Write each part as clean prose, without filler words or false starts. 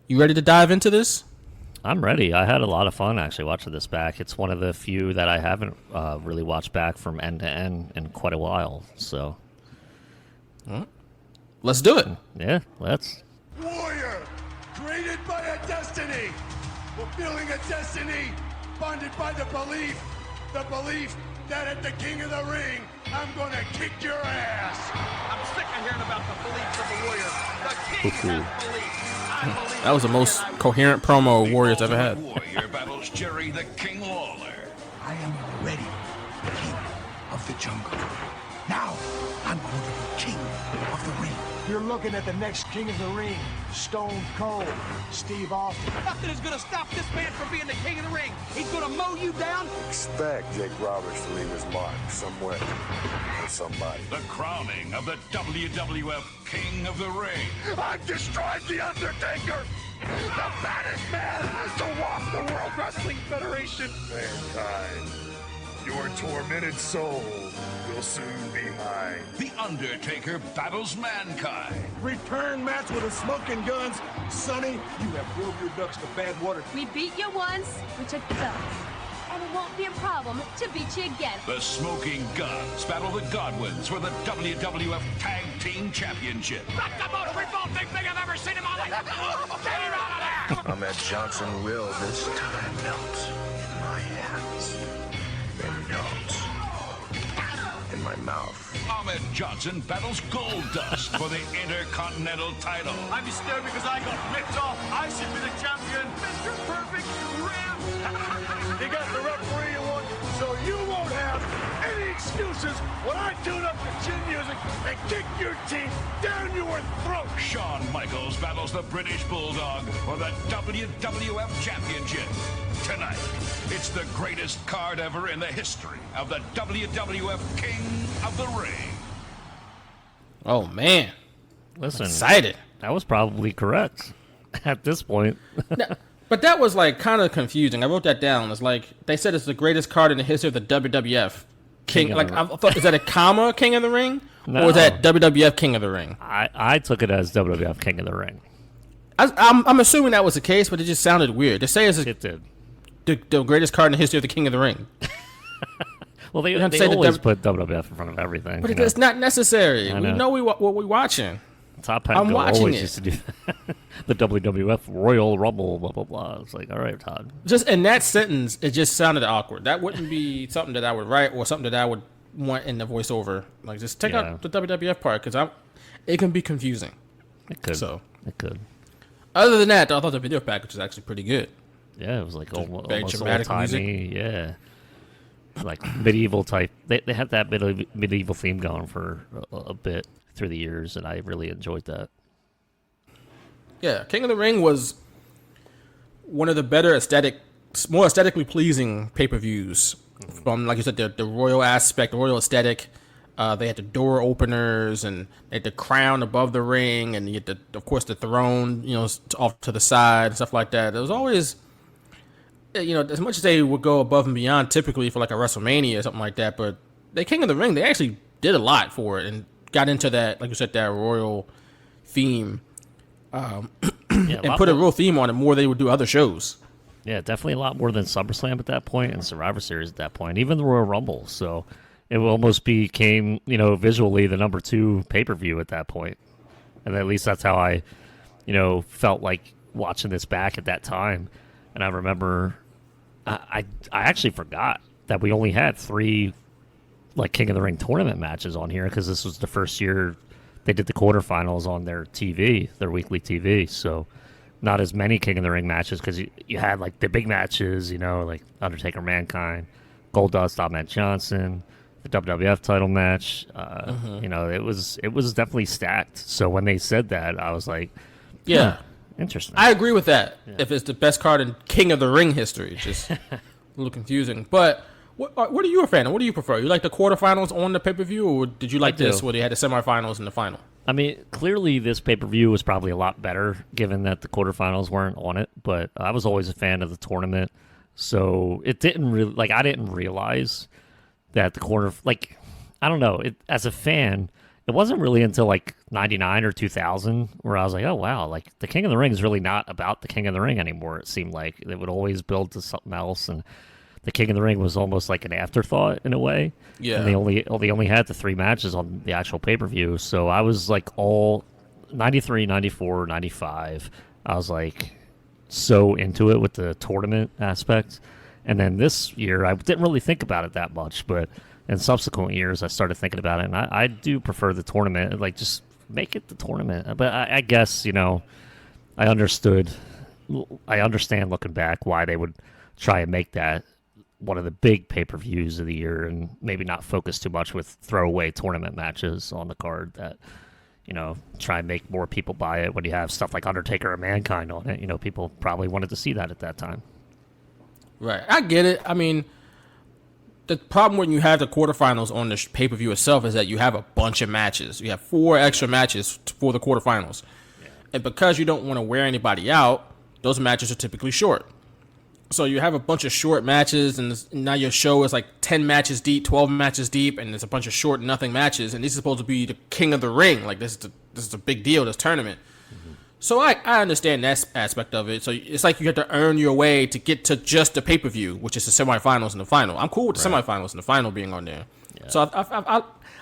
You ready to dive into this? I'm ready. I had a lot of fun actually watching this back. It's one of the few that I haven't really watched back from end to end in quite a while. So, Let's do it. yeah, let's. Warrior, created by a destiny, fulfilling a destiny, bonded by the belief that at the King of the Ring, I'm gonna kick your ass. I'm sick of hearing about the beliefs of the Warrior. The King has beliefs. I believe That was the most coherent promo Warriors ever had. Warrior battles Jerry the King Lawler. I am already king of the jungle. Now, I'm going to be king of the ring. You're looking at the next king of the ring, Stone Cold, Steve Austin. nothing is going to stop this man from being the King of the Ring. He's going to mow you down. Expect Jake Roberts to leave his mark somewhere or somebody. The crowning of the WWF King of the Ring. I've destroyed The Undertaker, the baddest man to walk the World Wrestling Federation. Mankind, your tormented soul will soon be mine. The Undertaker battles mankind. Return match with the smoking guns. Sonny, you have drove your ducks to bad water. We beat you once, we took the belts. And it won't be a problem to beat you again. The Smoking Guns battle the Godwins for the WWF Tag Team Championship. That's the most revolting thing I've ever seen in my life. Get him out of there. Ahmed Johnson will this time melt in my hands. Then melt in my mouth. Ahmed Johnson battles Goldust for the Intercontinental title. I'm disturbed because I got ripped off. I should be the champion. Mr. Perfect Rim. You got the referee you want, so you won't have any excuses when I tune up the chin music and kick your teeth down your throat. Shawn Michaels battles the British Bulldog for the WWF Championship. Tonight, it's the greatest card ever in the history of the WWF King of the Ring. Oh man, Listen, excited. that was probably correct at this point. But that was like kind of confusing. I wrote that down. It's like they said it's the greatest card in the history of the WWF King. Of Like the I thought, is that a comma King of the Ring, No. or is that WWF King of the Ring? I took it as WWF King of the Ring. I'm assuming that was the case, but it just sounded weird. They say it's It did. the greatest card in the history of the King of the Ring, Well, they have to say the always W- put WWF in front of everything. but you know. it's not necessary. We know. know what we're watching. Top Hat I'm Go watching always it. used to do that. The WWF Royal Rumble, blah, blah, blah. It's like, all right, Todd. Just in that sentence, it just sounded awkward. That wouldn't be something that I would write or something that I would want in the voiceover. Like, just take Yeah. out the WWF part because it can be confusing. It could. So. It could. Other than that, I thought the video package was actually pretty good. Yeah, it was like almost very dramatic old-timey. Yeah. Like medieval type. They had that medieval theme going for a bit through the years, and I really enjoyed that. Yeah, King of the Ring was one of the better more aesthetically pleasing pay-per-views. From, like you said, the royal aspect, the royal aesthetic. They had the door openers, and they had the crown above the ring, and you had of course, the throne, off to the side and stuff like that. It was always, as much as they would go above and beyond typically for like a WrestleMania or something like that, but the King of the Ring, they actually did a lot for it and got into that, like you said, that royal theme. Yeah, And put a real theme on it more than they would do other shows. Yeah, definitely a lot more than SummerSlam at that point and Survivor Series at that point, even the Royal Rumble. So it almost became, visually the number 2 pay-per-view at that point. And at least that's how I, felt like watching this back at that time. And I remember I actually forgot that we only had 3 like King of the Ring tournament matches on here because this was the first year they did the quarterfinals on their TV, their weekly TV. So not as many King of the Ring matches because you had like the big matches, like Undertaker, Mankind, Goldust, Ahmed Johnson, the WWF title match. It was definitely stacked. So when they said that, I was like, Yeah. interesting. I agree with that. If it's the best card in King of the Ring history, it's just a little confusing. But what are you a fan of? What do you prefer? You like the quarterfinals on the pay-per-view, or did you like this where they had the semifinals and the final? I mean, clearly this pay-per-view was probably a lot better given that the quarterfinals weren't on it, but I was always a fan of the tournament. So it didn't really, I didn't realize that the I don't know, as a fan, it wasn't really until like 99 or 2000 where I was like, oh, wow, like the King of the Ring is really not about the King of the Ring anymore. It seemed like it would always build to something else. And the King of the Ring was almost like an afterthought in a way. Yeah. And they only had the 3 matches on the actual pay-per-view. So I was like all 93, 94, 95. I was like so into it with the tournament aspect. And then this year, I didn't really think about it that much, but in subsequent years, I started thinking about it, and I do prefer the tournament. Like, just make it the tournament. But I guess, I understand looking back why they would try and make that one of the big pay-per-views of the year and maybe not focus too much with throwaway tournament matches on the card that, try and make more people buy it when you have stuff like Undertaker or Mankind on it. People probably wanted to see that at that time. Right. I get it. I mean, the problem when you have the quarterfinals on the pay-per-view itself is that you have a bunch of matches. You have 4 extra matches for the quarterfinals. Yeah. And because you don't want to wear anybody out, those matches are typically short. So you have a bunch of short matches, and now your show is like 10 matches deep, 12 matches deep, and there's a bunch of short nothing matches, and this is supposed to be the King of the Ring. Like, this is a big deal, this tournament. Mm-hmm. So I understand that aspect of it. So it's like you have to earn your way to get to just the pay-per-view, which is the semifinals and the final. I'm cool with the semifinals and the final being on there. Yeah. So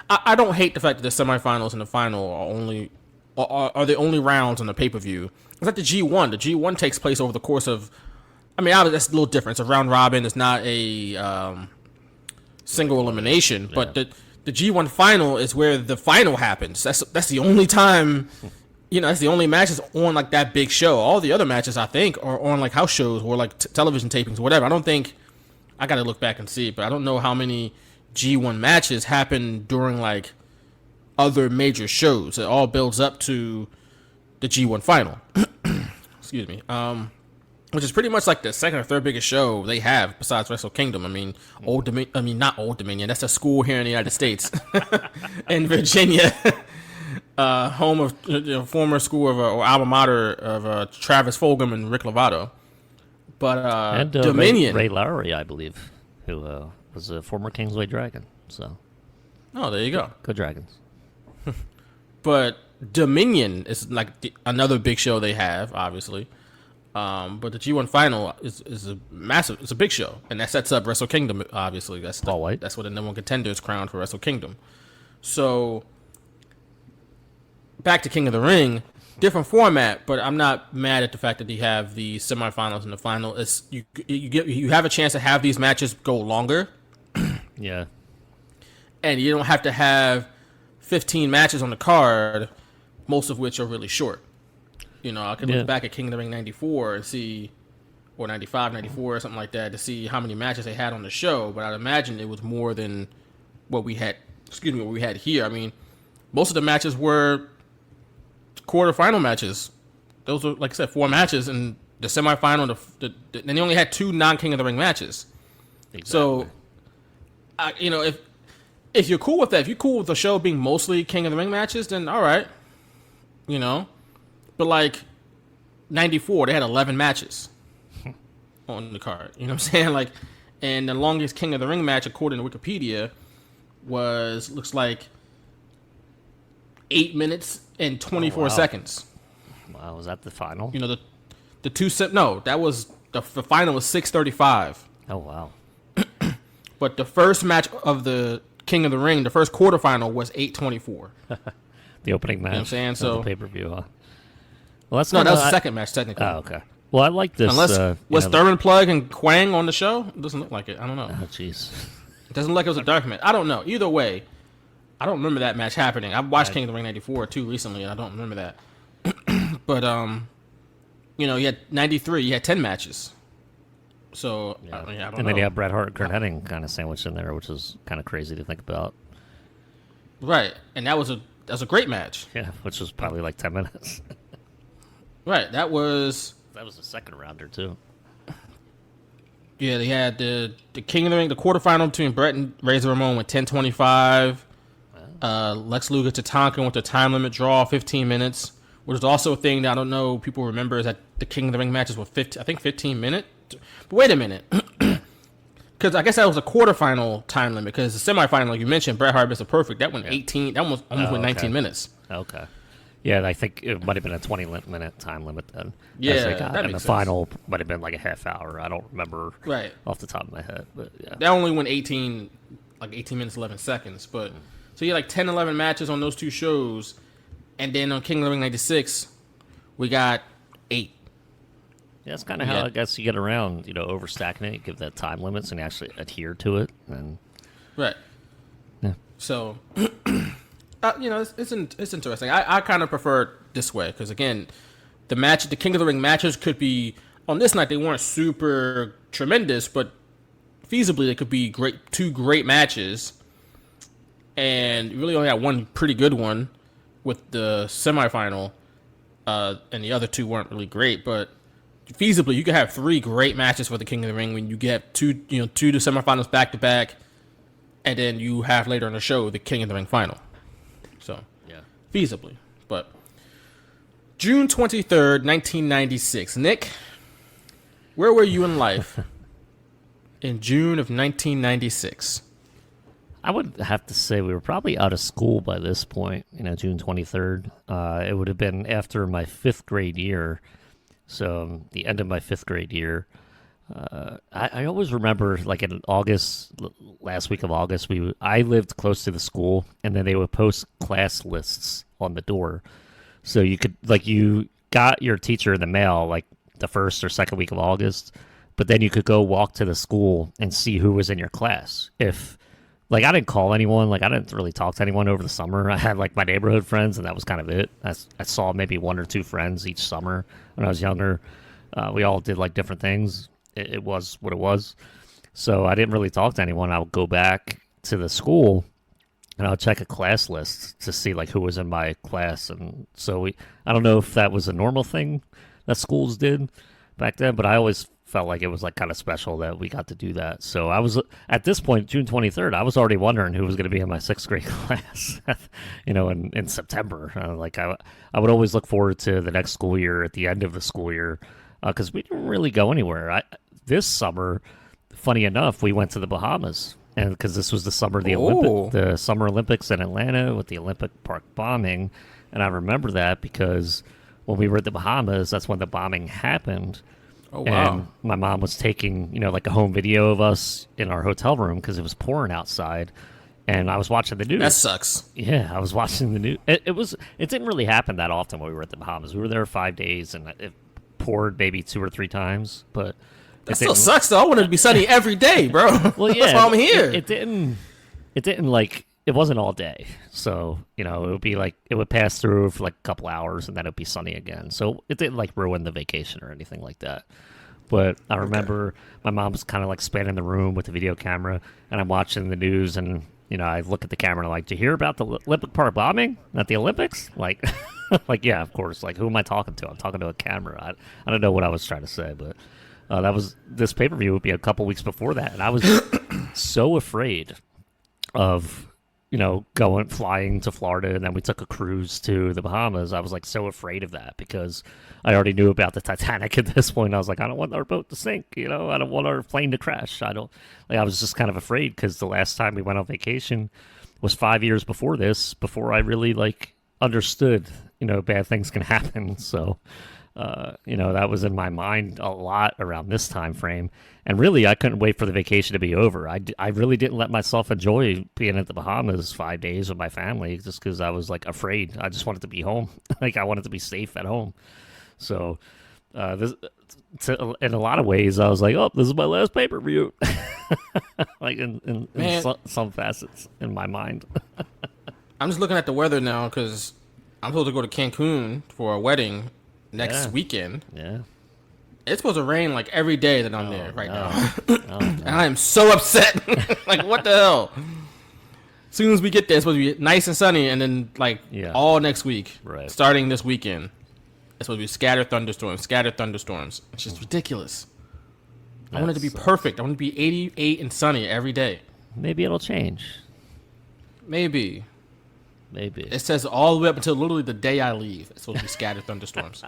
I don't hate the fact that the semifinals and the final are the only rounds on the pay-per-view. It's like the G1. The G1 takes place over the course of, that's a little different. It's a round robin. It's not a single elimination. But the G1 final is where the final happens. That's the only time... that's the only matches on, like, that big show. All the other matches, I think, are on, like, house shows or, like, television tapings or whatever. I don't think... I got to look back and see, but I don't know how many G1 matches happen during, like, other major shows. It all builds up to the G1 final. Excuse me. Which is pretty much, like, the second or third biggest show they have besides Wrestle Kingdom. Not Old Dominion. That's a school here in the United States. In Virginia. Home of former school of or alma mater of Travis Fulgham and Rick Lovato, but and Dominion Ray Lowry, I believe, who was a former Kingsway Dragon. So, there you go. Go Dragons. But Dominion is like another big show they have, obviously. But the G1 final is a massive. It's a big show, and that sets up Wrestle Kingdom. Obviously, that's what the number 1 contender is crowned for Wrestle Kingdom. So. Back to King of the Ring, different format, but I'm not mad at the fact that you have the semifinals and the final. It's you have a chance to have these matches go longer. Yeah. And you don't have to have 15 matches on the card, most of which are really short. I could look back at King of the Ring 94 and see, or 95, 94, or something like that, to see how many matches they had on the show, but I'd imagine it was more than what we had here. I mean, most of the matches were quarterfinal matches. Those were, like I said, 4 matches, and the semifinal. And they only had 2 non-King of the Ring matches. Exactly. So, if you're cool with that, if you're cool with the show being mostly King of the Ring matches, then all right. But like 94, they had 11 matches on the card. You know what I'm saying? Like, and the longest King of the Ring match, according to Wikipedia, looks like 8 minutes and 24 seconds. Wow, was that the final? That was the final was 6:35. Oh wow. But the first match of the King of the Ring, the first quarterfinal, was 8:24. The opening match. You know what I'm saying? So pay-per-view, huh? Well, that was the second match technically. Oh, okay. Well, I like this. Unless was Thurman Plug and Quang on the show? It doesn't look like it. I don't know. Oh, jeez. It doesn't look like it was a dark match. I don't know. Either way, I don't remember that match happening. I watched King of the Ring 94 too recently, and I don't remember that. But you had 93. You had 10 matches. So I don't know. And then you have Bret Hart and Kurt Hennig kind of sandwiched in there, which is kind of crazy to think about. Right, and that was a great match. Yeah, which was probably like 10 minutes. Right, that was a second rounder too. Yeah, they had the King of the Ring, the quarterfinal between Bret and Razor Ramon went 10:25. Lex Luger to Tonkin with the time limit draw, 15 minutes, which is also a thing that I don't know people remember, is that the King of the Ring matches were 15 minutes. But wait a minute. because I guess that was a quarterfinal time limit. Because the semifinal, like you mentioned, Bret Hart missed a perfect. That went 18. That almost went 19 minutes. Okay. Yeah, I think it might have been a 20-minute time limit then. Yeah, that and makes the sense. Final might have been like a half hour. I don't remember Right off the top of my head, but yeah. That only went 18 minutes 11 seconds. But so you had like 10, 11 matches on those two shows, and then on King of the Ring '96, we got 8. Yeah, that's kind of how I guess you get around, overstacking it. You give that time limits and actually adhere to it. And right. Yeah. So, it's interesting. I kind of prefer it this way because again, the King of the Ring matches could be on this night. They weren't super tremendous, but feasibly they could be two great matches. And you really only had one pretty good one with the semifinal, and the other two weren't really great, but. Feasibly, you could have 3 great matches for the King of the Ring when you get two to semifinals back to back, and then you have later in the show the King of the Ring final. So, yeah, feasibly. But June 23rd, 1996. Nick, where were you in life in June of 1996? I would have to say we were probably out of school by this point. June 23rd. It would have been after my 5th grade year. So the end of my 5th grade year, I always remember like in August, last week of August, I lived close to the school, and then they would post class lists on the door. So you could you got your teacher in the mail like the 1st or 2nd week of August, but then you could go walk to the school and see who was in your class. If I didn't call anyone, I didn't really talk to anyone over the summer. I had my neighborhood friends, and that was kind of it. I saw maybe 1 or 2 friends each summer when I was younger. We all did different things. It was what it was. So I didn't really talk to anyone. I would go back to the school, and I would check a class list to see who was in my class. And so I don't know if that was a normal thing that schools did back then, but I always felt like it was kind of special that we got to do that. So I was at this point, June 23rd, I was already wondering who was going to be in my 6th grade class, in September. I would always look forward to the next school year at the end of the school year because we didn't really go anywhere. This summer, funny enough, we went to the Bahamas, and because this was the summer of the Summer Olympics in Atlanta with the Olympic Park bombing, and I remember that because when we were at the Bahamas, that's when the bombing happened. Oh, wow. And my mom was taking, a home video of us in our hotel room because it was pouring outside, and I was watching the news. That sucks. Yeah, I was watching the news. It didn't really happen that often when we were at the Bahamas. We were there 5 days, and it poured maybe 2 or 3 times, but that still sucks though. I want it to be sunny every day, bro. Well, yeah, that's why I'm here. It didn't it wasn't all day. So, it would be it would pass through for a couple hours and then it'd be sunny again. So it didn't ruin the vacation or anything like that. But I remember my mom's kind of spanning the room with the video camera, and I'm watching the news, and, I look at the camera and I'm do you hear about the Olympic Park bombing at the Olympics? Yeah, of course. Who am I talking to? I'm talking to a camera. I don't know what I was trying to say, but this pay-per-view would be a couple weeks before that. And I was so afraid of, flying to Florida, and then we took a cruise to the Bahamas. I was so afraid of that because I already knew about the Titanic at this point. I was I don't want our boat to sink, I don't want our plane to crash. I was just kind of afraid because the last time we went on vacation was 5 years before this, before I really understood, bad things can happen. So, that was in my mind a lot around this time frame. And really, I couldn't wait for the vacation to be over. I really didn't let myself enjoy being at the Bahamas 5 days with my family just because I was afraid. I just wanted to be home. I wanted to be safe at home. So, in a lot of ways, I was oh, this is my last pay-per-view. in some facets in my mind. I'm just looking at the weather now because I'm supposed to go to Cancun for a wedding next weekend. Yeah. It's supposed to rain every day that I'm there right now. No. And I am so upset. What the hell? As soon as we get there, it's supposed to be nice and sunny, and then all next week, right, starting this weekend, it's supposed to be scattered thunderstorms. It's just ridiculous. I want it to be perfect. I want it to be 88 and sunny every day. Maybe it'll change. Maybe. Maybe. It says all the way up until literally the day I leave. It's supposed to be scattered thunderstorms.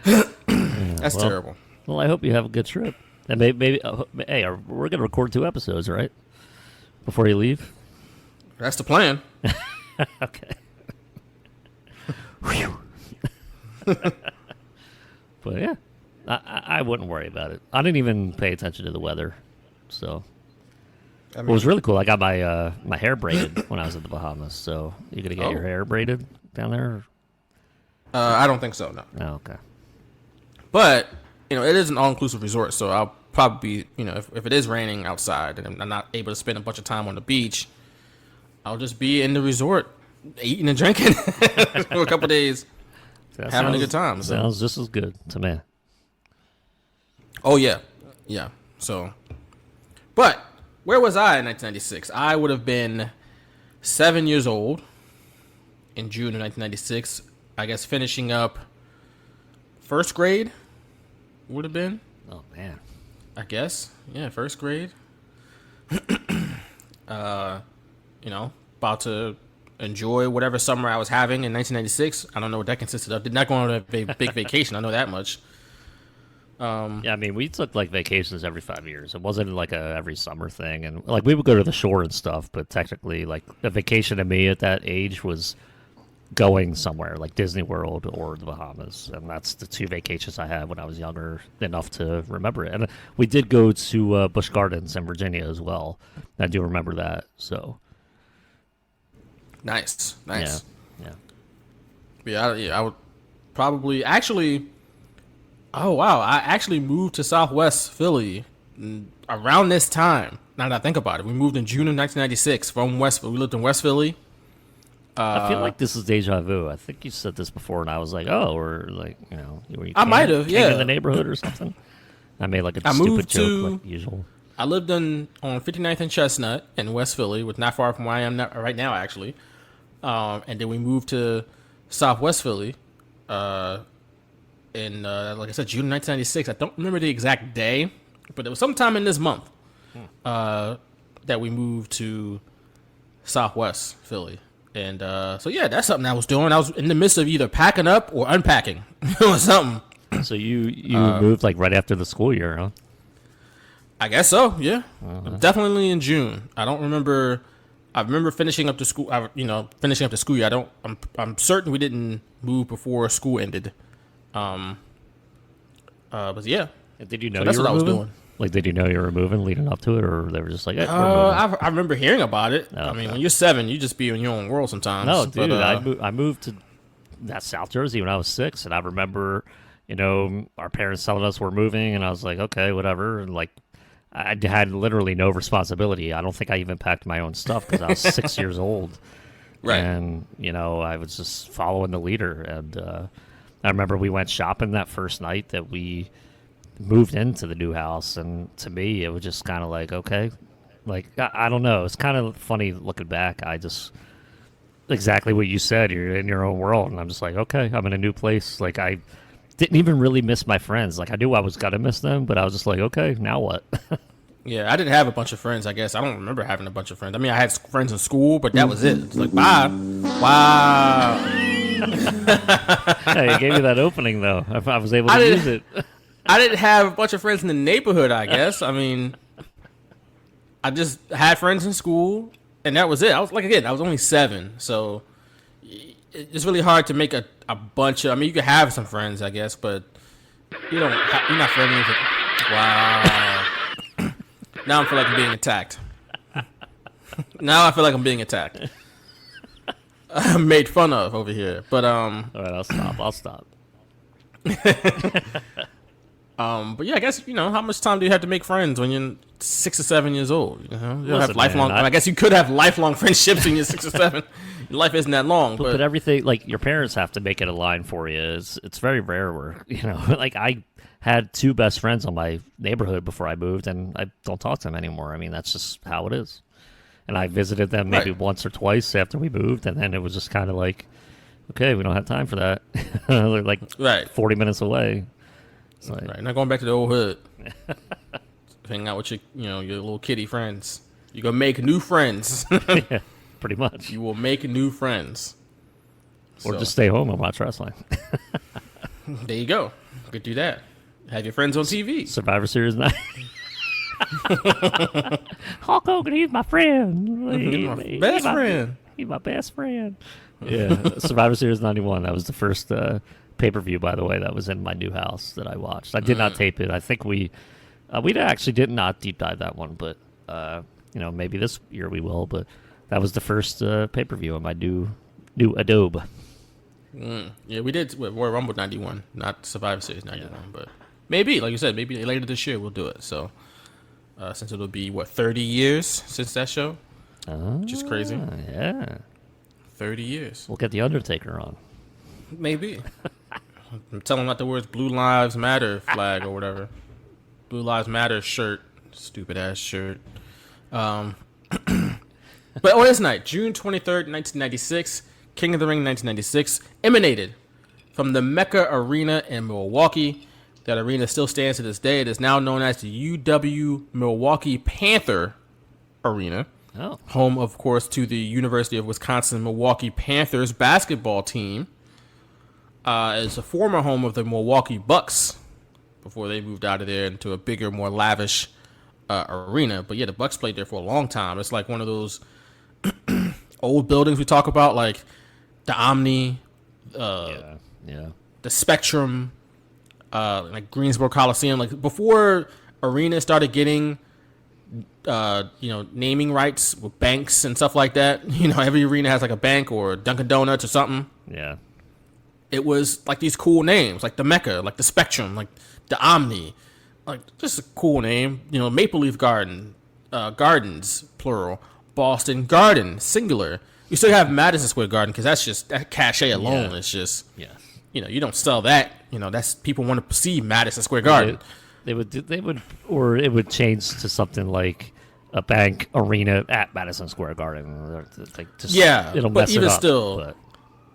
That's terrible. Well, I hope you have a good trip. And maybe hey, we're gonna record 2 episodes, right? Before you leave. That's the plan. Okay. But yeah, I wouldn't worry about it. I didn't even pay attention to the weather, so. It was really cool. I got my my hair braided when I was at the Bahamas. So you gonna get your hair braided down there? I don't think so. No. Oh, okay. But it is an all-inclusive resort, so I'll probably be, if it is raining outside and I'm not able to spend a bunch of time on the beach, I'll just be in the resort eating and drinking for a couple days, having a good time. So. Sounds just as good to me. Oh yeah. So, but. Where was I in 1996? I would have been 7 years old in June of 1996. I guess finishing up first grade would have been. Oh, man. I guess. Yeah, first grade. About to enjoy whatever summer I was having in 1996. I don't know what that consisted of. Did not go on a big vacation. I know that much. Yeah, I mean, we took like vacations every 5 years. It wasn't like a every summer thing, and like we would go to the shore and stuff. But technically, like a vacation to me at that age was going somewhere like Disney World or the Bahamas, and that's the 2 vacations I had when I was younger enough to remember it. And we did go to Busch Gardens in Virginia as well. I do remember that. So nice. Yeah. I would probably actually. Oh, wow. I actually moved to Southwest Philly around this time. Now that I think about it, we moved in June of 1996 from West. We lived in West Philly. I feel like this is deja vu. I think you said this before, and I was like, "Oh," or like, were you I might have, in the neighborhood or something. I made like a stupid joke, like usual. I lived on 59th and Chestnut in West Philly, which not far from where I am right now, actually. And then we moved to Southwest Philly. In like I said, June 1996. I don't remember the exact day, but it was sometime in this month that we moved to Southwest Philly. And so yeah, that's something I was doing. I was in the midst of either packing up or unpacking or something. So you moved like right after the school year, huh? I guess so. Yeah, definitely in June. I don't remember. I remember finishing up the school. Finishing up the school year. I'm certain we didn't move before school ended. But yeah. Did you know that's you were what I was moving? doing. Like, did you know you were moving leading up to it, or they were just like, hey, I remember hearing about it. Oh, I mean, when you're 7, you just be in your own world sometimes. No, dude, but, I moved to that South Jersey when I was 6, and I remember, our parents telling us we're moving, and I was like, okay, whatever. And like, I had literally no responsibility. I don't think I even packed my own stuff because I was 6 years old. Right. And, I was just following the leader. And I remember we went shopping that first night that we moved into the new house. And to me, it was just kind of like, okay. Like, I don't know. It's kind of funny looking back. I just, exactly what you said. You're in your own world. And I'm just like, okay, I'm in a new place. Like, I didn't even really miss my friends. Like, I knew I was going to miss them, but I was just like, okay, now what? Yeah, I didn't have a bunch of friends, I guess. I don't remember having a bunch of friends. I mean, I had friends in school, but that was it. It's like, bye. Wow. Hey, you gave me that opening, though. I was able to use it. I didn't have a bunch of friends in the neighborhood, I guess. I mean, I just had friends in school, and that was it. I was only 7, so it's really hard to make a bunch of. I mean, you can have some friends, I guess, but you're not friendly with. Wow. Now I feel like I'm being attacked. I'm made fun of over here, but All right, I'll stop. But yeah, I guess how much time do you have to make friends when you're 6 or 7 years old? You don't have Listen, lifelong. man, I guess you could have lifelong friendships when you're 6 or 7. Your life isn't that long, but everything, like, your parents have to make it a line for you. It's very rare where like I had 2 best friends on my neighborhood before I moved, and I don't talk to them anymore. I mean, that's just how it is. And I visited them maybe once or twice after we moved, and then it was just kind of like, okay, we don't have time for that. They're like 40 minutes away. It's like, right, not going back to the old hood. Hanging out with your little kitty friends. You're gonna make new friends. Yeah, pretty much. You will make new friends. Or just stay home and watch wrestling. There you go. You could do that. Have your friends on TV. Survivor Series 9. Hulk Hogan, he's my friend. Best friend. He's my best friend. Yeah, Survivor Series 91. That was the first pay-per-view, by the way, that was in my new house that I watched. I did not tape it. I think we actually did not deep dive that one, but maybe this year we will. But that was the first pay-per-view on my new Adobe. Yeah, we did Royal Rumble 91, not Survivor Series 91, but maybe, like you said, maybe later this year we'll do it. So, since it'll be 30 years since that show, which is crazy. Yeah, 30 years. We'll get the Undertaker on. Maybe. Tell him not the words "Blue Lives Matter" flag or whatever. Blue Lives Matter shirt, stupid ass shirt. But on this night, June 23rd, 1996, King of the Ring 1996, emanated from the MECCA Arena in Milwaukee. That arena still stands to this day. It is now known as the UW Milwaukee Panther Arena. Oh. Home, of course, to the University of Wisconsin Milwaukee Panthers basketball team. It's a former home of the Milwaukee Bucks before they moved out of there into a bigger, more lavish arena. But yeah, the Bucks played there for a long time. It's like one of those old buildings we talk about, like the Omni, Yeah. the Spectrum, like Greensboro Coliseum. Like before arenas started getting, naming rights with banks and stuff like that. Every arena has like a bank or Dunkin' Donuts or something. Yeah. It was like these cool names, like the MECCA, like the Spectrum, like the Omni, like just a cool name. Maple Leaf Garden, Gardens, plural. Boston Garden, singular. You still have Madison Square Garden because that's just that cachet alone. Yeah. It's just, Yeah. You don't sell that. That's people want to see Madison Square Garden. They would, or it would change to something like a bank arena at Madison Square Garden. Like just, Yeah, it'll but mess even it up, still, but-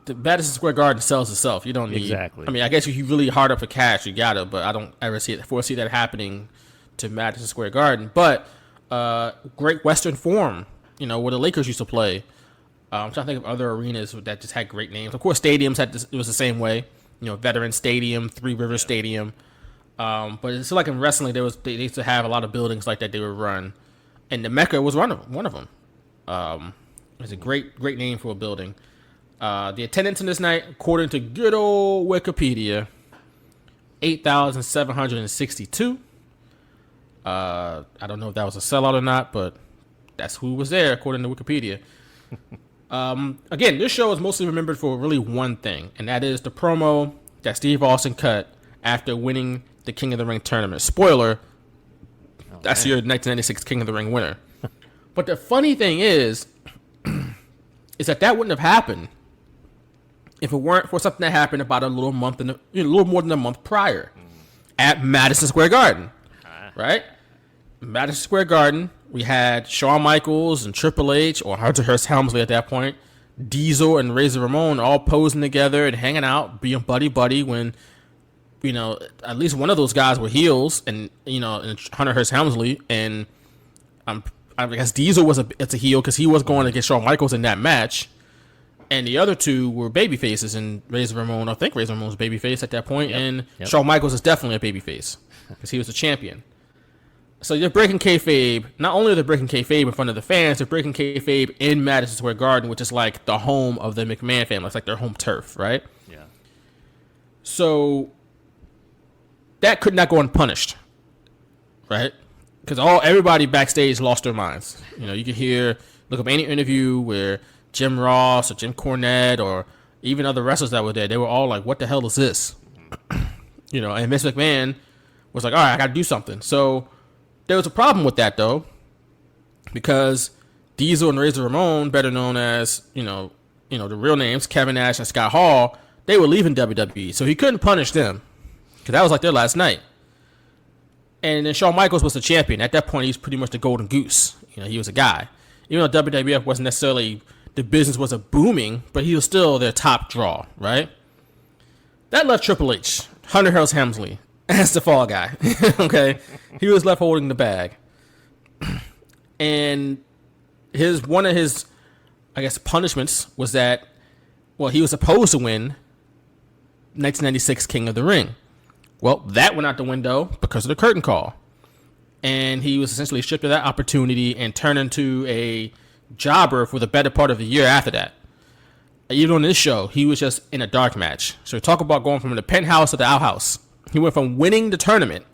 the Madison Square Garden sells itself. You don't need Exactly. I mean, I guess if you really hard up for cash, you got it. But I don't ever foresee that happening to Madison Square Garden. But Great Western Forum, where the Lakers used to play. I'm trying to think of other arenas that just had great names. Of course, stadiums it was the same way. Veteran Stadium, Three Rivers Stadium. But it's like in wrestling, they used to have a lot of buildings like that they would run, and the MECCA was one of them. It's a great name for a building. The attendance in this night, according to good old Wikipedia, 8,762. I don't know if that was a sellout or not, but that's who was there according to Wikipedia. Again, this show is mostly remembered for really one thing, and that is the promo that Steve Austin cut after winning the King of the Ring tournament. Spoiler, that's your 1996 King of the Ring winner. But the funny thing is that wouldn't have happened if it weren't for something that happened about a little more than a month prior at Madison Square Garden, right? Madison Square Garden, we had Shawn Michaels and Triple H, or Hunter Hearst Helmsley at that point, Diesel and Razor Ramon all posing together and hanging out, being buddy when, at least one of those guys were heels, and and Hunter Hearst Helmsley, and I guess Diesel it's a heel because he was going against Shawn Michaels in that match, and the other two were baby faces, and Razor Ramon, I think Razor Ramon was a baby face at that point, and Shawn Michaels is definitely a baby face because he was the champion. So they're breaking kayfabe. Not only are they breaking kayfabe in front of the fans, they're breaking kayfabe in Madison Square Garden, which is like the home of the McMahon family. It's like their home turf, right? Yeah. So that could not go unpunished, right? Because everybody backstage lost their minds. You could look up any interview where Jim Ross or Jim Cornette or even other wrestlers that were there, they were all like, "What the hell is this?" And Vince McMahon was like, "All right, I got to do something." So there was a problem with that, though, because Diesel and Razor Ramon, better known as, the real names, Kevin Nash and Scott Hall, they were leaving WWE. So he couldn't punish them because that was like their last night. And then Shawn Michaels was the champion. At that point, he was pretty much the golden goose. He was a guy. Even though WWF wasn't necessarily, the business wasn't booming, but he was still their top draw, right? That left Triple H, Hunter Hearst Helmsley, as the fall guy. Okay, he was left holding the bag, and one of his, I guess, punishments was that, he was supposed to win 1996 King of the Ring, Well, that went out the window because of the curtain call. And he was essentially stripped of that opportunity and turned into a jobber for the better part of the year after that. Even on this show, he was just in a dark match. So talk about going from the penthouse to the outhouse. He went from winning the tournament,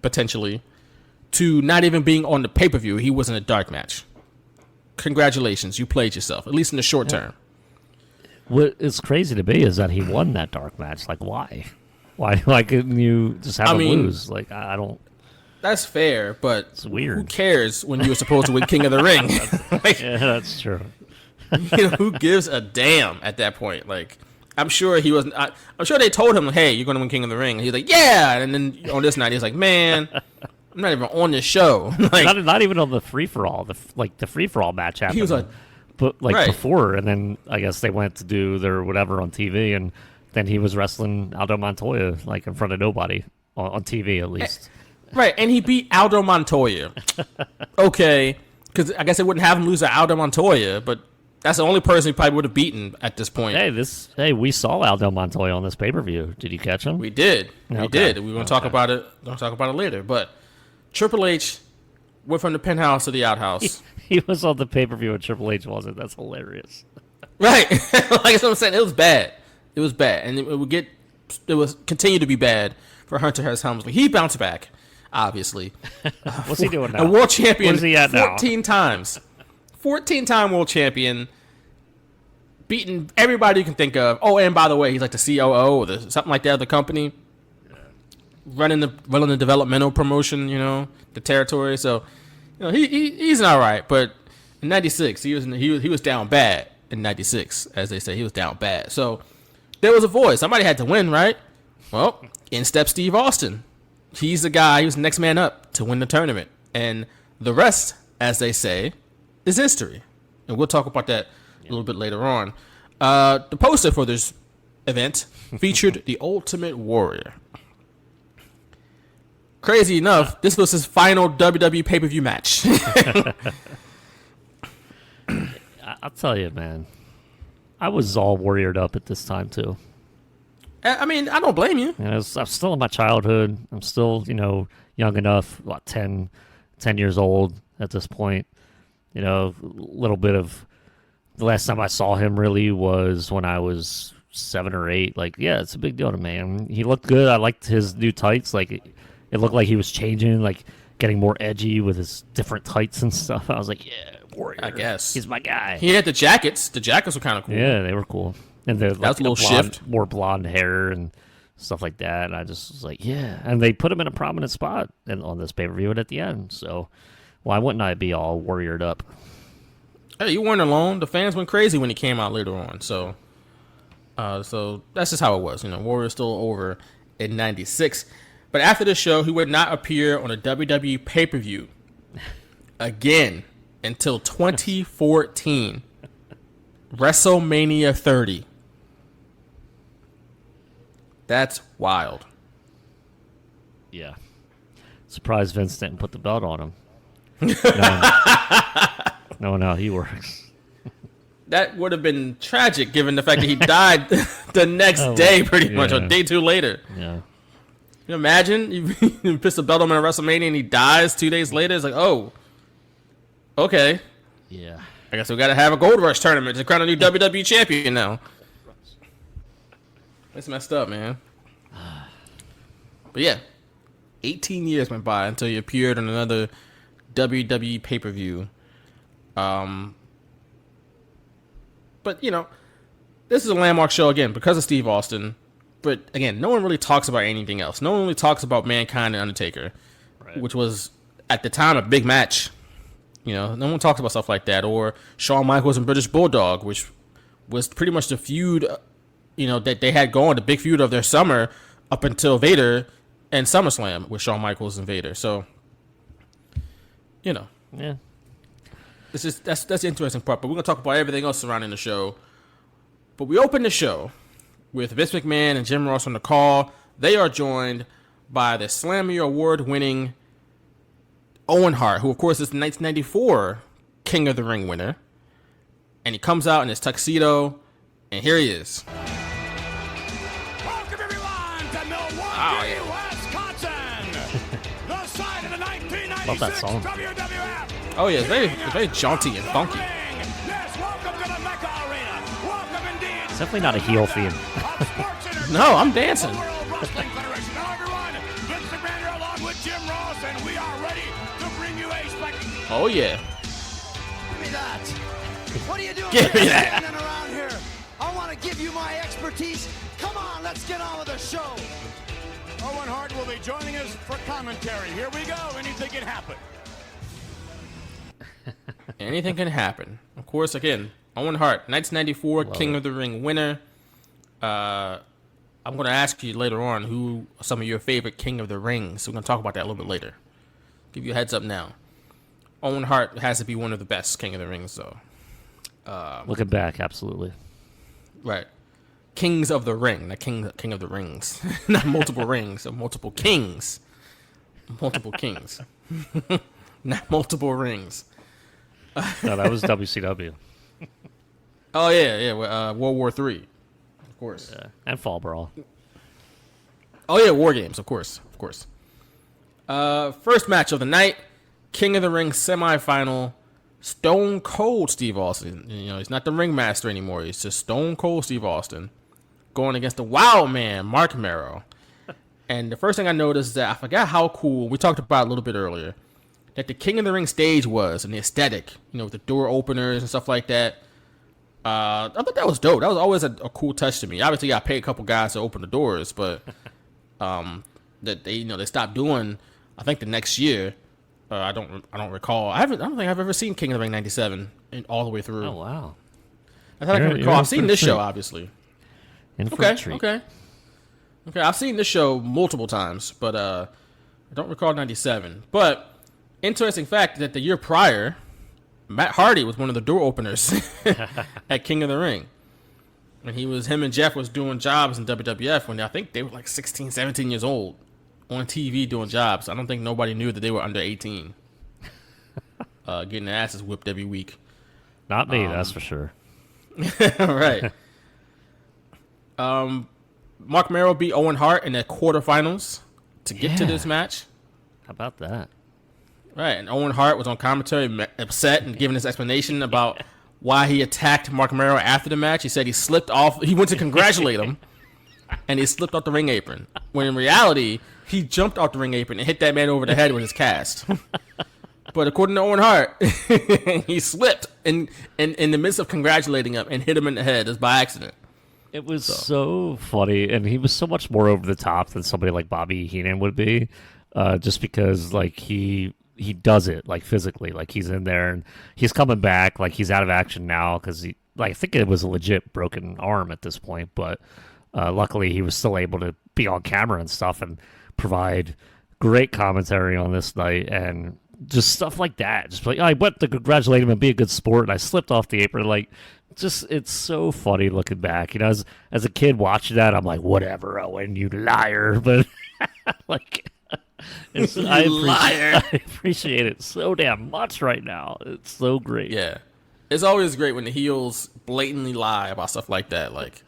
potentially, to not even being on the pay-per-view. He was in a dark match. Congratulations, you played yourself, at least in the short term. What is crazy to me is that he won that dark match. Like, why? Why couldn't you just have him lose? Like, I don't... That's fair, but it's weird. Who cares when you were supposed to win King of the Ring? Like, yeah, that's true. Who gives a damn at that point? Like, I'm sure he wasn't. I'm sure they told him, "Hey, you're going to win King of the Ring." And he's like, "Yeah." And then on this night, he's like, "Man, I'm not even on this show." Like, not even on the free for all. The free for all match happened. He was like, but like before, and then I guess they went to do their whatever on TV, and then he was wrestling Aldo Montoya like in front of nobody on TV at least. Right, and he beat Aldo Montoya. Okay, because I guess they wouldn't have him lose to Aldo Montoya, but that's the only person he probably would have beaten at this point. Hey, we saw Aldo Montoya on this pay-per-view. Did you catch him? We did. We did. We're going to talk about it. We're going to talk about it later. But Triple H went from the penthouse to the outhouse. He was on the pay-per-view and Triple H wasn't. That's hilarious. Right. Like what I'm saying, it was bad. It was bad. And it was continue to be bad for Hunter Hearst Helmsley. He bounced back. Obviously. What's he doing now? A world champion. Where's he at now? 14 times. 14-time world champion. Beating everybody you can think of. Oh, and by the way, he's like the COO or something like that of the company. Running the developmental promotion, the territory. So, he's all right. But in '96, he was down bad. In '96, as they say, he was down bad. So there was a voice. Somebody had to win, right? Well, in steps Steve Austin. He's the guy. He was the next man up to win the tournament. And the rest, as they say, is history. And we'll talk about that a little bit later on. The poster for this event featured the Ultimate Warrior. Crazy enough, this was his final WWE pay-per-view match. I'll tell you, man. I was all warriored up at this time, too. I mean, I don't blame you. I'm still in my childhood. I'm still, young enough, 10 years old at this point. A little bit of... The last time I saw him really was when I was 7 or 8. Like, yeah, it's a big deal to me. He looked good. I liked his new tights. Like, it looked like he was changing, like getting more edgy with his different tights and stuff. I was like, yeah, Warrior. I guess. He's my guy. He had the jackets. The jackets were kind of cool. Yeah, they were cool. And that was a little shift. More blonde hair and stuff like that. And I just was like, yeah. And they put him in a prominent spot on this pay-per-view and at the end. So why wouldn't I be all warriored up? Hey, you weren't alone. The fans went crazy when he came out later on. So that's just how it was. Warrior's still over in '96. But after the show, he would not appear on a WWE pay-per-view again until 2014. WrestleMania 30. That's wild. Yeah. Surprised Vince didn't put the belt on him. Knowing how he works. That would have been tragic given the fact that he died the next day pretty much, or day 2 later. Yeah. You imagine you piss the belt on him at WrestleMania and he dies 2 days later? It's like, oh, okay. Yeah. I guess we got to have a Gold Rush tournament to crown a new WWE champion now. That's messed up, man. But yeah, 18 years went by until he appeared on another WWE pay-per-view. But, this is a landmark show again because of Steve Austin. But again, no one really talks about anything else. No one really talks about Mankind and Undertaker, which was, at the time, a big match. No one talks about stuff like that. Or Shawn Michaels and British Bulldog, which was pretty much the feud, that they had going, the big feud of their summer up until Vader and SummerSlam with Shawn Michaels and Vader. So, Yeah. That's the interesting part. But we're going to talk about everything else surrounding the show. But we open the show with Vince McMahon and Jim Ross on the call. They are joined by the Slammy Award-winning Owen Hart, who, of course, is the 1994 King of the Ring winner. And he comes out in his tuxedo, and here he is. Welcome, everyone, to Milwaukee, Oh, yeah. Wisconsin. The side of the 1996 Love that song. WWF. Oh, yeah, it's very jaunty and funky. Yes, welcome to the MECCA Arena. Welcome indeed. It's definitely not a heel theme. No, I'm dancing. World Wrestling Federation. Now, everyone, Vince McMahon here along with Jim Ross, and we are ready to bring you a spectacle. Oh, yeah. Give me that. What are you doing Give me that. standing around here? I want to give you my expertise. Come on, let's get on with the show. Owen Hart will be joining us for commentary. Here we go. Anything can happen. Anything can happen. Of course, again, Owen Hart, 1994 King of the Ring winner. I'm going to ask you later on who are some of your favorite King of the Rings. So we're going to talk about that a little bit later. Give you a heads up now. Owen Hart has to be one of the best King of the Rings, though. Looking back, absolutely. Right. Kings of the Ring, not King of the Rings. Not multiple rings, or multiple kings. Multiple kings. Not multiple rings. No, that was WCW. Oh, yeah. World War III. Of course. Yeah. And Fall Brawl. Oh, yeah, War Games, of course. First match of the night, King of the Ring semifinal, Stone Cold Steve Austin. You know, he's not the ringmaster anymore. He's just Stone Cold Steve Austin going against the Wild Man, Mark Merrow. And the first thing I noticed is that I forgot how cool, we talked about it a little bit earlier, that the King of the Ring stage was and the aesthetic, you know, with the door openers and stuff like that. I thought that was dope. That was always a cool touch to me. Obviously, I paid a couple guys to open the doors, but that they stopped doing. I think the next year, I don't recall. I don't think I've ever seen King of the Ring '97 all the way through. Oh, wow. I thought I can You're recall. in I've seen for a this show, treat. obviously. In for a treat. Okay. I've seen this show multiple times, but I don't recall '97. But interesting fact that the year prior, Matt Hardy was one of the door openers at King of the Ring. And him and Jeff was doing jobs in WWF when I think they were like 16, 17 years old on TV doing jobs. I don't think nobody knew that they were under 18. Getting their asses whipped every week. Not me, that's for sure. Right. Mark Merrow beat Owen Hart in the quarterfinals to get to this match. How about that? Right, and Owen Hart was on commentary upset and giving his explanation about why he attacked Mark Merrow after the match. He said he slipped off. He went to congratulate him, and he slipped off the ring apron. When in reality, he jumped off the ring apron and hit that man over the head with his cast. But according to Owen Hart, he slipped in the midst of congratulating him and hit him in the head just by accident. It was so funny, and he was so much more over the top than somebody like Bobby Heenan would be, just because like he does it like physically, like he's in there and he's coming back, like he's out of action now because I think it was a legit broken arm at this point, but luckily he was still able to be on camera and stuff and provide great commentary on this night and just stuff like that. Just like, I went to congratulate him and be a good sport, and I slipped off the apron. Like, just it's so funny looking back. You know, as a kid watching that, I'm like, whatever, Owen, you liar. But like, I appreciate it so damn much right now. It's so great. Yeah, it's always great when the heels blatantly lie about stuff like that. Like,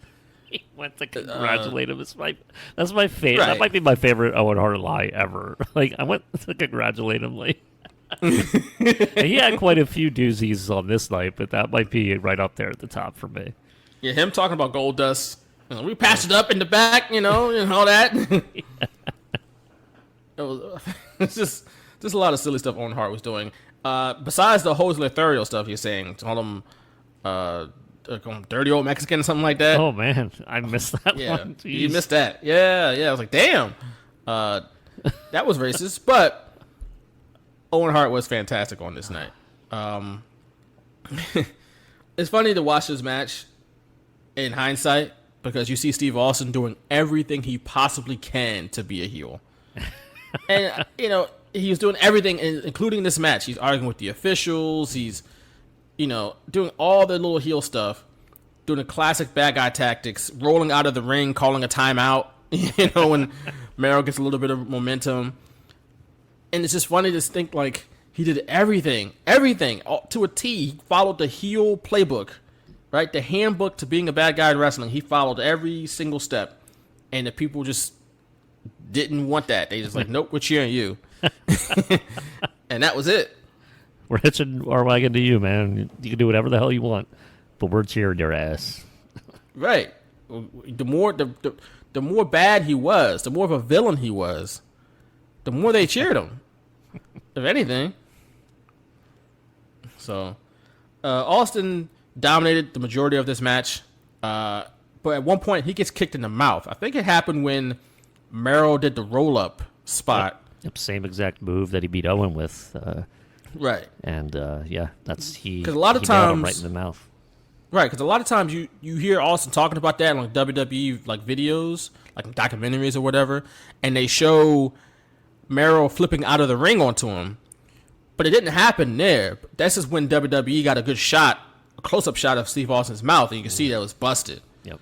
He went to congratulate him. That's my favorite. Right. That might be my favorite Owen Hart lie ever. Like, I went to congratulate him. Like, and he had quite a few doozies on this night, but that might be right up there at the top for me. yeah, him talking about gold dust. You know, we passed it up in the back, and all that. It's just a lot of silly stuff Owen Hart was doing. Besides the Jose Lothario stuff you're saying, to call him dirty old Mexican or something like that. Oh man, I missed that Yeah, one. you Jeez. missed that. Yeah. I was like, damn. That was racist, but Owen Hart was fantastic on this night. It's funny to watch this match in hindsight because you see Steve Austin doing everything he possibly can to be a heel. And, he was doing everything, including this match. He's arguing with the officials. He's, doing all the little heel stuff, doing the classic bad guy tactics, rolling out of the ring, calling a timeout, when Merrow gets a little bit of momentum. And it's just funny to think, like, he did everything to a T. He followed the heel playbook, right? The handbook to being a bad guy in wrestling. He followed every single step. And the people just didn't want that. They just like, nope, we're cheering you. And that was it. We're hitching our wagon to you, man. You can do whatever the hell you want, but we're cheering your ass. Right. The more bad he was, the more of a villain he was, the more they cheered him. If anything. So, Austin dominated the majority of this match. But at one point, he gets kicked in the mouth. I think it happened when Merrill did the roll-up spot. Yep, same exact move that he beat Owen with. Right. And, that's he. 'Cause a lot of he nailed him times- right in the mouth. Right, because a lot of times you hear Austin talking about that on like WWE like videos, like documentaries or whatever, and they show Merrill flipping out of the ring onto him. But it didn't happen there. That's just when WWE got a good shot, a close-up shot of Steve Austin's mouth, and you can see that it was busted. Yep.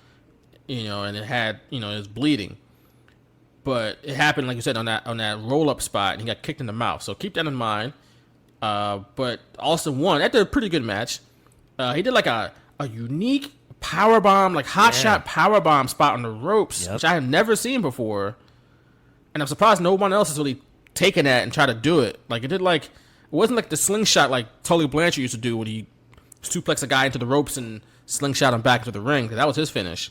And it had, it was bleeding. But it happened, like you said, on that roll-up spot, and he got kicked in the mouth. So keep that in mind. But Austin won. After a pretty good match. He did like a unique powerbomb, like hot shot powerbomb spot on the ropes, which I had never seen before. And I'm surprised no one else has really taken that and tried to do it. Like it wasn't like the slingshot like Tully Blanchard used to do when he suplexed a guy into the ropes and slingshot him back into the ring. That was his finish.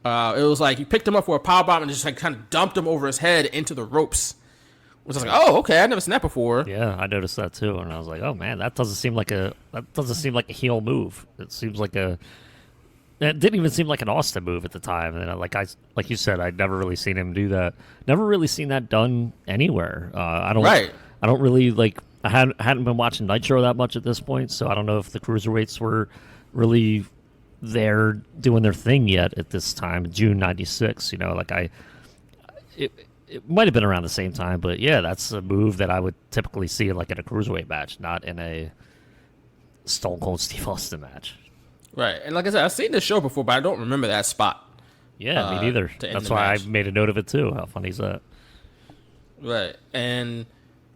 It was like he picked him up for a powerbomb and just like kind of dumped him over his head into the ropes. Which I was like, oh, okay, I've never seen that before. Yeah, I noticed that too, and I was like, oh man, that doesn't seem like a heel move. It seems like it didn't even seem like an Austin move at the time. And like you said, I'd never really seen him do that. Never really seen that done anywhere. I don't really like. I hadn't been watching Nitro that much at this point, so I don't know if the cruiserweights were really there doing their thing yet at this time, June '96. It might have been around the same time, but yeah, that's a move that I would typically see like in a cruiserweight match, not in a Stone Cold Steve Austin match. Right, and like I said, I've seen this show before, but I don't remember that spot. Yeah, me neither. That's why I made a note of it too. How funny is that? Right, and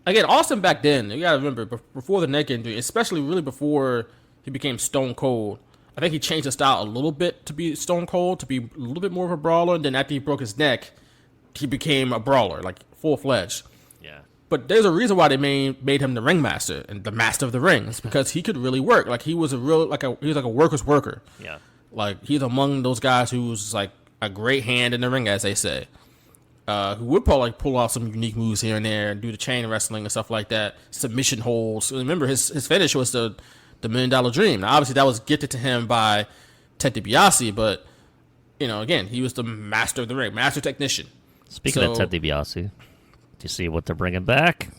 again, Austin back then, you gotta remember, before the neck injury, especially really before he became Stone Cold, I think he changed his style a little bit to be Stone Cold, to be a little bit more of a brawler, and then after he broke his neck, he became a brawler, like full-fledged. Yeah. But there's a reason why they made him the ringmaster and the master of the ring. It's because he could really work. Like he was he was like a worker's worker. Yeah. Like he's among those guys who's like a great hand in the ring, as they say. Who would probably pull off some unique moves here and there and do the chain wrestling and stuff like that. Submission holds. Remember his finish was the $1 Million Dream. Now obviously that was gifted to him by Ted DiBiase, but again, he was the master of the ring, master technician. Speaking of Ted DiBiase, do you see what they're bringing back?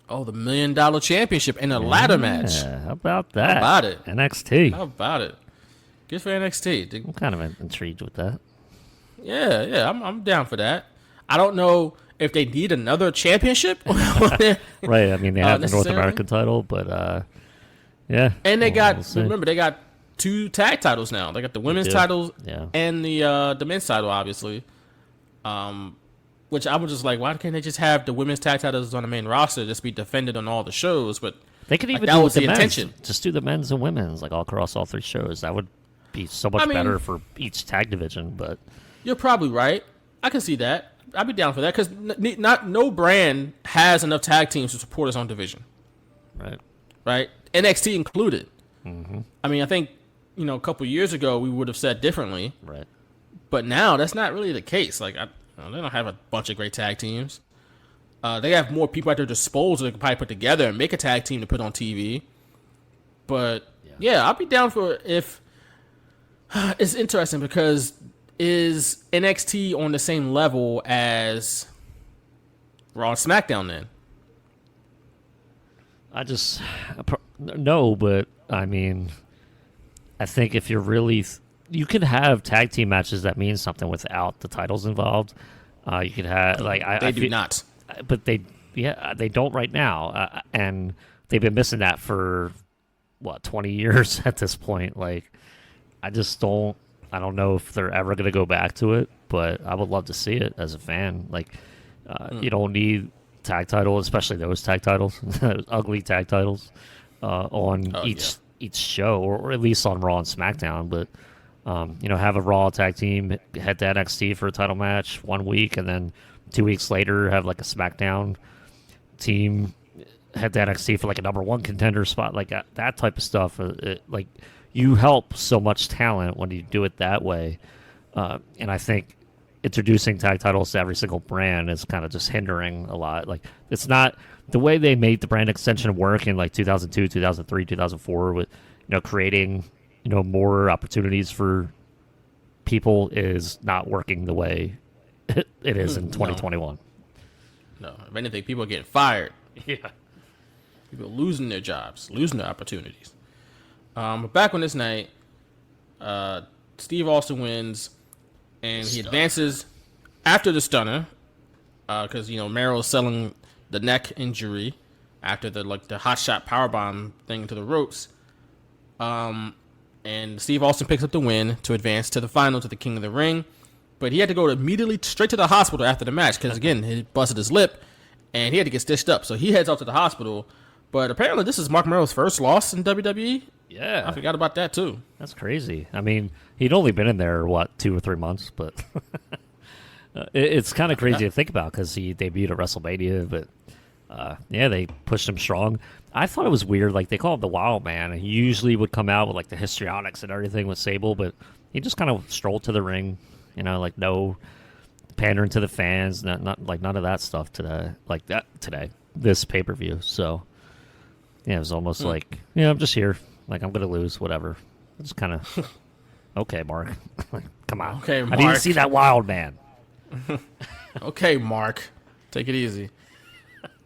Oh, the $1 Million Championship in a ladder match. How about that? How about it? NXT. How about it? Good for NXT. I'm kind of intrigued with that. Yeah, I'm down for that. I don't know if they need another championship. Right, I mean, they have the North American title, but yeah. And they we'll see. remember, they got 2 tag titles now. They got the women's titles and the men's title, obviously. Which I was just like, why can't they just have the women's tag titles on the main roster, just be defended on all the shows? But they could even that do was the the men's. intention. Just do the men's and women's, like all across all 3 shows. That would be so much better for each tag division. But you're probably right. I can see that. I'd be down for that because no brand has enough tag teams to support its own division. Right. NXT included. Mm-hmm. I mean, I think a couple years ago we would have said differently. Right. But now that's not really the case. Like they don't have a bunch of great tag teams. They have more people at their disposal they can probably put together and make a tag team to put on TV. But yeah, I'll be down for if it's interesting because is NXT on the same level as Raw and SmackDown then? No, but I mean, I think if you're really, you can have tag team matches that mean something without the titles involved. You could have they do not, but they don't right now, and they've been missing that for 20 years at this point. Like, I don't know if they're ever going to go back to it, but I would love to see it as a fan. Like, you don't need tag titles, especially those tag titles, ugly tag titles, on each show, or at least on Raw and SmackDown. But have a Raw tag team head to NXT for a title match 1 week, and then 2 weeks later have like a SmackDown team head to NXT for like a number 1 contender spot, like that type of stuff. Like you help so much talent when you do it that way, and I think introducing tag titles to every single brand is kind of just hindering a lot. Like it's not the way they made the brand extension work in like 2002, 2003, 2004 with creating more opportunities for people is not working the way it is in 2021. No, if anything, people are getting fired. Yeah. People are losing their jobs, losing their opportunities. But back on this night, Steve Austin wins, and he advances after the stunner, because Merrill's selling the neck injury after the hot shot powerbomb thing to the ropes. And Steve Austin picks up the win to advance to the finals of the King of the Ring. But he had to go immediately straight to the hospital after the match because, again, he busted his lip and he had to get stitched up. So he heads out to the hospital. But apparently this is Mark Merrill's first loss in WWE. Yeah. I forgot about that, too. That's crazy. I mean, he'd only been in there, 2 or 3 months? But it's kind of crazy to think about because he debuted at WrestleMania. But, they pushed him strong. I thought it was weird. Like, they call him the Wild Man. And he usually would come out with, like, the histrionics and everything with Sable. But he just kind of strolled to the ring. Like no pandering to the fans, not like none of that stuff today, this pay-per-view. So, it was almost like, I'm just here. Like, I'm going to lose, whatever. It's kind of, okay, Mark. Like, come on. Okay, Mark. I didn't see that Wild Man. Okay, Mark. Take it easy.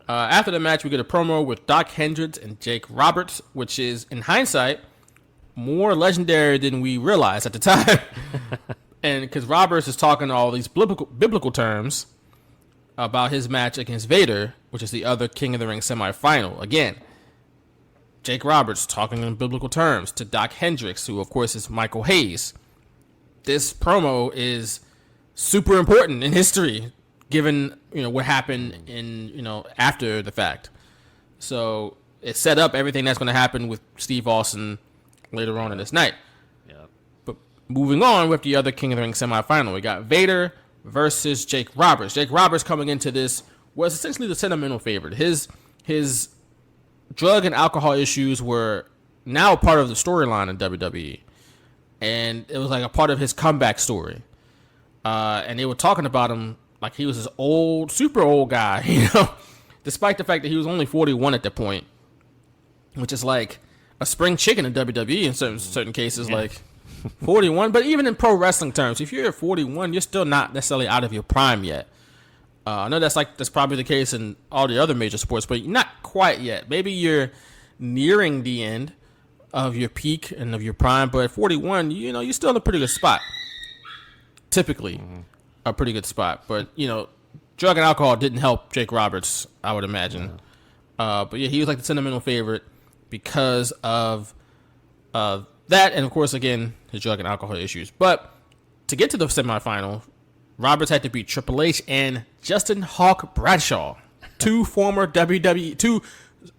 After the match, we get a promo with Doc Hendricks and Jake Roberts, which is, in hindsight, more legendary than we realized at the time. And because Roberts is talking all these biblical terms about his match against Vader, which is the other King of the Ring semifinal. Again, Jake Roberts talking in biblical terms to Doc Hendricks, who of course is Michael Hayes. This promo is super important in history, given what happened in after the fact. So it set up everything that's going to happen with Steve Austin later on in this night. Moving on with the other King of the Ring semifinal, we got Vader versus Jake Roberts. Jake Roberts coming into this was essentially the sentimental favorite. His drug and alcohol issues were now part of the storyline in WWE, and it was like a part of his comeback story. And they were talking about him like he was this old, super old guy, despite the fact that he was only 41 at that point, which is like a spring chicken in WWE in certain cases, like. 41, but even in pro wrestling terms, if you're at 41, you're still not necessarily out of your prime yet. I know that's probably the case in all the other major sports, but not quite yet. Maybe you're nearing the end of your peak and of your prime, but at 41, you're still in a pretty good spot. Typically, a pretty good spot. But drug and alcohol didn't help Jake Roberts, I would imagine. But yeah, he was like the sentimental favorite because of that, and of course, again, his drug and alcohol issues. But to get to the semifinal, Roberts had to beat Triple H and Justin Hawk Bradshaw, two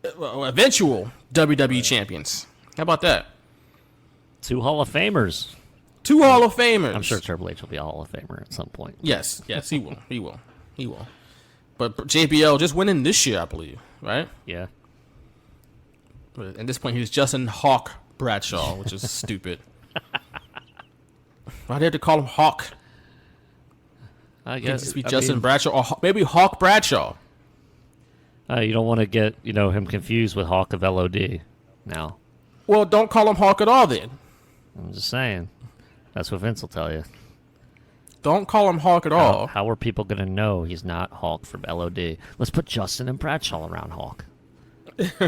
eventual WWE champions. How about that? 2 Hall of Famers. 2 Hall of Famers. I'm sure Triple H will be a Hall of Famer at some point. Yes, he will. He will. But JBL just winning this year, I believe, right? Yeah. But at this point, he was Justin Hawk Bradshaw, which is stupid. Why do they have to call him Hawk? I guess it be Justin Bradshaw or maybe Hawk Bradshaw. You don't want to get him confused with Hawk of LOD now. Well, don't call him Hawk at all then. I'm just saying. That's what Vince will tell you. Don't call him Hawk at all. How are people going to know he's not Hawk from LOD? Let's put Justin and Bradshaw around Hawk.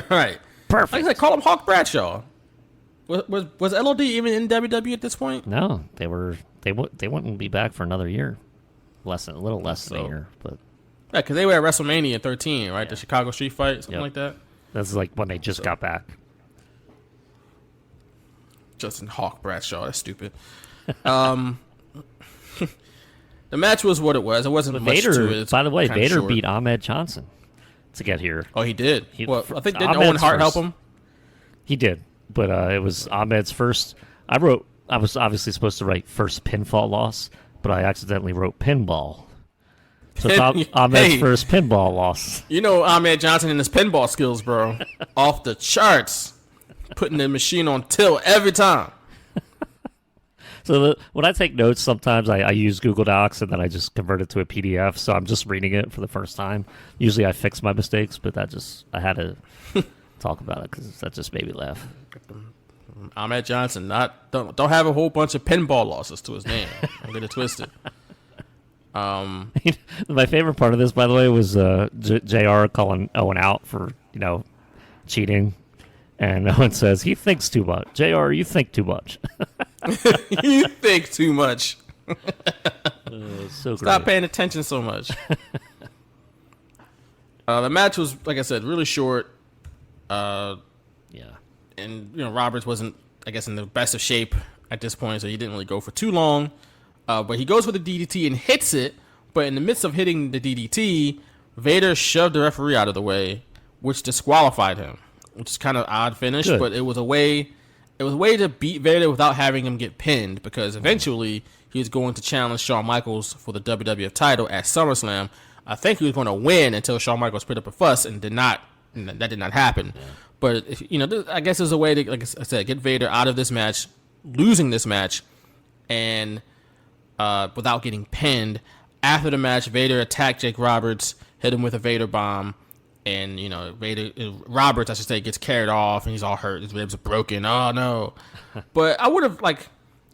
Right. Perfect. Like I said, call him Hawk Bradshaw. Was LOD even in WWE at this point? No, they wouldn't be back for another year, a little less than a year. But yeah, because they were at WrestleMania 13, right? Yeah. The Chicago Street Fight, something like that. That's like when they just got back. Justin Hawk Bradshaw, that's stupid. The match was what it was. It wasn't much to it. By the way, Vader beat Ahmed Johnson to get here. Oh, he did. I think didn't Owen Hart help him? He did. But it was Ahmed's first. I was obviously supposed to write first pinfall loss, but I accidentally wrote pinball. So it's Ahmed's first pinball loss. You know Ahmed Johnson and his pinball skills, bro. Off the charts. Putting the machine on tilt every time. So when I take notes, sometimes I use Google Docs and then I just convert it to a PDF. So I'm just reading it for the first time. Usually I fix my mistakes, but I had to talk about it because that just made me laugh. Ahmed Johnson don't have a whole bunch of pinball losses to his name. Don't get it twisted. My favorite part of this, by the way, was JR calling Owen out for cheating, and Owen says he thinks too much. JR, you think too much. You think too much. So Stop great. paying attention so much. The match was, like I said, really short. Yeah. And Roberts wasn't, I guess, in the best of shape at this point, so he didn't really go for too long. But he goes for the DDT and hits it. But in the midst of hitting the DDT, Vader shoved the referee out of the way, which disqualified him. Which is kind of odd finish, Good. but it was a way to beat Vader without having him get pinned, because eventually he was going to challenge Shawn Michaels for the WWF title at SummerSlam. I think he was going to win until Shawn Michaels put up a fuss, and that did not happen. Yeah. But I guess there's a way to, like I said, get Vader out of this match, losing this match, and without getting pinned. After the match, Vader attacked Jake Roberts, hit him with a Vader bomb, and Roberts, I should say, gets carried off, and he's all hurt. His ribs are broken. Oh no! But I would have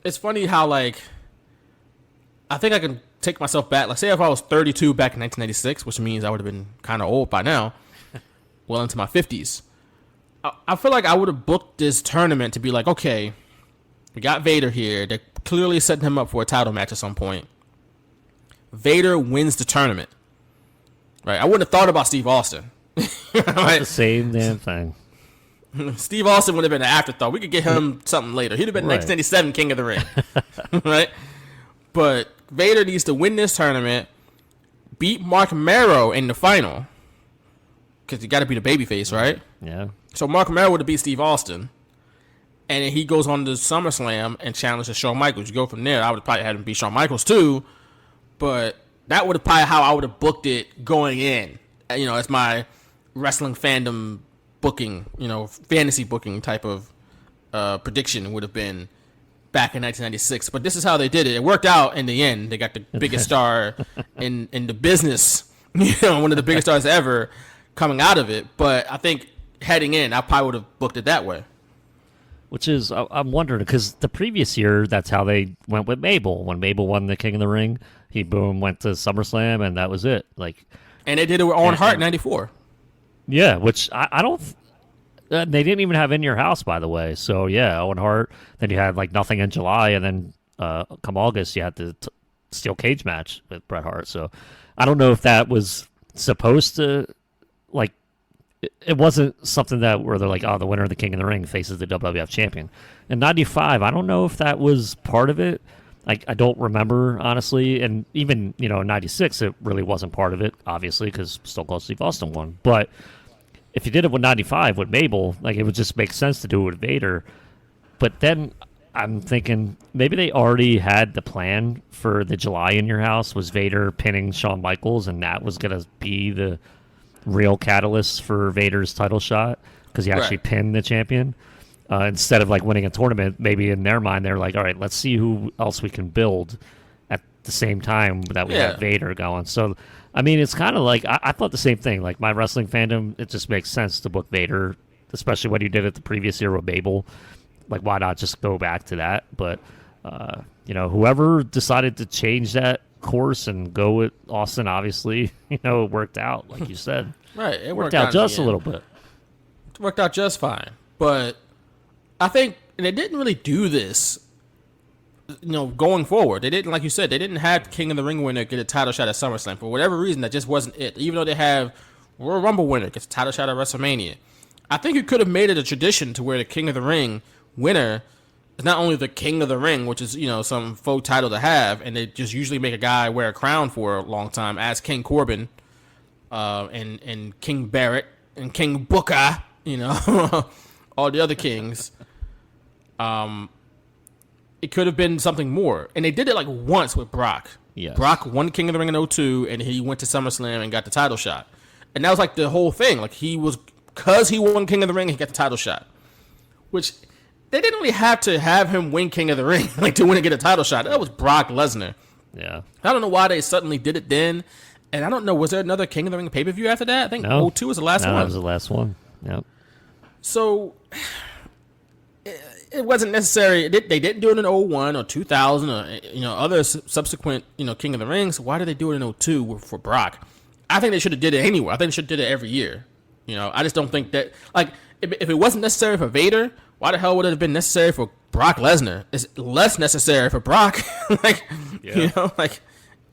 it's funny how I think I can take myself back. Like, say if I was 32 back in 1996, which means I would have been kind of old by now, well into my 50s. I feel like I would have booked this tournament to be like, okay, we got Vader here. They're clearly setting him up for a title match at some point. Vader wins the tournament. Right? I wouldn't have thought about Steve Austin. Right? The same damn thing. Steve Austin would have been an afterthought. We could get him something later. He'd have been 1997 King of the Ring. Right? But Vader needs to win this tournament, beat Mark Marrow in the final. Because you got to be the babyface, right? Yeah. So Mark Marrow would have beat Steve Austin. And then he goes on to SummerSlam and challenges Shawn Michaels. You go from there. I would have probably had him beat Shawn Michaels too. But that would have probably how I would have booked it going in. As my wrestling fandom booking, fantasy booking type of prediction would have been back in 1996. But this is how they did it. It worked out in the end. They got the biggest star in the business, one of the biggest stars ever coming out of it. But I think heading in, I probably would have booked it that way. Which is, I'm wondering, because the previous year, that's how they went with Mabel. When Mabel won the King of the Ring, he went to SummerSlam, and that was it. And they did it with Owen Hart in '94. Yeah, which I don't. They didn't even have In Your House, by the way. So yeah, Owen Hart. Then you had Nothing in July, and then come August, you had the steel cage match with Bret Hart. So I don't know if that was supposed to It wasn't something where they're the winner of the King of the Ring faces the WWF champion. In '95, I don't know if that was part of it. I don't remember, honestly. And even, in '96, it really wasn't part of it, obviously, because Stone Cold Steve Austin won. But if you did it with '95 with Mabel, it would just make sense to do it with Vader. But then I'm thinking maybe they already had the plan for the July In Your House was Vader pinning Shawn Michaels, and that was going to be the real catalyst for Vader's title shot because he actually pinned the champion instead of winning a tournament. Maybe in their mind they're like, all right, let's see who else we can build at the same time that we have Vader going. So I mean, it's kind of I thought the same thing. My wrestling fandom, it just makes sense to book Vader, especially when you did it the previous year with Mabel. Why not just go back to that? But whoever decided to change that course and go with Austin, obviously, it worked out, like you said. Right. It worked out just a little bit. It worked out just fine. But I think they didn't really do this, going forward. They didn't, like you said, they didn't have King of the Ring winner get a title shot at SummerSlam. For whatever reason, that just wasn't it. Even though they have Royal Rumble winner gets a title shot at WrestleMania. I think you could have made it a tradition to where the King of the Ring winner is not only the King of the Ring, which is, some faux title to have, and they just usually make a guy wear a crown for a long time, as King Corbin, and King Barrett, and King Booker, all the other kings. It could have been something more. And they did it once with Brock. Yes. Brock won King of the Ring in 02, and he went to SummerSlam and got the title shot. And that was like the whole thing. Like because he won King of the Ring, he got the title shot. Which they didn't really have to have him win King of the Ring like to win and get a title shot. That was Brock Lesnar. Yeah. I don't know why they suddenly did it then. And I don't know, was there another King of the Ring pay-per-view after that? I think 02 was the last one. That was the last one. Yep. So it wasn't necessary. They didn't do it in 01 or 2000 or other subsequent King of the Rings. Why did they do it in 02 for Brock? I think they should have did it anywhere. I think they should have did it every year. I just don't think that, like, if it wasn't necessary for Vader, why the hell would it have been necessary for Brock Lesnar? It's less necessary for Brock.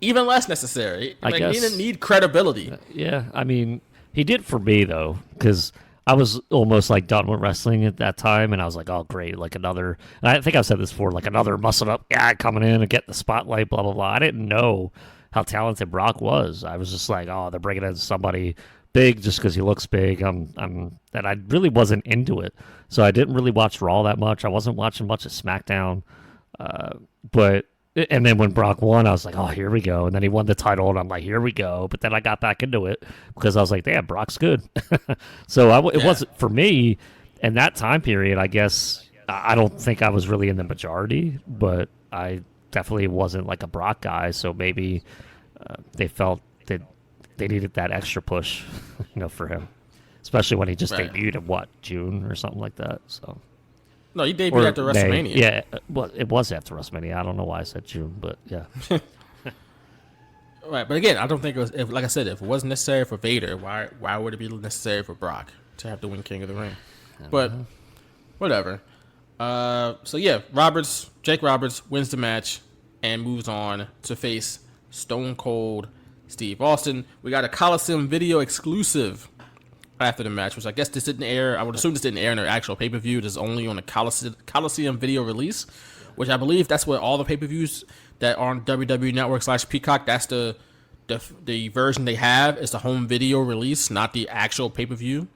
Even less necessary. I guess, he didn't need credibility. Yeah, I mean, he did for me, though, because I was almost, like, done with wrestling at that time, and I was like, oh, great, like another, and I think I've said this before, like another muscle-up guy coming in and getting the spotlight, blah, blah, blah. I didn't know how talented Brock was. I was just like, oh, they're bringing in somebody big just because he looks big. And I really wasn't into it. So I didn't really watch Raw that much. I wasn't watching much of SmackDown. And then when Brock won, I was like, oh, here we go. And then he won the title, and I'm like, here we go. But then I got back into it because I was like, damn, Brock's good. So it wasn't, for me, in that time period, I guess, I don't think I was really in the majority, but I definitely wasn't like a Brock guy. So maybe they felt that they needed that extra push, for him. Especially when he just debuted in, June or something like that. So. No, he debuted after WrestleMania. Yeah, well, it was after WrestleMania. I don't know why I said June, but yeah. Right, but again, I don't think it was. Like I said, if it wasn't necessary for Vader, why would it be necessary for Brock to have to win King of the Ring? But whatever. So yeah, Jake Roberts wins the match and moves on to face Stone Cold Steve Austin. We got a Coliseum video exclusive after the match, which I guess this didn't air. I would assume this didn't air in their actual pay-per-view. This is only on a Coliseum video release, which I believe that's what all the pay-per-views that are on WWE Network / Peacock, that's the version they have. It's the home video release, not the actual pay-per-view.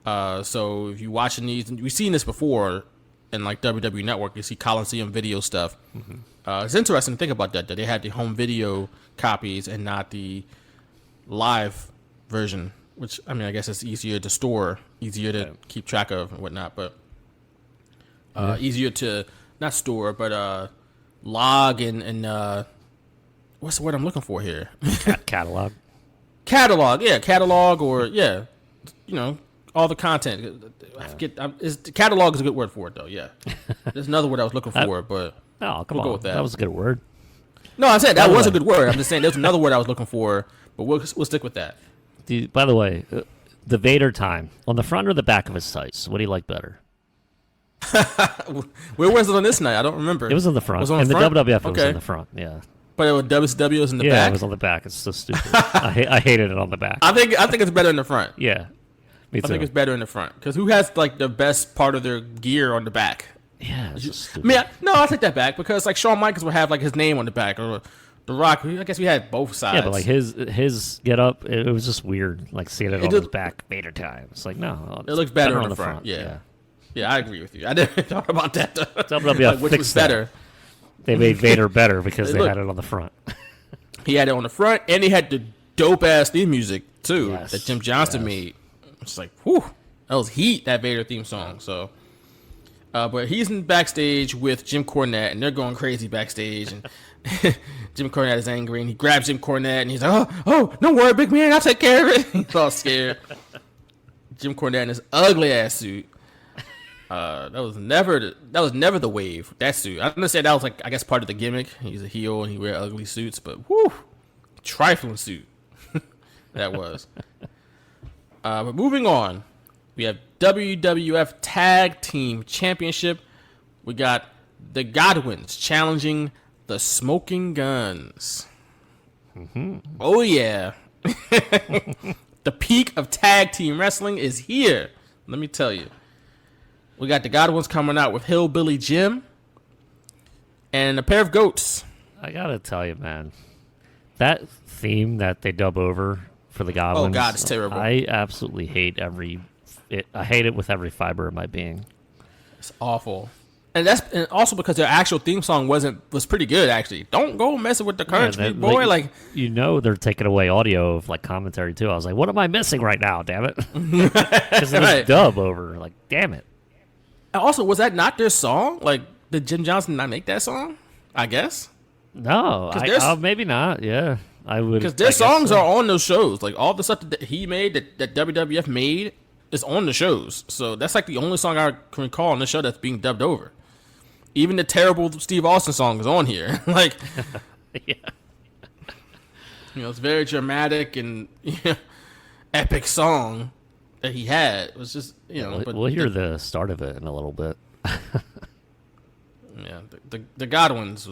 So if you're watching these, and we've seen this before in like WWE Network, you see Coliseum video stuff. It's interesting to think about that they had the home video copies and not the live version. Which, I mean, I guess it's easier to store, easier to keep track of and whatnot, but easier to, not store, but log and what's the word I'm looking for here? Catalog. Catalog or, all the content. I forget, catalog is a good word for it, though, yeah. There's another word I was looking for, but go with that. That was a good word. No, I said that was a good word. I'm just saying there's another word I was looking for, but we'll stick with that. By the way, the Vader time, on the front or the back of his tights, what do you like better? Where was it on this night? I don't remember. It was on the front. In the WWF, it was on the front, yeah. But it was WCW was in the back? Yeah, it was on the back. It's so stupid. I hated it on the back. I think it's better in the front. Yeah, me too. I think it's better in the front. Because who has, like, the best part of their gear on the back? Yeah, it's just stupid. I'll take that back. Because, like, Shawn Michaels would have, like, his name on the back. Or The Rock, I guess we had both sides. Yeah, but like his get up, it was just weird. Like seeing it on his back, Vader time. It's like no, it looks better on the front. Yeah, I agree with you. I didn't talk about that. WWF which was better. They made Vader better because they had it on the front. He had it on the front, and he had the dope ass theme music too that Jim Johnston made. It's like, whew, that was heat. That Vader theme song. So. But he's in backstage with Jim Cornette, and they're going crazy backstage. And Jim Cornette is angry, and he grabs Jim Cornette, and he's like, "Oh, no worry, big man, I'll take care of it." He's all scared. Jim Cornette in his ugly ass suit. That was never the wave. That suit. I understand that was like, I guess, part of the gimmick. He's a heel and he wear ugly suits, but whew, trifling suit. That was. But moving on. We have WWF Tag Team Championship. We got the Godwins challenging the Smoking Guns. Oh, yeah. The peak of tag team wrestling is here. Let me tell you. We got the Godwins coming out with Hillbilly Jim and a pair of goats. I got to tell you, man. That theme that they dub over for the Godwins. Oh, God, it's terrible. I absolutely hate I hate it with every fiber of my being. It's awful. and also because their actual theme song was pretty good actually. Don't go messing with the current Street Boy. Like they're taking away audio of like commentary too. I was like, what am I missing right now? Damn it! Because it was dub over. Like, damn it. And also, was that not their song? Like, did Jim Johnson not make that song? I guess. No, maybe not. Yeah, I would. Because their songs are on those shows. Like all the stuff that he made, that WWF made, is on the shows. So that's like the only song I can recall on the show that's being dubbed over. Even the terrible Steve Austin song is on here. Like, yeah. It's very dramatic and epic song that he had. It was just, But we'll hear the start of it in a little bit. Yeah, the Godwins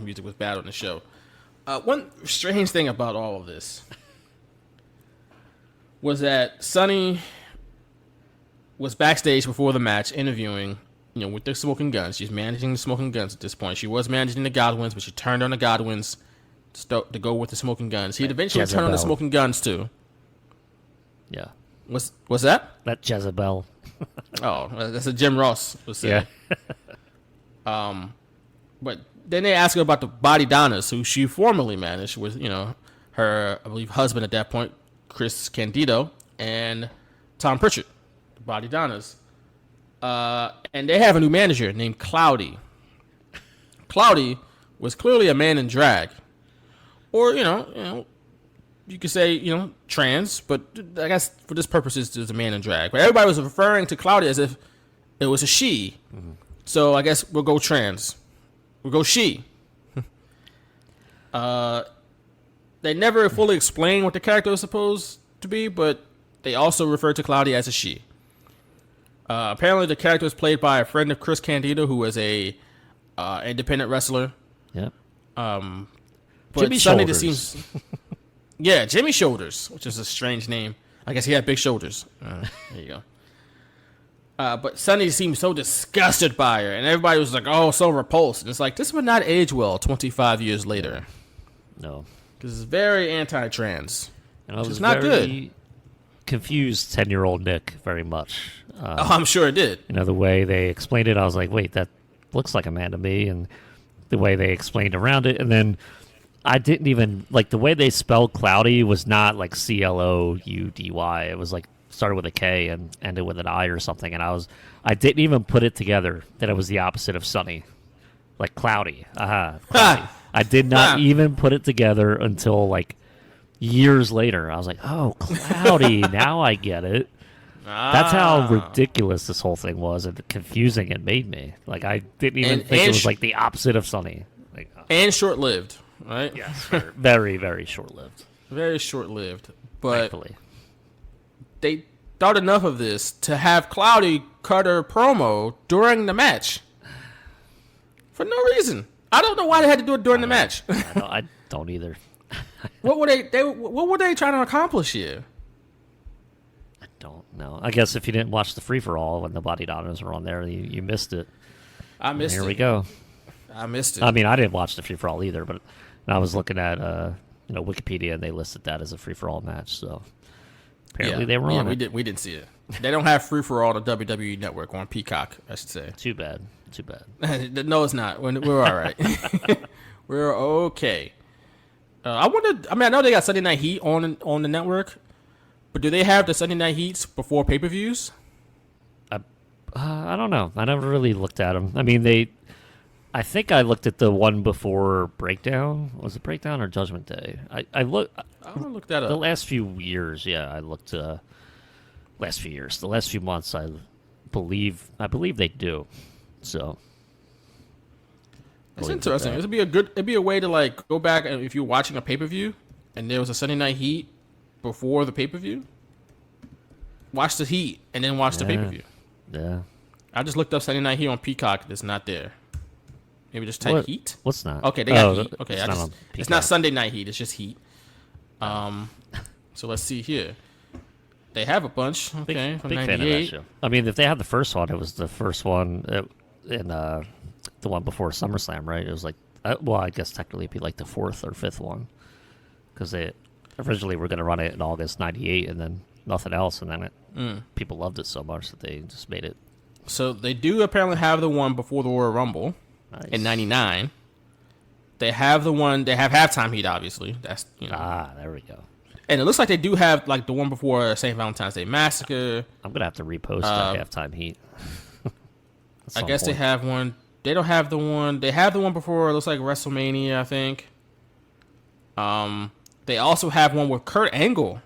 music was bad on the show. One strange thing about all of this was that Sunny was backstage before the match interviewing, with the Smoking Guns. She's managing the Smoking Guns at this point. She was managing the Godwins, but she turned on the Godwins to go with the Smoking Guns. He'd eventually turn on the Smoking Guns too. Yeah. What's that? That Jezebel. Oh, that's a Jim Ross was saying. Yeah. But then they asked her about the Body Donnas, who she formerly managed with, her, I believe, husband at that point, Chris Candido, and Tom Pritchard, the Body Donnas. And they have a new manager named Cloudy. Cloudy was clearly a man in drag. Or, you could say, trans, but I guess for this purpose, it's a man in drag. But everybody was referring to Cloudy as if it was a she. Mm-hmm. So I guess we'll go trans. We'll go she. They never fully explain what the character was supposed to be, but they also refer to Cloudy as a she. Apparently, the character was played by a friend of Chris Candido, who was a independent wrestler. Yep. But Jimmy Sunday Shoulders. just seems... Yeah, Jimmy Shoulders, which is a strange name. I guess he had big shoulders. There you go. But Sunny seemed so disgusted by her, and everybody was like, oh, so repulsed. And it's like, this would not age well 25 years later. No. Because it's very anti-trans. And I was not good. Confused 10-year-old Nick very much. I'm sure it did. The way they explained it, I was like, wait, that looks like a man to me. And the way they explained around it. And then I didn't even, like, the way they spelled Cloudy was not like Cloudy. It was like, started with a K and ended with an I or something. And I didn't even put it together that it was the opposite of Sunny. Like Cloudy. Cloudy. I did not even put it together until, like, years later. I was like, oh, Cloudy. Now I get it. That's how ridiculous this whole thing was and confusing it made me. Like, I didn't even think it was like the opposite of Sunny. Like, and short-lived, right? Yes, very, very short-lived. Very short-lived. But thankfully, they thought enough of this to have Cloudy cut her promo during the match. For no reason. I don't know why they had to do it during the match. I don't either. What were they trying to accomplish here? I don't know. I guess if you didn't watch the free-for-all when the Body Donnas were on there, you missed it. I missed it. Here we go. I missed it. I mean, I didn't watch the free-for-all either, but I was looking at Wikipedia, and they listed that as a free-for-all match, so apparently they were on it. We didn't see it. They don't have free-for-all on the WWE Network, on Peacock, I should say. Too bad. No, it's not. We're all right. We're okay. I know they got Sunday Night Heat on the network, but do they have the Sunday Night Heats before pay-per-views? I don't know. I never really looked at them. I mean, I think I looked at the one before Breakdown. Was it Breakdown or Judgment Day? I'm gonna look that up. The last few years, yeah, I looked. Last few years, the last few months, I believe they do. So it's interesting. It'd be a way to like go back and if you're watching a pay-per-view and there was a Sunday Night Heat before the pay-per-view, watch the Heat and then watch the pay-per-view. Yeah. I just looked up Sunday Night Heat on Peacock. It's not there. Maybe just type Heat. What's not? Okay, they got Heat. Okay, it's not Sunday Night Heat. It's just Heat. So let's see here. They have a bunch. Okay, from big 98. fan of that show. I mean, if they had the first one, it was the first one in the one before SummerSlam, right? It was like, I guess technically it'd be like the fourth or fifth one because they originally were going to run it in August '98, and then nothing else, and then people loved it so much that they just made it So they do apparently have the one before the Royal Rumble in '99. They have the one. They have halftime heat, obviously. That's there we go. And it looks like they do have like the one before St. Valentine's Day Massacre. I'm gonna have to repost that halftime heat. I guess they have one. They don't have the one. They have the one before. It looks like WrestleMania, I think. They also have one with Kurt Angle.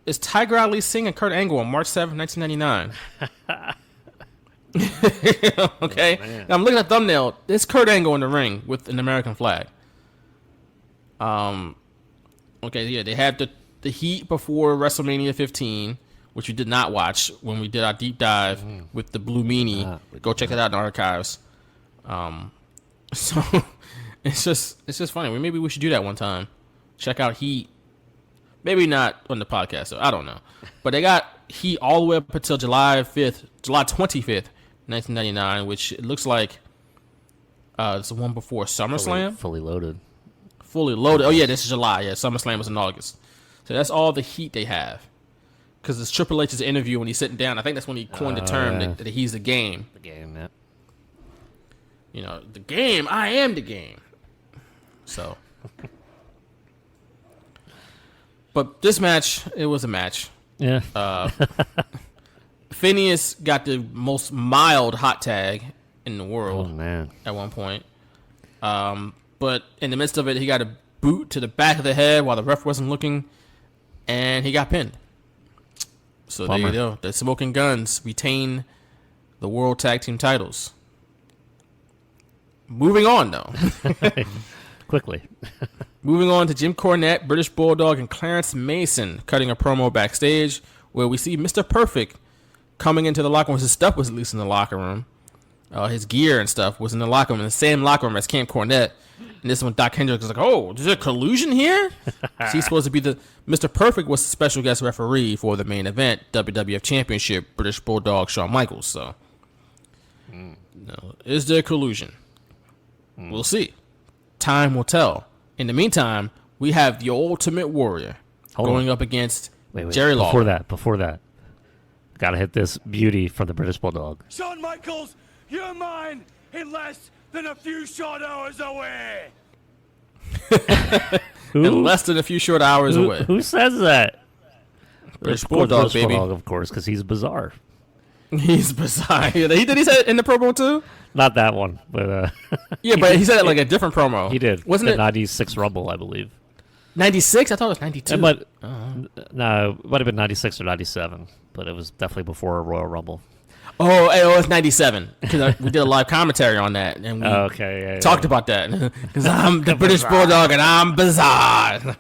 It's Tiger Ali Singh and Kurt Angle on March 7th, 1999. Okay, now I'm looking at the thumbnail. It's Kurt Angle in the ring with an American flag. Okay, yeah, they have the heat before WrestleMania 15, which we did not watch when we did our deep dive with the Blue Meanie. Go check that out in the archives. So it's just funny. Maybe we should do that one time. Check out Heat. Maybe not on the podcast, so I don't know. But they got Heat all the way up until July 25th, 1999, which it looks like it's the one before SummerSlam. Fully loaded. Fully loaded. Oh, yeah, this is July. Yeah, SummerSlam was in August. So that's all the heat they have. Because it's Triple H's interview when he's sitting down. I think that's when he coined the term that he's the game. The game, yeah. You know, the game. I am the game. So. But this match, it was a match. Yeah. Phineas got the most mild hot tag in the world. Oh, man. At one point. But in the midst of it, he got a boot to the back of the head while the ref wasn't looking, and he got pinned. So There you go. The Smoking Guns retain the World Tag Team titles. Moving on, though. Quickly. Moving on to Jim Cornette, British Bulldog, and Clarence Mason cutting a promo backstage where we see Mr. Perfect coming into the locker room. His stuff was at least in the locker room. His gear and stuff was in the locker room, in the same locker room as Camp Cornette. And this one, Doc Hendricks was like, "Oh, is there collusion here?" He's supposed to be Mr. Perfect was the special guest referee for the main event, WWF Championship, British Bulldog, Shawn Michaels. So, is there collusion? We'll see. Time will tell. In the meantime, we have the Ultimate Warrior going up against Jerry Lawler. Before that, gotta hit this beauty from the British Bulldog. Shawn Michaels, you're mine in less than a few short hours away. In less than a few short hours away. Who says that? British Bulldog, British baby. Bulldog, of course, because he's bizarre. He's bizarre. Did he say it in the promo too? Not that one, but yeah, but he said it like a different promo. He did. Wasn't it 96 Rumble, I believe? 96? I thought it was 92. No, it might have been 96 or 97, but it was definitely before Royal Rumble. Oh, it's 97 because we did a live commentary on that, and we talked about that because I'm the British Bulldog and I'm bizarre.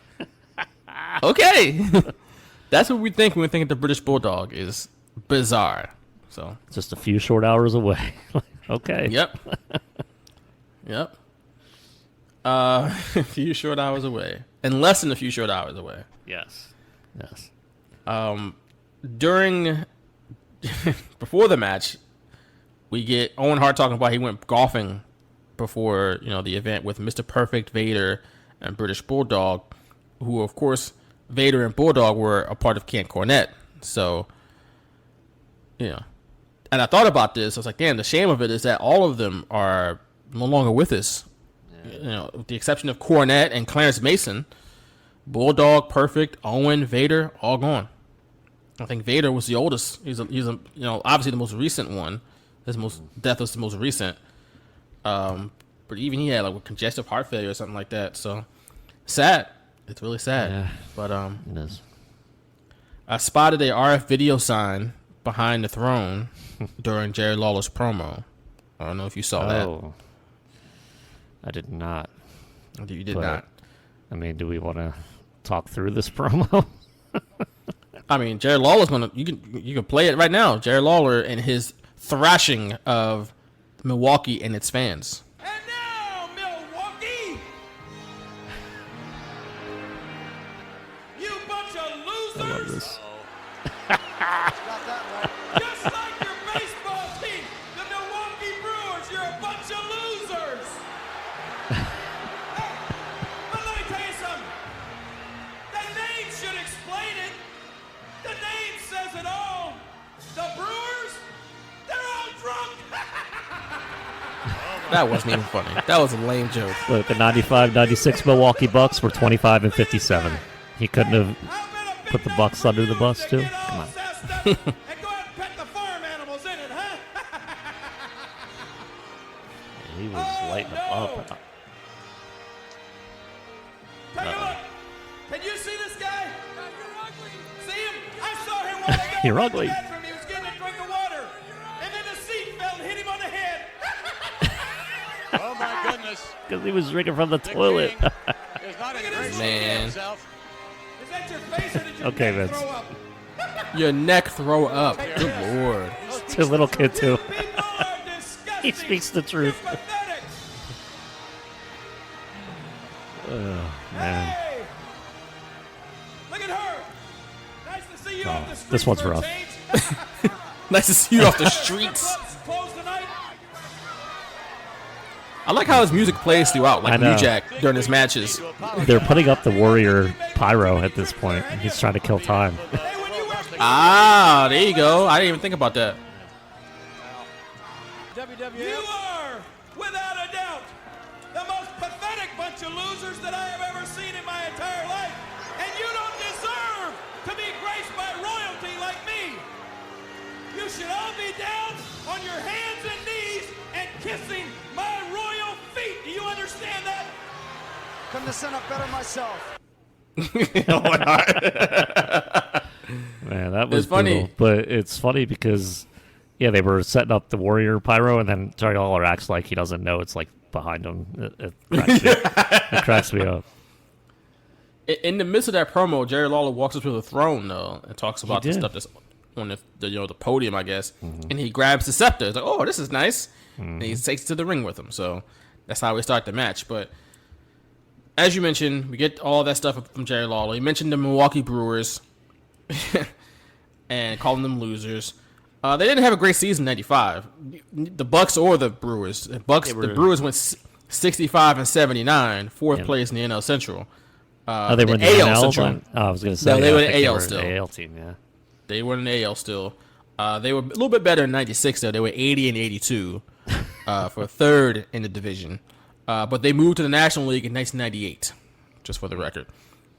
Okay, that's what we think when we think the British Bulldog is bizarre. So just a few short hours away. Okay. Yep. A few short hours away, and less than a few short hours away. Yes. Before the match, we get Owen Hart talking about he went golfing before the event with Mr. Perfect, Vader, and British Bulldog, who of course Vader and Bulldog were a part of Camp Cornette. So, and I thought about this. I was like, damn, the shame of it is that all of them are no longer with us. With the exception of Cornette and Clarence Mason, Bulldog, Perfect, Owen, Vader, all gone. I think Vader was the oldest. He's obviously the most recent one. His death was the most recent. But even he had like congestive heart failure or something like that. So sad. It's really sad. Yeah, but it is. I spotted a RF video sign behind the throne during Jerry Lawler's promo. I don't know if you saw that. I did not. You did not. I mean, do we want to talk through this promo? I mean, Jerry Lawler's gonna. You can play it right now. Jerry Lawler and his thrashing of Milwaukee and its fans. And now, Milwaukee, you bunch of losers. I love this. Just like your baseball team, the Milwaukee Brewers, you're a bunch of losers. But let me tell you something. The name should explain it. The name says it all. The Brewers, That wasn't even funny. That was a lame joke. Look, the 95-96 Milwaukee Bucks were 25-57. He couldn't have put the Bucks under the bus too. Come on. And go out and pet the farm animals in it, huh? He was lighting them up. Take a look. Can you see this guy? You're ugly. See him? I saw him while ago. You're ugly. He was getting a drink of water. And then the seat fell and hit him on the head. Oh, my goodness. Because he was drinking from the toilet. King is not in great shape Man. himself. Is that your face or did your Okay, neck Vince. throw up? Your neck throw up. Good lord. It's a little kid too. People are disgusting. He speaks the truth. You're pathetic. Oh, man. Hey! Look at her. Nice to see you off the streets this one's for a rough. change. Nice to see you off the streets. Clubs closed tonight. I like how his music plays throughout, I like know. New Jack during his matches. They're putting up the Warrior pyro at this point. He's trying to kill time. Hey, when you work Ah, there you go. I didn't even think about that. You are, without a doubt, the most pathetic bunch of losers that I have ever seen in my entire life. And you don't deserve to be graced by royalty like me. You should all be down on your hands and knees and kissing my royal feet. Do you understand that? Couldn't have sent up better myself. Man, that was It's funny. brutal. But it's funny because, yeah, they were setting up the Warrior pyro, and then Jerry Lawler acts like he doesn't know it's like behind him. It cracks me up. In the midst of that promo, Jerry Lawler walks up to the throne though and talks about the did. stuff that's on the podium, I guess. And he grabs the scepter. It's like, oh, this is nice. And he takes it to the ring with him. So that's how we start the match. But as you mentioned, we get all that stuff from Jerry Lawler. He mentioned the Milwaukee Brewers and calling them losers. They didn't have a great season in '95. The Bucks or the Brewers. The Brewers went 65-79, fourth place in the NL Central. They were in the AL NL Central. then? Oh, I was going to say. No, they yeah, were I the think AL were still. the AL team, yeah. They were in the AL still. They were a little bit better in '96 though. They were 80-82 for third in the division. But they moved to the National League in 1998, just for the record.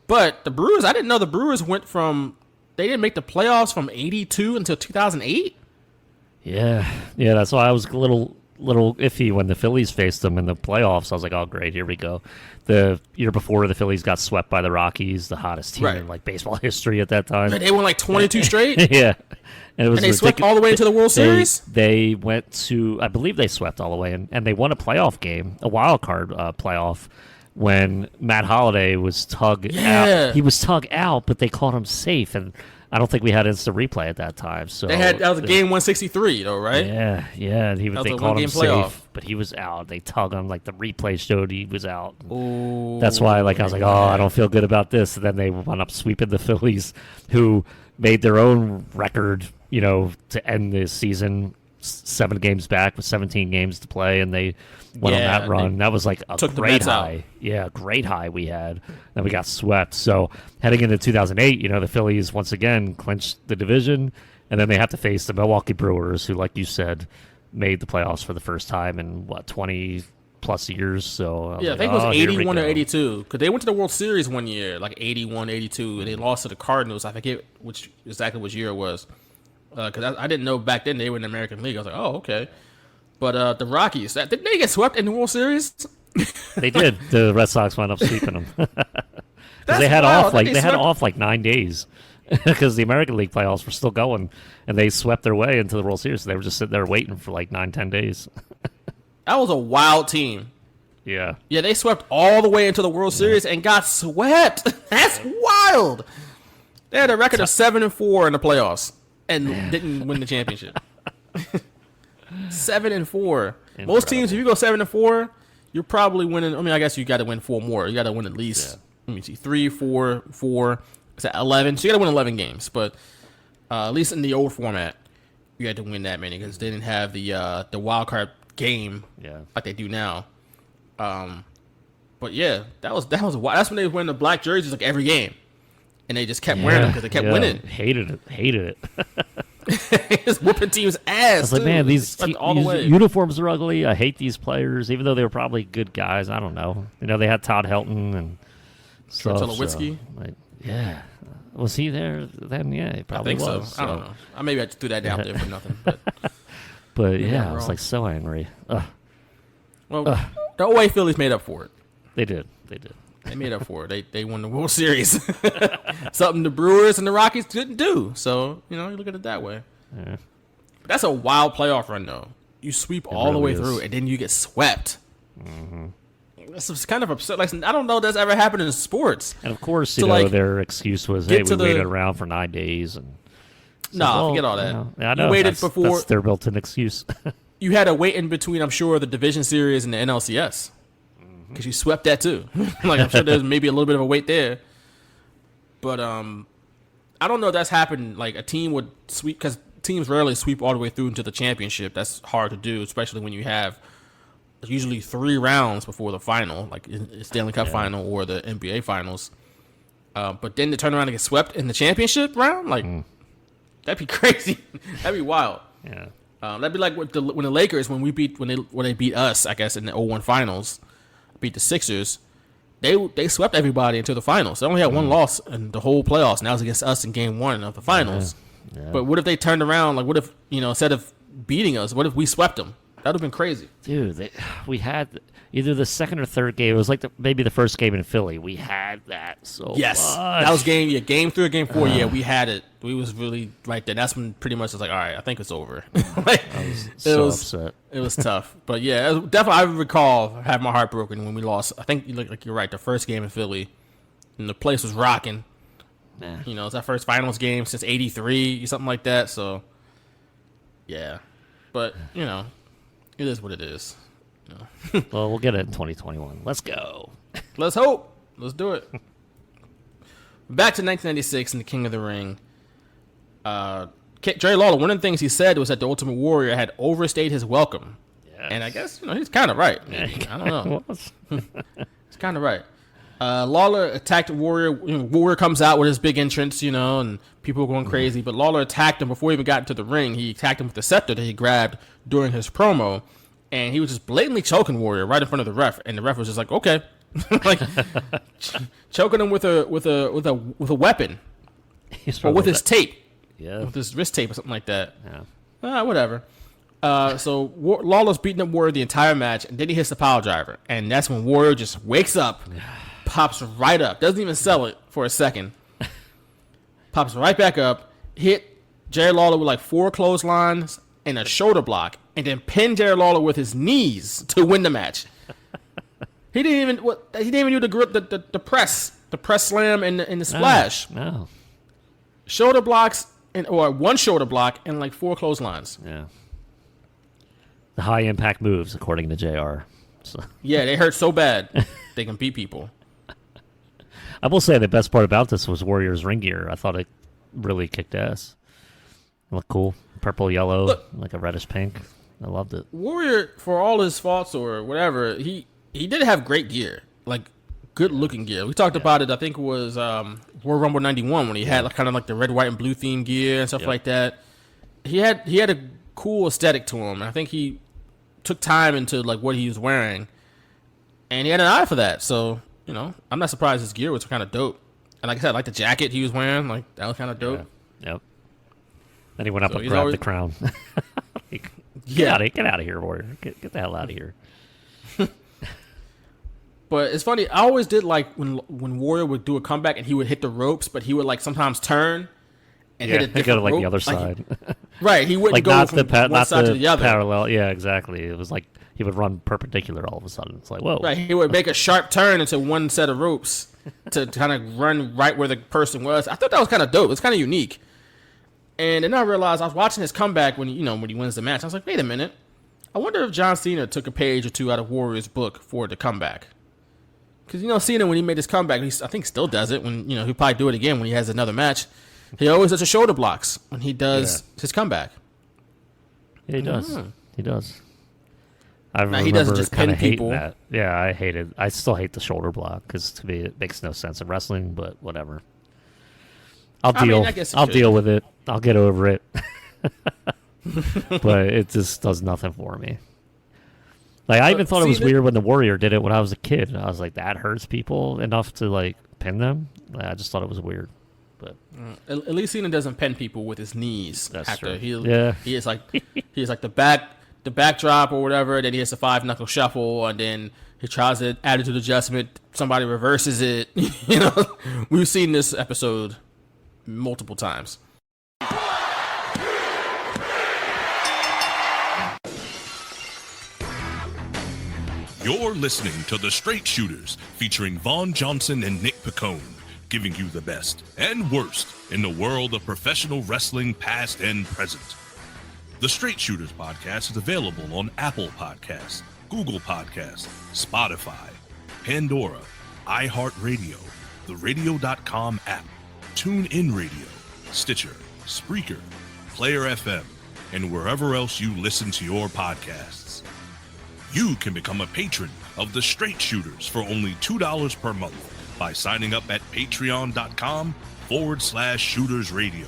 But the Brewers, I didn't know the Brewers went from they didn't make the playoffs from '82 until 2008. Yeah, that's why I was a little iffy when the Phillies faced them in the playoffs. I was like, oh, great, here we go. The year before, the Phillies got swept by the Rockies, the hottest team in like baseball history at that time. They won like 22 straight. Yeah. And it was And they swept all the way into the World Series? They went to, I believe they swept all the way, and they won a playoff game, a wild card playoff, when Matt Holliday was tugged out. He was tugged out, but they called him safe, and I don't think we had instant replay at that time. So That was a game 163 though, right? Yeah. They was a called him one-game playoff. safe, but he was out. They tugged him, like the replay showed he was out. Ooh, That's why, like, I was like, oh, I don't feel good about this. And then they wound up sweeping the Phillies, who made their own record, to end the season 7 games back with 17 games to play, and they went on that run. That was like a great high. Yeah, great high we had. Then we got swept. So heading into 2008, the Phillies once again clinched the division, and then they have to face the Milwaukee Brewers, who, like you said, made the playoffs for the first time in 20 plus years. So I think it was 81 or 82 because they went to the World Series one year, like 81, 82, and they lost to the Cardinals. I forget which year it was. Because I didn't know back then they were in the American League. I was like, oh, okay. But the Rockies, didn't they get swept in the World Series? They did. The Red Sox wound up sweeping them. Because they had wild. off they had off like 9 days because the American League playoffs were still going, and they swept their way into the World Series. So they were just sitting there waiting for like 9-10 days. That was a wild team. Yeah, they swept all the way into the World Series and got swept. That's wild. They had a record of 7-4 in the playoffs and didn't win the championship. 7-4. Most teams, if you go 7-4, you're probably winning. I mean, I guess you got to win 4 more. You got to win at least. Let me see, 3, 4, 4. Is that 11? So you got to win 11 games. But at least in the old format, you had to win that many because they didn't have the wild card game like they do now. But yeah, that was wild. That's when they were wearing the black jerseys like every game, and they just kept wearing them because they kept winning. Hated it. He's whooping teams' ass. I was like, man, these way. uniforms are ugly. I hate these players, even though they were probably good guys. I don't know. They had Todd Helton and stuff. Tulowitzki? Yeah. Was he there then? Yeah, he probably I think was. so. I don't know. Maybe I just threw that out there for nothing. But yeah, I was like so angry. Well, the OA Phillies made up for it. They did. They made up for it. They won the World Series. Something the Brewers and the Rockies didn't do. So, you look at it that way. Yeah. But that's a wild playoff run, though. You sweep all the way through, and then you get swept. Mm-hmm. That's kind of upset. Like, I don't know if that's ever happened in sports. And, of course, their excuse was, hey, we waited around for 9 days. And forget all that. I know. You waited before. That's their built-in excuse. You had a wait in between, I'm sure, the division series and the NLCS. Because you swept that too. Like, I'm sure there's maybe a little bit of a wait there. But I don't know if that's happened. Like, a team would sweep, because teams rarely sweep all the way through into the championship. That's hard to do, especially when you have usually 3 rounds before the final, like Stanley Cup final or the NBA finals. But then to turn around and get swept in the championship round, like, that'd be crazy. That'd be wild. Yeah. That'd be like when the Lakers, when they beat us, I guess, in the 0-1 finals, beat the Sixers, they swept everybody into the finals. They only had one loss in the whole playoffs, and that was against us in game 1 of the finals. Yeah. But what if they turned around? Like, what if, instead of beating us, what if we swept them? That would have been crazy. Dude, we had either the second or third game. It was like maybe the first game in Philly. We had that so much. That was game 3 or game 4. Yeah, we had it. We was really right there. That's when pretty much it's like, all right, I think it's over. Like, I was so upset. It was tough. But yeah, definitely I recall having my heart broken when we lost. I think you're right, the first game in Philly, and the place was rocking. Yeah. It's our first finals game since '83, something like that. So yeah, but it is what it is. Well, we'll get it in 2021. Let's go. Let's hope. Let's do it. Back to 1996 and the King of the Ring. Jerry Lawler, one of the things he said was that the Ultimate Warrior had overstayed his welcome. Yes. And I guess, he's kind of right. I don't know. He's kind of right. Lawler attacked Warrior. Warrior comes out with his big entrance, and people are going crazy. But Lawler attacked him before he even got into the ring. He attacked him with the scepter that he grabbed during his promo. And he was just blatantly choking Warrior right in front of the ref. And the ref was just like, okay. Like, choking him with a weapon. Or with his tape. Yeah. With his wrist tape or something like that. Yeah. Whatever. So Lawler's beating up Warrior the entire match, and then he hits the pile driver. And that's when Warrior just wakes up, pops right up, doesn't even sell it for a second. Pops right back up, hit Jerry Lawler with like 4 clotheslines and a shoulder block, and then pinned Jerry Lawler with his knees to win the match. He didn't even do the press slam and the splash. No. Shoulder blocks or one shoulder block and like 4 clotheslines. Yeah. The high impact moves, according to JR. So. Yeah, they hurt so bad they can beat people. I will say the best part about this was Warrior's ring gear. I thought it really kicked ass. It looked cool. Purple, yellow, like a reddish pink. I loved it. Warrior, for all his faults or whatever, he did have great gear. Like, good looking gear. We talked about it, I think it was Royal Rumble 91 when he had kind of like the red, white, and blue theme gear and stuff like that. He had a cool aesthetic to him. I think he took time into like what he was wearing, and he had an eye for that. So I'm not surprised his gear was kind of dope. And like I said, like the jacket he was wearing, like that was kind of dope. Yeah. Yep. Then he went up and grabbed the crown. Get out of here, Warrior. Get the hell out of here. But it's funny. I always did like when Warrior would do a comeback and he would hit the ropes, but he would like sometimes turn and hit a different go to like rope. the other side. Right, he wouldn't like go not from the one side to the other. Parallel. Yeah, exactly. It was like he would run perpendicular all of a sudden. It's like, whoa. Right, he would make a sharp turn into one set of ropes to kind of run right where the person was. I thought that was kind of dope. It's kind of unique. And then I realized I was watching his comeback when he wins the match. I was like, wait a minute. I wonder if John Cena took a page or 2 out of Warrior's book for the comeback. Because, Cena, when he made his comeback, I think still does it. When, he'll probably do it again when he has another match. He always does the shoulder blocks when he does his comeback. Yeah, he does. He does. He doesn't just pin people. That. Yeah, I still hate the shoulder block because to me it makes no sense in wrestling, but whatever. I'll deal with it. I'll get over it. But it just does nothing for me. Like, I even thought it was weird when the Warrior did it when I was a kid. I was like, that hurts people enough to, like, pin them? I just thought it was weird. But At least Cena doesn't pin people with his knees. That's true. He is like the backdrop or whatever. Then he has a 5-knuckle shuffle, and then he tries an attitude adjustment. Somebody reverses it. You know, we've seen this episode multiple times. You're listening to The Straight Shooters, featuring Vaughn Johnson and Nick Picone, giving you the best and worst in the world of professional wrestling past and present. The Straight Shooters podcast is available on Apple Podcasts, Google Podcasts, Spotify, Pandora, iHeartRadio, the Radio.com app, TuneIn Radio, Stitcher, Spreaker, Player FM, and wherever else you listen to your podcasts. You can become a patron of The Straight Shooters for only $2 per month by signing up at patreon.com/Shooters Radio.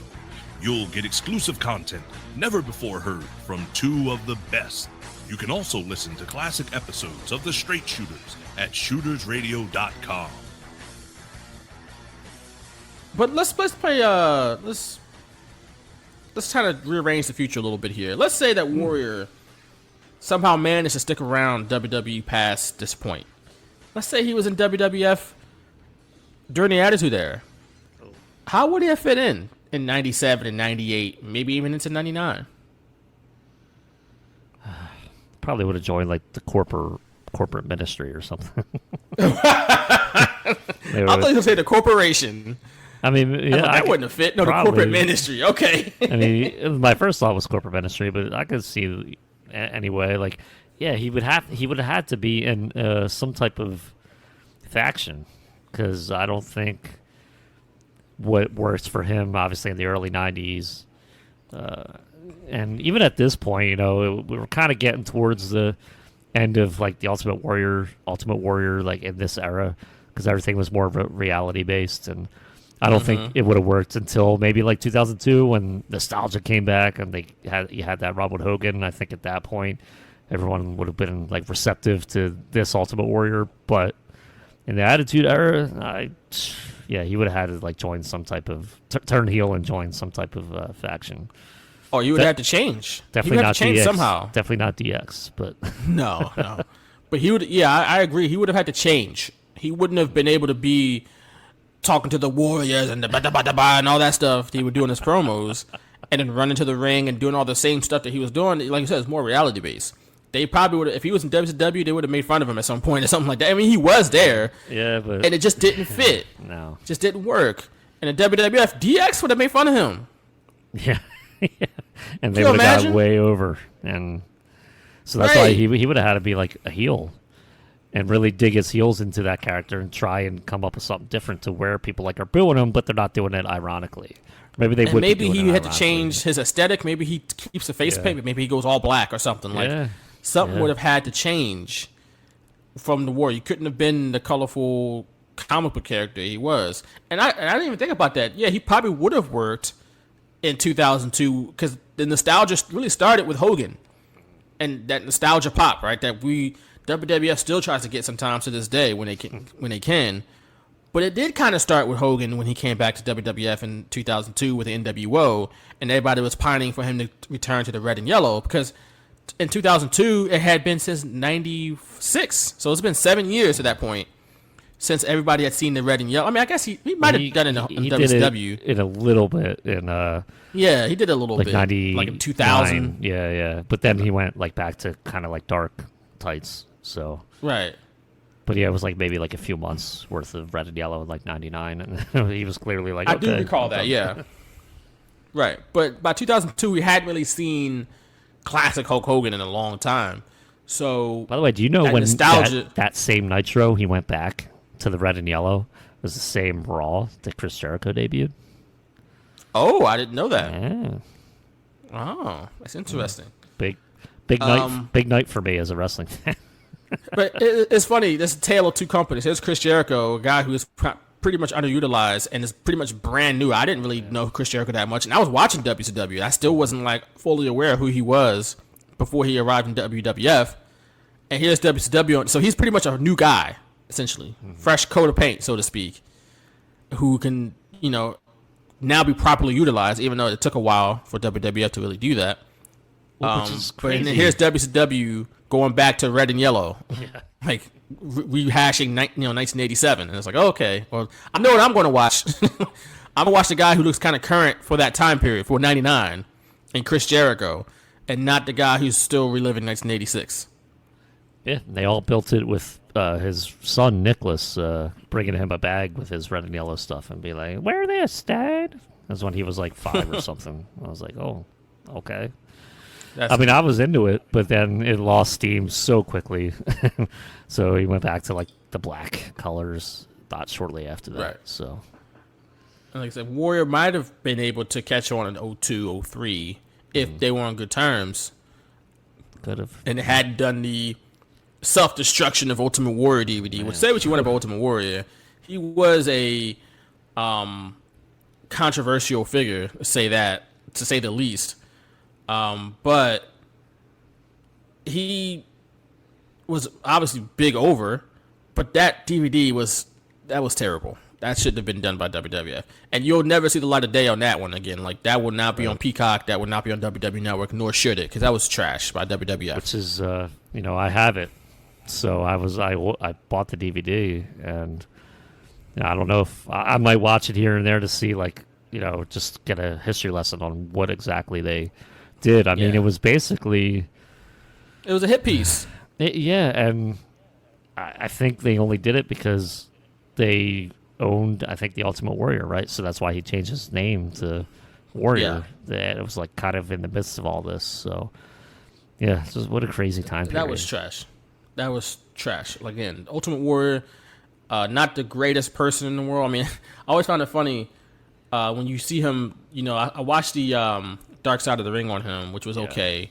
You'll get exclusive content never before heard from two of the best. You can also listen to classic episodes of The Straight Shooters at shootersradio.com. But let's play let's try to rearrange the future a little bit here. Let's say that Warrior somehow managed to stick around WWE past this point. Let's say he was in WWF during the Attitude Era. How would he have fit in 97 and 98, maybe even into 99? probably would have joined like the corporate ministry or something. I thought you were going to say the corporation. I mean, yeah, that wouldn't have fit. No, probably. The corporate ministry. Okay. I mean, my first thought was corporate ministry, but I could see anyway. Like, yeah, he would have had to be in some type of faction, because I don't think what works for him, obviously in the early '90s, and even at this point, you know, we were kind of getting towards the end of like the Ultimate Warrior, like in this era, because everything was more reality based and. I don't think it would have worked until maybe like 2002 when nostalgia came back and you had that Robert Hogan. And I think at that point, everyone would have been like receptive to this Ultimate Warrior. But in the Attitude Era, he would have had to like join some type of turn heel and join some type of faction. Oh, you would have to change. Definitely not change DX. Somehow. Definitely not DX. But no. But he would. Yeah, I agree. He would have had to change. He wouldn't have been able to be talking to the Warriors and and all that stuff he would do in his promos, and then run into the ring and doing all the same stuff that he was doing. Like you said, it's more reality based. They probably would, if he was in WCW, they would have made fun of him at some point or something like that. I mean, he was there, but and it just didn't fit. No, just didn't work. And the WWF, DX would have made fun of him. Yeah, and they would have got way over, and so that's why he would have had to be like a heel. And really dig his heels into that character and try and come up with something different to where people like are booing him, but they're not doing it ironically. Maybe they would. Maybe he had to change his aesthetic. Maybe he keeps the face paint. Maybe he goes all black or something. Like something would have had to change from the war. You couldn't have been the colorful comic book character he was. And I didn't even think about that. Yeah, he probably would have worked in 2002 because the nostalgia really started with Hogan and that nostalgia pop, right? That WWF still tries to get sometimes to this day when they can. But it did kind of start with Hogan when he came back to WWF in 2002 with the NWO, and everybody was pining for him to return to the red and yellow because in 2002 it had been since 96. So it's been 7 years to that point since everybody had seen the red and yellow. I mean, I guess he might have done it in WCW. In a little bit in he did a little like bit 90, like in 2000. Yeah. But then he went like back to kind of like dark tights. So right, but yeah, it was like maybe like a few months worth of red and yellow in like '99, and he was clearly like. I do recall that, yeah. Right, but by 2002, we hadn't really seen classic Hulk Hogan in a long time. So, by the way, do you know when that same Nitro he went back to the red and yellow was the same Raw that Chris Jericho debuted? Oh, I didn't know that. Yeah. Oh, that's interesting. Big night for me as a wrestling fan. But it's funny. This is a tale of two companies. Here's Chris Jericho, a guy who was pretty pretty much underutilized and is pretty much brand new. I didn't really know Chris Jericho that much, and I was watching WCW. I still wasn't like fully aware of who he was before he arrived in WWF. And here's WCW, so he's pretty much a new guy, essentially, fresh coat of paint, so to speak, who can, you know, now be properly utilized, even though it took a while for WWF to really do that. Which is crazy. But then here's WCW going back to red and yellow, like rehashing 1987, and it's like, okay, well, I know what I'm going to watch. I'm gonna watch the guy who looks kind of current for that time period, for '99, and Chris Jericho, and not the guy who's still reliving 1986. Yeah, they all built it with his son Nicholas bringing him a bag with his red and yellow stuff and be like, "Wear this, Dad." That's when he was like 5 or something. I was like, "Oh, okay." I mean, I was into it, but then it lost steam so quickly. So he went back to like the black colors not shortly after that. Right. So, and like I said, Warrior might have been able to catch on in 02, 03 if they were on good terms. Could have. And hadn't done the self-destruction of Ultimate Warrior DVD. Which, say what you want about Ultimate Warrior, he was a controversial figure, to say the least. But he was obviously big over, but that DVD was terrible. That shouldn't have been done by WWF. And you'll never see the light of day on that one again. Like, that will not be on Peacock. That would not be on WWE Network, nor should it, because that was trash by WWF. Which is, I have it. So I bought the DVD, and I don't know if I might watch it here and there to see, like, just get a history lesson on what exactly they did. I mean, it was basically... It was a hit piece. And I think they only did it because they owned, I think, the Ultimate Warrior, right? So that's why he changed his name to Warrior. Yeah. It was like kind of in the midst of all this. So, yeah, just what a crazy time period. That was trash. Like, again, Ultimate Warrior, not the greatest person in the world. I mean, I always found it funny when you see him, I watched the Dark Side of the Ring on him, which was okay.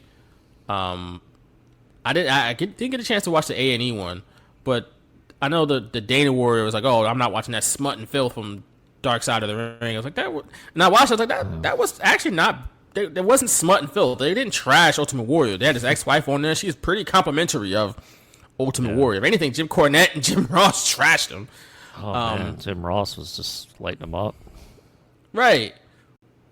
I didn't get a chance to watch the A&E one, but I know the Dana Warrior was like, "Oh, I'm not watching that smut and filth from Dark Side of the Ring." I was like, "That," and I watched. I was like, "That was actually not. There wasn't smut and filth. They didn't trash Ultimate Warrior. They had his ex-wife on there. She's pretty complimentary of Ultimate Warrior. If anything, Jim Cornette and Jim Ross trashed him. Oh man, Jim Ross was just lighting them up. Right,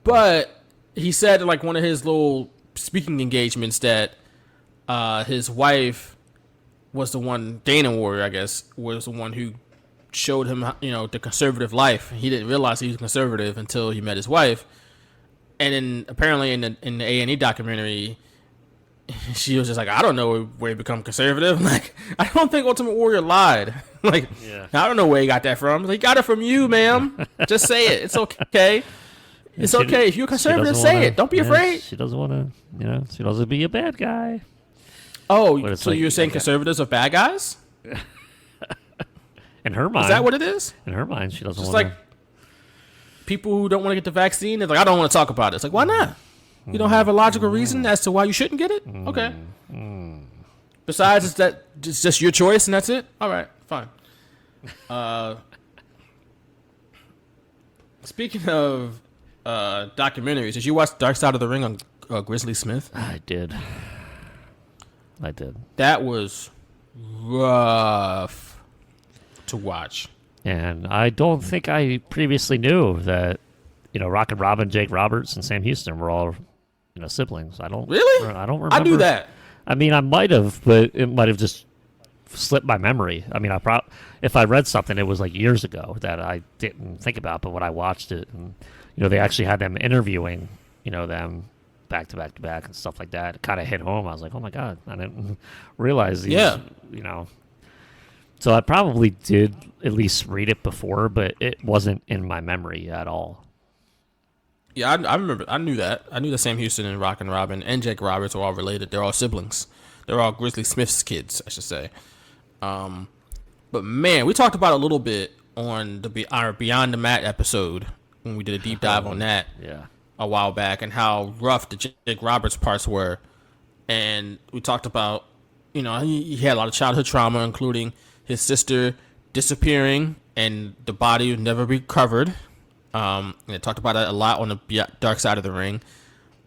but he said in like one of his little speaking engagements that his wife was the one, Dana Warrior, I guess, was the one who showed him, the conservative life. He didn't realize he was conservative until he met his wife. And then apparently in the A&E documentary, she was just like, I don't know where he become conservative. Like, I don't think Ultimate Warrior lied. Like, I don't know where he got that from. Like, he got it from you, ma'am. Just say it. It's okay. It's okay. If you're conservative, say it. Don't be afraid. She doesn't want to, she doesn't be a bad guy. Oh, so like, you're saying conservatives are bad guys? In her mind. Is that what it is? In her mind, she doesn't want to. Just like people who don't want to get the vaccine, they're like, I don't want to talk about it. It's like, why not? You don't have a logical reason as to why you shouldn't get it? Okay. Besides, it's just your choice and that's it? All right, fine. Speaking of documentaries, did you watch Dark Side of the Ring on Grizzly Smith? I did. That was rough to watch. And I don't think I previously knew that, Rockin' Robin, Jake Roberts, and Sam Houston were all, siblings. I don't remember. I knew that. I mean, I might have, but it might have just slipped my memory. I mean, if I read something, it was like years ago that I didn't think about. But when I watched it, and they actually had them interviewing, them back to back to back and stuff like that. It kind of hit home. I was like, oh my god, I didn't realize these. Yeah. So I probably did at least read it before, but it wasn't in my memory at all. Yeah, I remember. I knew that. I knew that Sam Houston and Rockin' Robin and Jake Roberts were all related. They're all siblings. They're all Grizzly Smith's kids, I should say. But man, we talked about it a little bit on our Beyond the Mat episode when we did a deep dive on that a while back, and how rough the Jake Roberts parts were. And we talked about, he had a lot of childhood trauma, including his sister disappearing and the body would never be recovered. And they talked about it a lot on the dark side of the ring.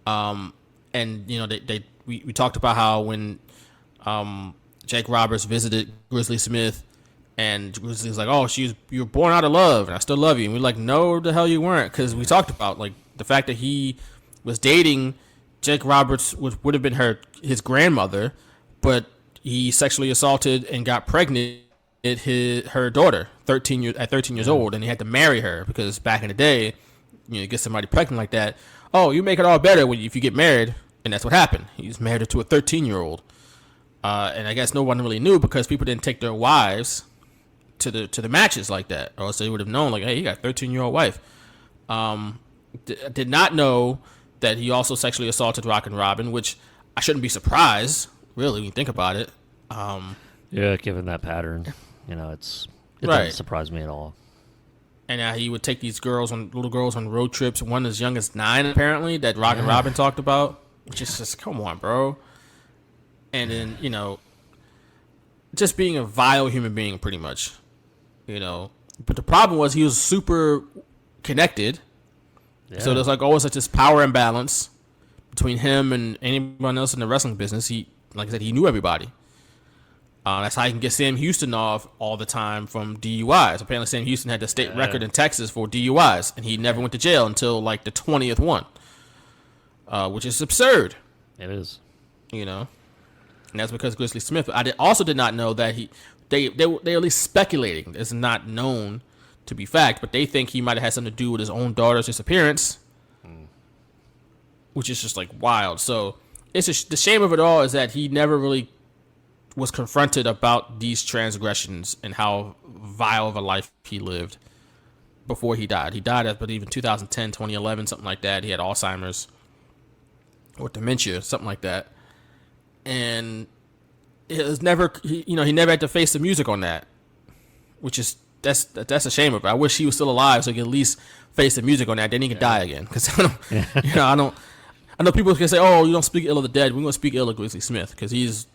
And you know, we talked about how when Jake Roberts visited Grizzly Smith, and Grizzly was like, "Oh, you were born out of love, and I still love you." And we're like, "No, the hell you weren't," because we talked about like the fact that he was dating Jake Roberts, would have been his grandmother, but he sexually assaulted and got pregnant her daughter, 13 years old, and he had to marry her because back in the day, you get somebody pregnant like that. Oh, you make it all better if you get married, and that's what happened. He was married to a 13-year-old, and I guess no one really knew because people didn't take their wives to the matches like that, or else they would have known like, hey, he got a 13-year-old wife. Did not know that he also sexually assaulted Rockin' Robin, which I shouldn't be surprised, really, when you think about it. Yeah, given that pattern, it Right. doesn't surprise me at all. And he would take these little girls on road trips, one as young as 9, apparently, that Rockin' Robin talked about. Which is just, come on, bro. And then, just being a vile human being, pretty much. But the problem was he was super connected. Yeah. So there's like always such this power imbalance between him and anyone else in the wrestling business. He, like I said, he knew everybody. That's how he can get Sam Houston off all the time from DUIs. Apparently, Sam Houston had the state record in Texas for DUIs, and he never went to jail until like the 20th one, which is absurd. It is, and that's because Grizzly Smith. I also did not know that they at least speculating. It's not known to be fact, but they think he might have had something to do with his own daughter's disappearance, which is just like wild. So the shame of it all is that he never really was confronted about these transgressions and how vile of a life he lived before he died. He died, I believe, in 2010, 2011, something like that. He had Alzheimer's or dementia, something like that. And it was never, he never had to face the music on that, which is, that's a shame of it. I wish he was still alive so he could at least face the music on that. Then he could die again. Because I know people can say, "Oh, you don't speak ill of the dead." We're gonna speak ill of Grizzly Smith because he's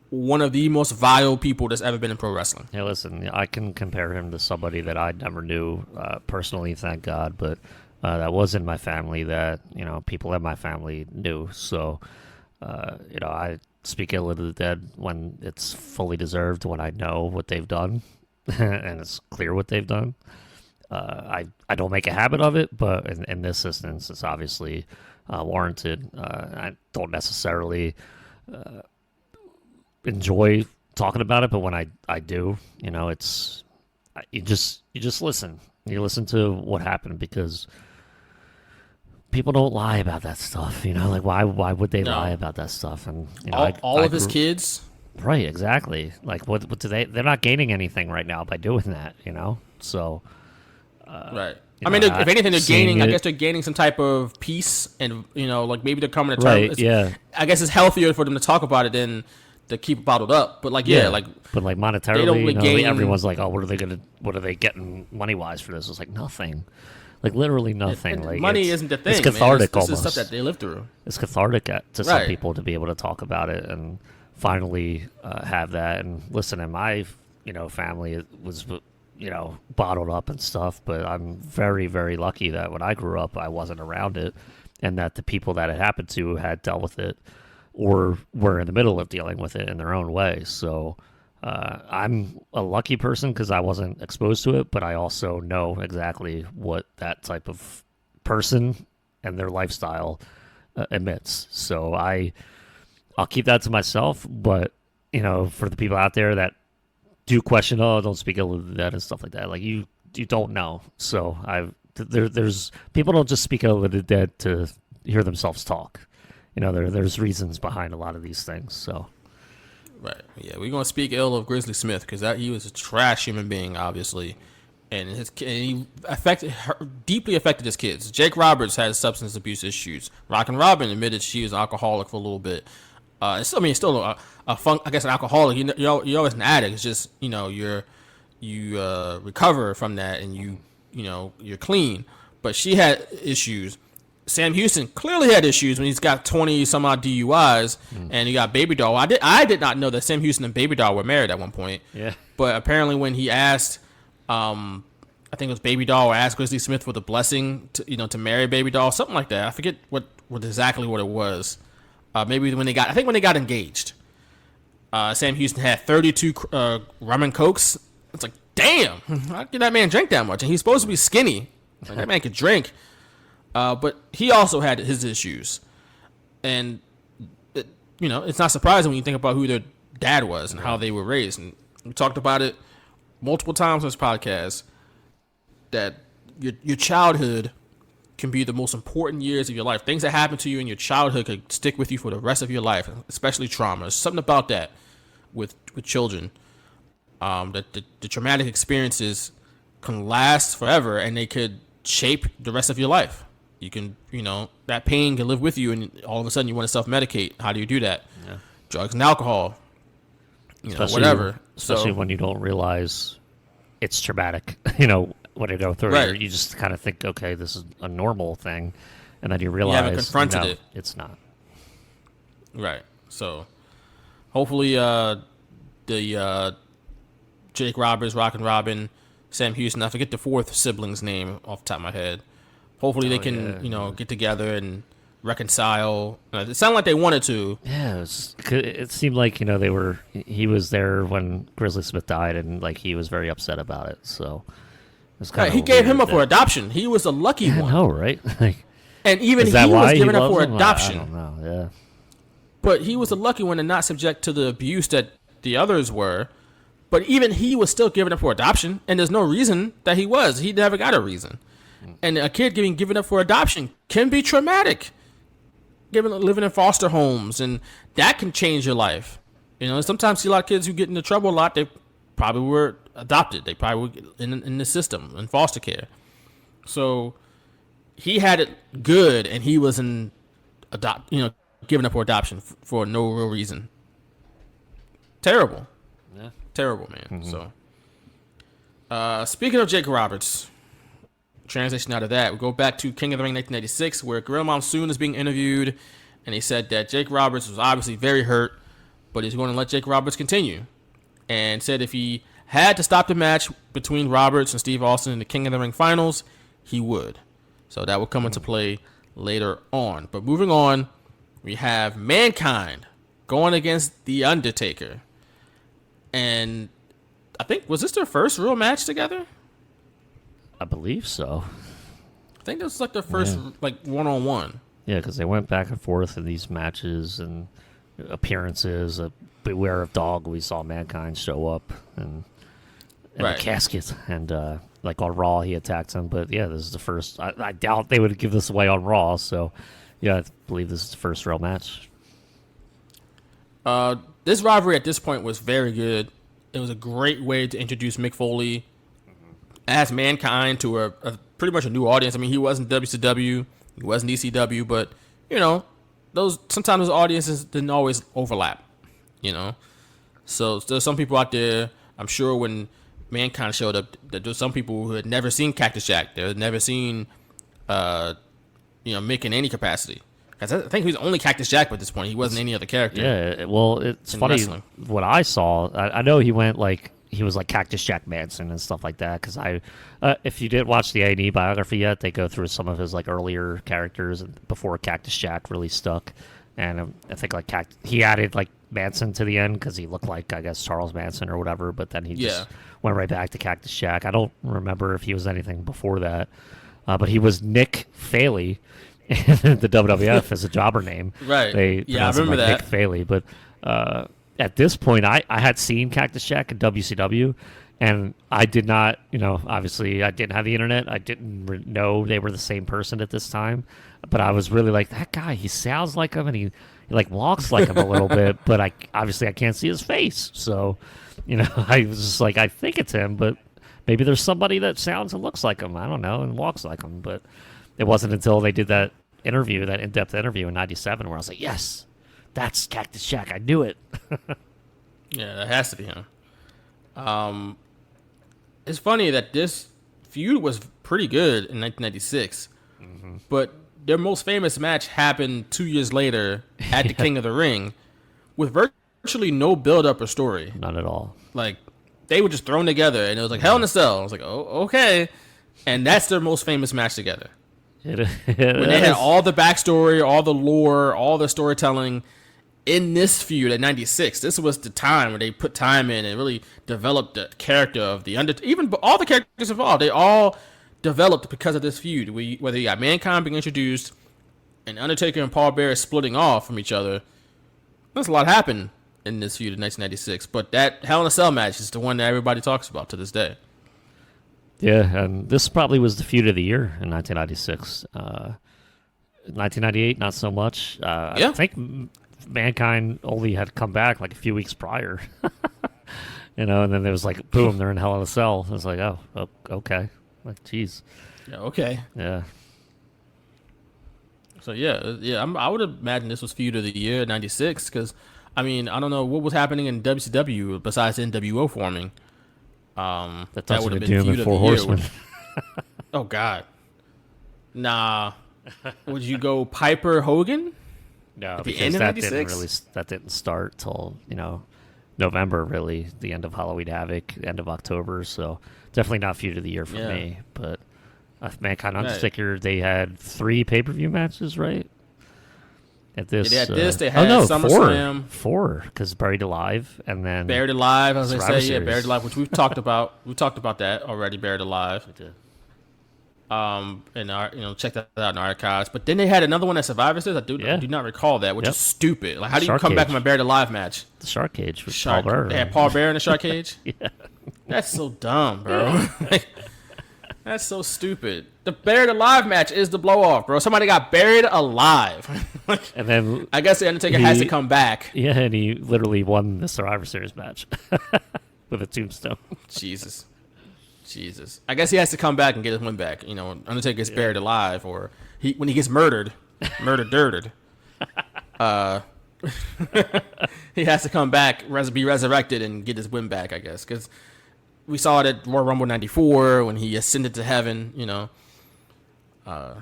one of the most vile people that's ever been in pro wrestling. Yeah, listen, I can compare him to somebody that I never knew personally, thank God, but that was in my family that, people in my family knew. So, I speak ill of the dead when it's fully deserved, when I know what they've done and it's clear what they've done. I don't make a habit of it, but in this instance, it's obviously warranted. I don't necessarily enjoy talking about it, but when I do, it's you just listen. You listen to what happened because people don't lie about that stuff. Like why would they lie about that stuff? And all of his kids, right? Exactly. Like what do they? They're not gaining anything right now by doing that. So right. I mean, if anything, they're gaining. I guess they're gaining some type of peace, and like maybe they're coming to terms. Right. Yeah. I guess it's healthier for them to talk about it than to keep it bottled up. But but monetarily, everyone's like, oh, what are they getting money wise for this? It's like nothing, like literally nothing. Like money isn't the thing. It's cathartic almost. This is stuff that they live through. It's cathartic to some people to be able to talk about it and finally have that. And listen, in my family, it was bottled up and stuff. But I'm very, very lucky that when I grew up, I wasn't around it, and that the people that it happened to had dealt with it or were in the middle of dealing with it in their own way. So I'm a lucky person because I wasn't exposed to it, but I also know exactly what that type of person and their lifestyle emits. So I'll keep that to myself, but for the people out there that do question, oh, don't speak ill of the dead and stuff like that, like you don't know. So there's people don't just speak ill of the dead to hear themselves talk. There's reasons behind a lot of these things. So, right, yeah, we're gonna speak ill of Grizzly Smith because he was a trash human being, obviously, and he deeply affected his kids. Jake Roberts had substance abuse issues. Rockin' Robin admitted she was an alcoholic for a little bit. Still an alcoholic. You're always an addict. It's just you recover from that and you're clean. But she had issues. Sam Houston clearly had issues when he's got 20 some odd DUIs and he got Baby Doll. I did not know that Sam Houston and Baby Doll were married at one point. Yeah. But apparently when he asked I think it was Baby Doll asked Grizzly Smith for the blessing to marry Baby Doll, something like that. I forget what exactly what it was. Maybe when they got engaged. Sam Houston had 32 rum and cokes. It's like, damn, how can that man drink that much? And he's supposed to be skinny. Like, that man could drink. But he also had his issues. And, it's not surprising when you think about who their dad was and how they were raised. And we talked about it multiple times on this podcast, that your childhood can be the most important years of your life. Things that happen to you in your childhood could stick with you for the rest of your life, especially trauma. There's something about that with children, that the traumatic experiences can last forever, and they could shape the rest of your life. You can, that pain can live with you, and all of a sudden you want to self-medicate. How do you do that? Yeah. Drugs and alcohol, whatever. Especially when you don't realize it's traumatic, when you go through it. You just kind of think, okay, this is a normal thing, and then you realize you haven't confronted it. It's not. Right. So hopefully the Jake Roberts, Rockin' Robin, Sam Houston, I forget the fourth sibling's name off the top of my head. Hopefully they can, get together and reconcile. It sounded like they wanted to. Yeah, it seemed like, he was there when Grizzly Smith died, and like he was very upset about it. So he gave him up for adoption. He was a lucky one. I know, right? And even he was given up for adoption. I don't know, yeah. But he was a lucky one and not subject to the abuse that the others were. But even he was still given up for adoption, and there's no reason that he was. He never got a reason. And a kid getting given up for adoption can be traumatic. Living in foster homes, and that can change your life. Sometimes see a lot of kids who get into trouble a lot. They probably were adopted. They probably were in the system in foster care. So he had it good, and he was given up for adoption for no real reason. Terrible. Yeah. Terrible, man. Mm-hmm. So, speaking of Jake Roberts, transition out of that, we go back to King of the Ring 1986, where Gorilla Monsoon is being interviewed, and he said that Jake Roberts was obviously very hurt, but he's going to let Jake Roberts continue, and said if he had to stop the match between Roberts and Steve Austin in the King of the Ring finals, he would. So that will come into play later on. But moving on, we have Mankind going against The Undertaker. And I think, was this their first real match together? I believe so. I think this was like their first one-on-one. Yeah, because they went back and forth in these matches and appearances. Beware of Dog, we saw Mankind show up and the casket. And like on Raw, he attacked him. But yeah, this is the first. I doubt they would give this away on Raw. So yeah, I believe this is the first real match. This rivalry at this point was very good. It was a great way to introduce Mick Foley as Mankind to a pretty much a new audience. I mean, he wasn't WCW, he wasn't ECW, but sometimes those audiences didn't always overlap. So there's some people out there, I'm sure, when Mankind showed up, that there's some people who had never seen Cactus Jack. They had never seen Mick in any capacity. Because I think he was only Cactus Jack at this point. He wasn't any other character. Yeah, well, it's funny. Wrestling. What I saw, I know he went he was like Cactus Jack Manson and stuff like that. Because if you didn't watch the A&E biography yet, they go through some of his earlier characters before Cactus Jack really stuck. And I think he added Manson to the end because he looked like, I guess, Charles Manson or whatever. But then he just went right back to Cactus Jack. I don't remember if he was anything before that. But he was Nick Faley. The WWF as a jobber name. Right. I remember that. Nick Faley. But at this point, I had seen Cactus Jack in WCW, and I did not, obviously I didn't have the internet. I didn't know they were the same person at this time. But I was really like, that guy, he sounds like him, and he walks like him a little bit, but I can't see his face. So, I was just like, I think it's him, but maybe there's somebody that sounds and looks like him. I don't know, and walks like him. But it wasn't until they did that in-depth interview in '97 where I was like, yes, that's Cactus Jack. I knew it. Yeah, that has to be him. It's funny that this feud was pretty good in 1996, but their most famous match happened 2 years later at the King of the Ring with virtually no build-up or story. Not at all. they were just thrown together, and it was like Hell in a Cell. I was like, oh, okay, and that's their most famous match together. When they had all the backstory, all the lore, all the storytelling in this feud at 96. This was the time where they put time in and really developed the character of the Undertaker. Even all the characters involved, they all developed because of this feud. Whether you got Mankind being introduced and Undertaker and Paul Bearer splitting off from each other, there's a lot happened in this feud in 1996. But that Hell in a Cell match is the one that everybody talks about to this day. Yeah, and this probably was the feud of the year in 1996. 1998, not so much. I think Mankind only had come back like a few weeks prior. And then there was like, boom, they're in Hell in a Cell. I was like, oh, okay. Like, geez. Yeah, okay. Yeah. So, I would imagine this was feud of the year, 96, because, I mean, I don't know what was happening in WCW besides NWO forming. That would have been feud of the year. Oh, God. Nah. Would you go Piper Hogan? No, at the because end of that didn't start till, November, really, the end of Halloween Havoc, end of October, so definitely not feud of the year for me. But Mankind Undertaker, they had 3 pay-per-view matches, right? At this, they had SummerSlam. 4, because Buried Alive, and then Buried Alive, as I say, Buried Alive, which we've talked about. We talked about that already, Buried Alive. We did. And check that out in the archives. But then they had another one at Survivor Series. I do not recall that, which is stupid. Like, how do you come back from a Buried Alive match? The Shark Cage with Paul Bearer. They had Paul Bearer in the Shark Cage. Yeah, that's so dumb, bro. That's so stupid. The Buried Alive match is the blow off, bro. Somebody got buried alive. And then I guess the Undertaker has to come back. Yeah, and he literally won the Survivor Series match with a tombstone. Jesus. I guess he has to come back and get his win back. Undertaker gets buried alive, or when he gets murdered. He has to come back, be resurrected, and get his win back, I guess. Because we saw it at Royal Rumble 94 when he ascended to heaven,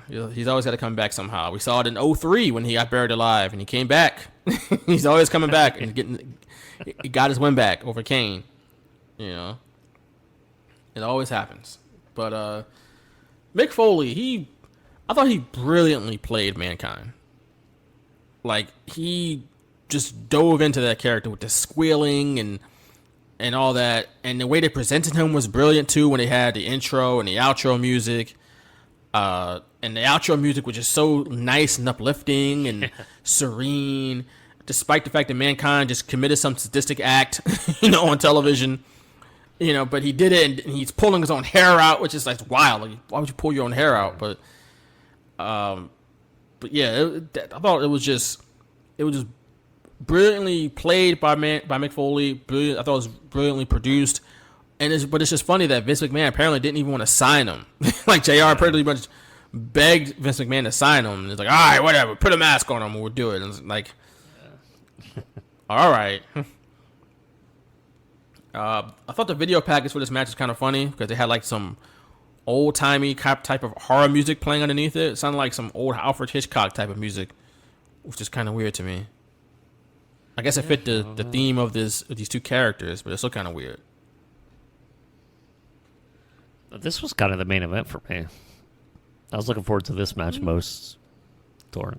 he's always got to come back somehow. We saw it in 03 when he got buried alive, and he came back. He's always coming back and he got his win back over Kane, It always happens. But Mick Foley, I thought he brilliantly played Mankind. Like, he just dove into that character with the squealing and all that. And the way they presented him was brilliant, too, when they had the intro and the outro music. And the outro music was just so nice and uplifting and serene, despite the fact that Mankind just committed some sadistic act, on television. But he did it, and he's pulling his own hair out, which is like wild. Like, why would you pull your own hair out? But yeah, I thought it was just brilliantly played by Mick Foley. I thought it was brilliantly produced, but it's just funny that Vince McMahon apparently didn't even want to sign him. Like, JR pretty much begged Vince McMahon to sign him, and he's like, all right, whatever, put a mask on him, and we'll do it. And it's like, all right. I thought the video package for this match was kind of funny because they had like some old-timey type of horror music playing underneath it. It sounded like some old Alfred Hitchcock type of music, which is kind of weird to me. I guess it fit the theme of these 2 characters, but it's still kind of weird. This was kind of the main event for me. I was looking forward to this match most.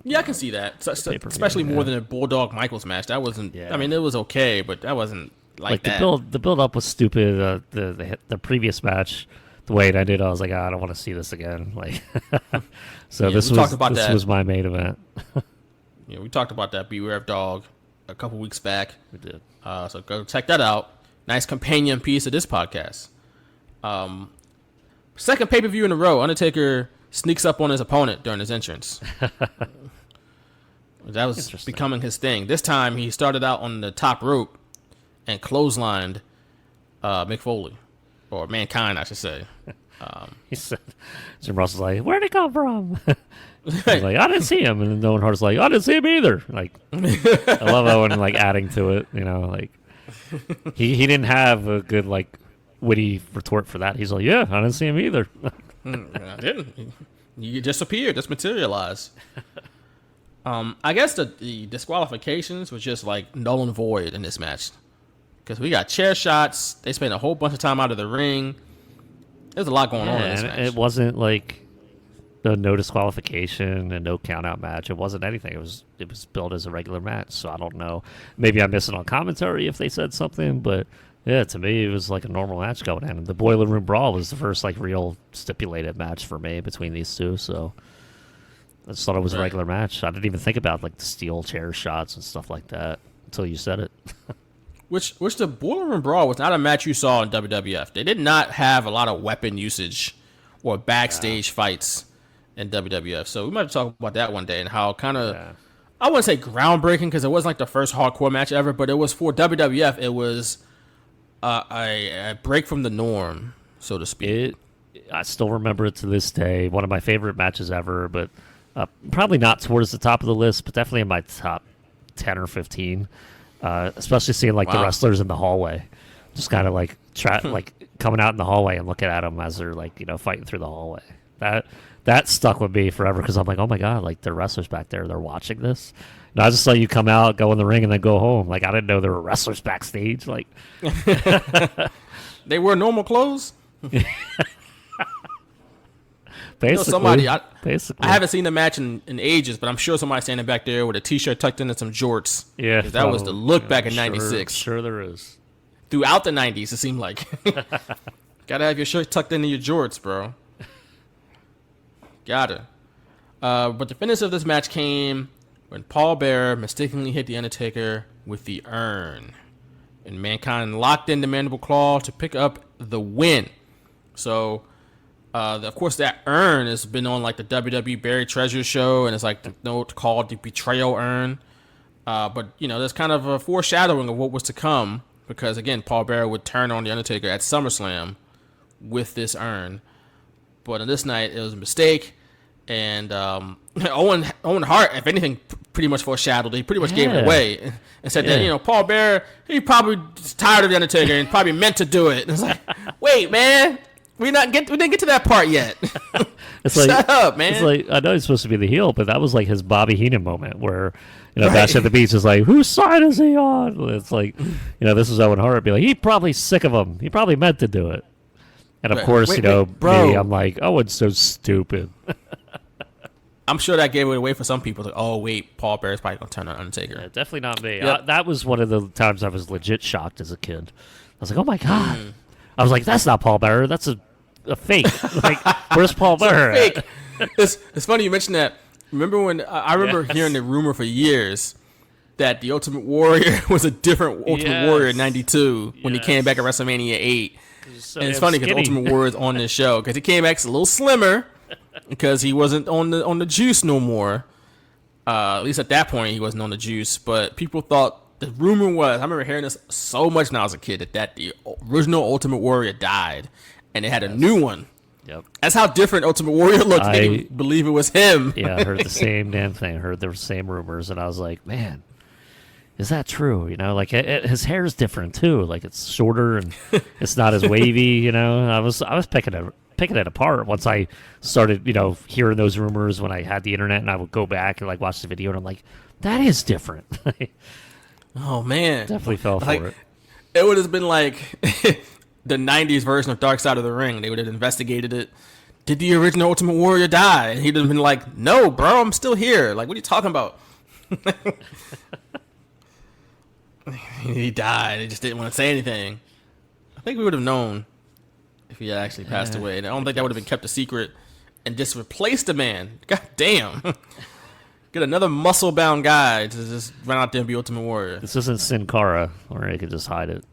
Yeah, I can see that, especially more than a Bulldog Michaels match. That wasn't. I mean, it was okay, but that wasn't. Like that. The build up was stupid. The previous match, the way it ended, I was like, I don't want to see this again. Like, so this was my main event. Yeah, we talked about that Beware of Dog a couple weeks back. We did. So go check that out. Nice companion piece of this podcast. Second pay-per-view in a row, Undertaker sneaks up on his opponent during his entrance. That was becoming his thing. This time he started out on the top rope and clotheslined Mick Foley, or Mankind, I should say. He said, Jim Ross was like, "Where'd he come from?" He's like, "I didn't see him," and then Owen Hart's like, "I didn't see him either." Like, I love Owen like adding to it. Like he didn't have a good like witty retort for that. He's like, "Yeah, I didn't see him either." I didn't. You just appeared, just materialized. I guess the disqualifications was just like null and void in this match. because we got chair shots. They spent a whole bunch of time out of the ring. There's a lot going on in this match. It wasn't like no disqualification and no count out match. It wasn't anything. It was billed as a regular match. So I don't know. Maybe I missed it on commentary if they said something, but yeah, to me it was like a normal match going in. And the Boiler Room Brawl was the first like real stipulated match for me between these two. So I just thought it was a regular match. I didn't even think about like the steel chair shots and stuff like that until you said it. Which the Boiler Room Brawl was not a match you saw in WWF. They did not have a lot of weapon usage or backstage fights in WWF. So we might talk about that one day and how kind of, I wouldn't say groundbreaking because it wasn't like the first hardcore match ever, but it was for WWF. It was a break from the norm, so to speak. I still remember it to this day. One of my favorite matches ever, but probably not towards the top of the list, but definitely in my top 10 or 15. Especially seeing like the wrestlers in the hallway, just kind of like like coming out in the hallway and looking at them as they're like, you know, fighting through the hallway. That stuck with me forever because I'm like, oh my God, like the wrestlers back there, they're watching this. And I just saw you come out, go in the ring, and then go home. Like I didn't know there were wrestlers backstage. Like they wear normal clothes. Basically, I haven't seen the match in ages, but I'm sure somebody's standing back there with a t-shirt tucked into some jorts. Yeah, that was the look back in '96. Sure, there is. Throughout the '90s, it seemed like. Gotta have your shirt tucked into your jorts, bro. Gotta. But the finish of this match came when Paul Bearer mistakenly hit the Undertaker with the urn, and Mankind locked in the Mandible Claw to pick up the win. So. Of course, that urn has been on like the WWE Buried Treasure show, and it's like the note called the Betrayal Urn. But you know, there's kind of a foreshadowing of what was to come because again, Paul Bearer would turn on the Undertaker at SummerSlam with this urn. But on this night, it was a mistake, and Owen Hart, if anything, pretty much foreshadowed. He pretty much gave it away and said that, you know, Paul Bearer, he probably is tired of the Undertaker and probably meant to do it. And it's like, wait, man. We didn't get to that part yet. Shut up, man. It's like I know he's supposed to be the heel, but that was like his Bobby Heenan moment where, you know, Bash at the Beach is like, whose side is he on? It's like, you know, this is Owen Hart be like, he's probably sick of him. He probably meant to do it. And of course, me, I'm like, Owen's so stupid. I'm sure that gave it away for some people. Like, oh wait, Paul Bearer's probably gonna turn on Undertaker. Yeah, definitely not me. Yep. That was one of the times I was legit shocked as a kid. I was like, oh my God. I was like, that's not Paul Bearer. That's a fake. Like, where's Paul Bearer? Fake. It's funny you mentioned that. Remember when I remember hearing the rumor for years that the Ultimate Warrior was a different Ultimate Warrior in '92 when he came back at WrestleMania 8. And it's funny because Ultimate Warrior's on this show because he came back a little slimmer because he wasn't on the juice no more. At least at that point he wasn't on the juice. But people thought the rumor was, I remember hearing this so much when I was a kid that the original Ultimate Warrior died. And they had a new one. Yep. That's how different Ultimate Warrior looked. I didn't believe it was him. Yeah, I heard the same damn thing. I heard the same rumors, and I was like, man, is that true? You know, like his hair is different too. Like it's shorter and it's not as wavy. You know, I was picking it apart once I started, you know, hearing those rumors when I had the internet, and I would go back and like watch the video, and I'm like, that is different. Oh man, definitely fell for it. It would have been like. The 90s version of Dark Side of the Ring. They would have investigated it. Did the original Ultimate Warrior die? And he'd have been like, no, bro, I'm still here. Like, what are you talking about? He died. He just didn't want to say anything. I think we would have known if he had actually passed away. And I don't think that would have been kept a secret and just replaced the man. God damn. Get another muscle-bound guy to just run out there and be Ultimate Warrior. This isn't Sin Cara, or he could just hide it.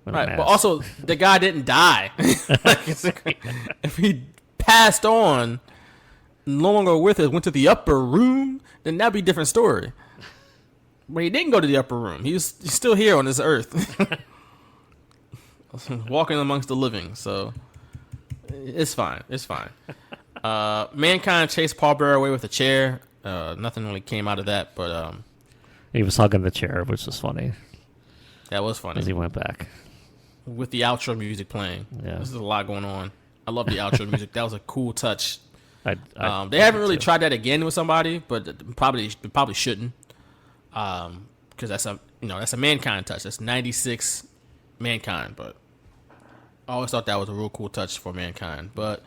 Right, but also the guy didn't die. If he passed on, no longer with us, went to the upper room, then that'd be a different story. But he didn't go to the upper room. He's still here on this earth, walking amongst the living. So it's fine. It's fine. Mankind chased Paul Bearer away with a chair. Nothing really came out of that, but he was hugging the chair, which was funny. That was funny as he went back. With the outro music playing. Yeah. This is a lot going on. I love the outro music. That was a cool touch. They haven't really tried that again with somebody, but probably shouldn't. Because that's that's a Mankind touch. That's 96 Mankind, but I always thought that was a real cool touch for Mankind. But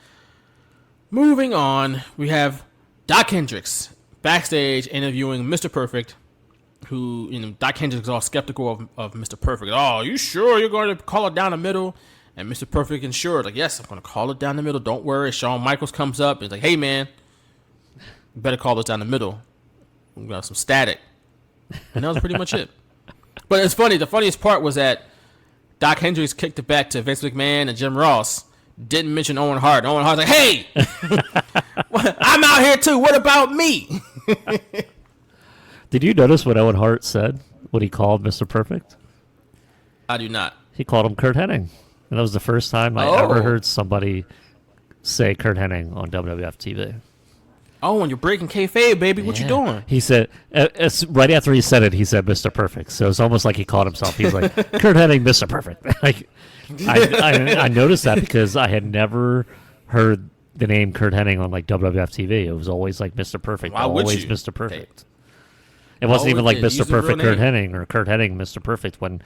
moving on, we have Doc Hendricks backstage interviewing Mr. Perfect, who, Doc Hendricks is all skeptical of Mr. Perfect. Oh, you sure you're going to call it down the middle? And Mr. Perfect ensured, like, yes, I'm going to call it down the middle. Don't worry. Shawn Michaels comes up and he's like, hey, man, you better call this down the middle. We got some static. And that was pretty much it. But it's funny. The funniest part was that Doc Hendricks kicked it back to Vince McMahon and Jim Ross. Didn't mention Owen Hart. Owen Hart's like, hey, I'm out here too. What about me? Did you notice what Owen Hart said when he called Mr. Perfect? I do not. He called him Kurt Hennig. And that was the first time I ever heard somebody say Kurt Hennig on WWF TV. Oh, and you're breaking kayfabe, baby. What you doing? He said, right after he said it, he said Mr. Perfect. So it's almost like he called himself. He was like, Kurt Hennig, Mr. Perfect. Like, I noticed that because I had never heard the name Kurt Hennig on like WWF TV. It was always like Mr. Perfect. Why would always you? Mr. Perfect. It wasn't even like Mr. Perfect Kurt Hennig or Kurt Hennig Mr. Perfect when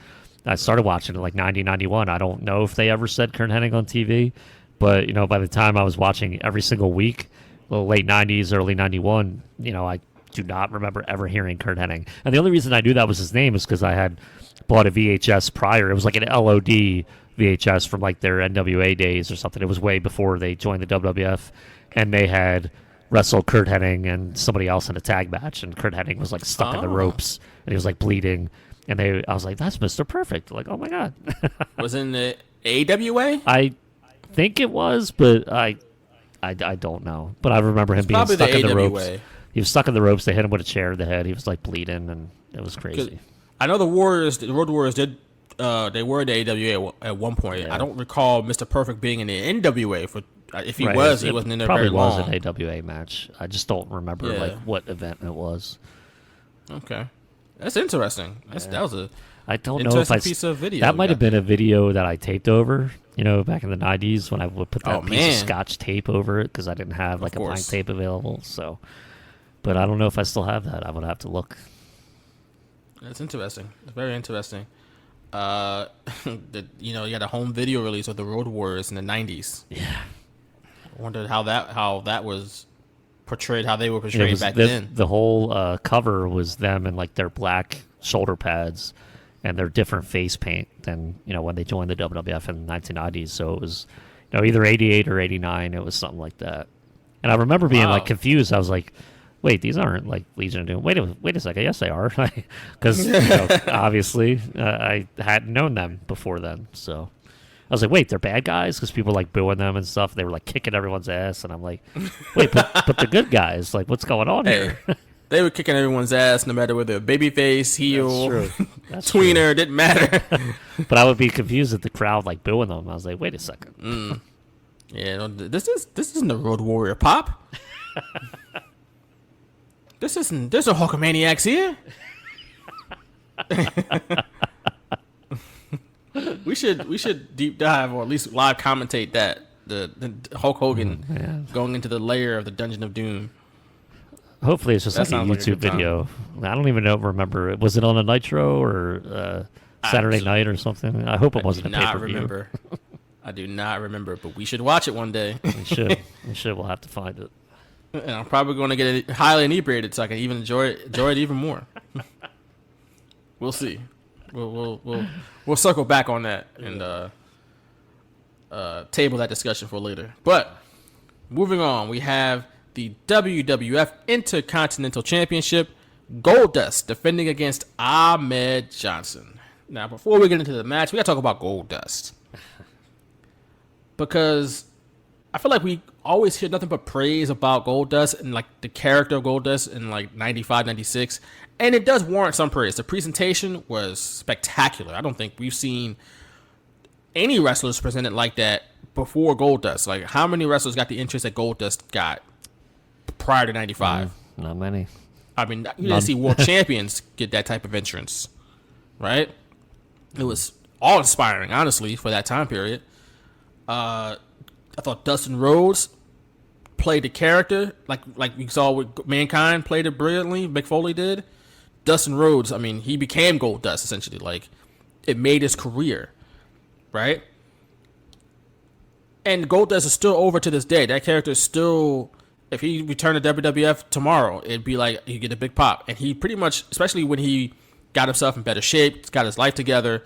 I started watching it like 90, 91. I don't know if they ever said Kurt Hennig on TV, but by the time I was watching every single week, the late 90s, early 91, I do not remember ever hearing Kurt Hennig. And the only reason I knew that was his name is because I had bought a VHS prior. It was like an LOD VHS from like their NWA days or something. It was way before they joined the WWF, and they had wrestled Kurt Hennig and somebody else in a tag match, and Kurt Hennig was like stuck in the ropes, and he was like bleeding. And I was like, that's Mr. Perfect. Like, oh my God. Was in the AWA? I think it was, but I don't know. But I remember him being stuck in the ropes. He was stuck in the ropes. They hit him with a chair in the head. He was like bleeding, and it was crazy. I know the Road Warriors did. They were in the AWA at one point. Yeah. I don't recall Mr. Perfect being in the NWA. If he was, he wasn't in there very long. Probably was an AWA match. I just don't remember like what event it was. Okay, that's interesting. That was a. I don't know if piece of video. That might have been a video that I taped over. Back in the 90s when I would put that piece of Scotch tape over it because I didn't have like a blank tape available. So, but I don't know if I still have that. I would have to look. That's interesting. It's very interesting. You had a home video release of the Road Warriors in the 90s. Yeah. I wondered how that was portrayed, how they were portrayed back then. The whole cover was them in like their black shoulder pads and their different face paint than when they joined the WWF in the 1990s. So it was either 88 or 89. It was something like that. And I remember being like confused. I was like, wait, these aren't like Legion of Doom. Wait a second. Yes, they are. Because obviously I hadn't known them before then. So I was like, wait, they're bad guys? Because people were like booing them and stuff. They were like kicking everyone's ass. And I'm like, wait, but the good guys, like what's going on here? They were kicking everyone's ass no mater whether babyface, heel, That's tweener, true. didn't matter. But I would be confused at the crowd like booing them. I was like, wait a second. Yeah, this isn't the Road Warrior pop. There's no Hulkamaniacs here. we should deep dive or at least live commentate that the Hulk Hogan going into the lair of the Dungeon of Doom. Hopefully it's just like a YouTube video. I don't even remember. Was it on a Nitro or Saturday night or something? I hope it wasn't a pay-per-view. I do not remember, but we should watch it one day. We should. We'll have to find it. And I'm probably going to get it highly inebriated so I can even enjoy it even more. We'll see. We'll circle back on that and table that discussion for later. But moving on, we have the WWF Intercontinental Championship, Goldust defending against Ahmed Johnson. Now, before we get into the match, we got to talk about Goldust. Because I feel like we always hear nothing but praise about Goldust and like the character of Goldust in like 95, 96. And it does warrant some praise. The presentation was spectacular. I don't think we've seen any wrestlers presented like that before Goldust. Like, how many wrestlers got the interest that Goldust got prior to 95? Not many. I mean, you didn't see world champions get that type of entrance, right? It was awe-inspiring, honestly, for that time period. I thought Dustin Rhodes played the character like we saw with Mankind, played it brilliantly. Mick Foley did. Dustin Rhodes, I mean, he became Goldust essentially. Like, it made his career, right? And Goldust is still over to this day. That character is still, if he returned to WWF tomorrow, it'd be like you get a big pop. And he pretty much, especially when he got himself in better shape, got his life together,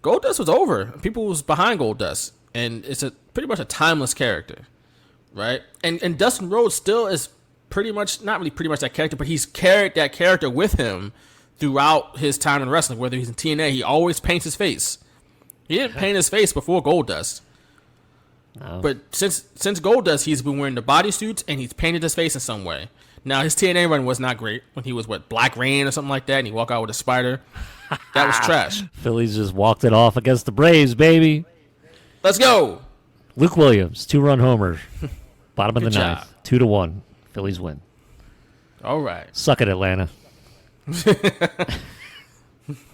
Goldust was over. People was behind Goldust, and it's pretty much a timeless character, right? And Dustin Rhodes still is pretty much, not really pretty much that character, but he's carried that character with him throughout his time in wrestling. Whether he's in TNA, he always paints his face. He didn't paint his face before Goldust. No. But since Goldust, he's been wearing the bodysuits and he's painted his face in some way. Now, his TNA run was not great when he was, Black Rain or something like that, and he walked out with a spider. That was trash. Phillies just walked it off against the Braves, baby. Let's go. Luke Williams, 2-run homer. Bottom of the Good ninth. job. 2-1. Phillies win. All right. Suck it, Atlanta.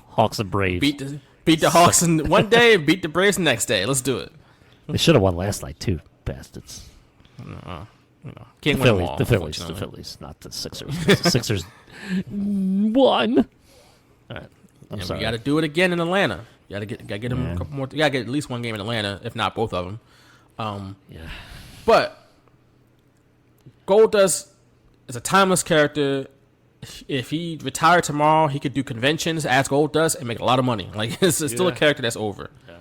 Hawks and Braves. Beat the Hawks one day, beat the Braves the next day. Let's do it. They should have won last night, too, bastards. Can't win them all. The Phillies, not the Sixers. The Sixers won. All right. I'm sorry. We got to do it again in Atlanta. You got to get them a couple more. You got to get at least one game in Atlanta, if not both of them. Yeah. But Goldust is a timeless character. If he retired tomorrow, he could do conventions as Goldust and make a lot of money. Like, it's still a character that's over. Yeah.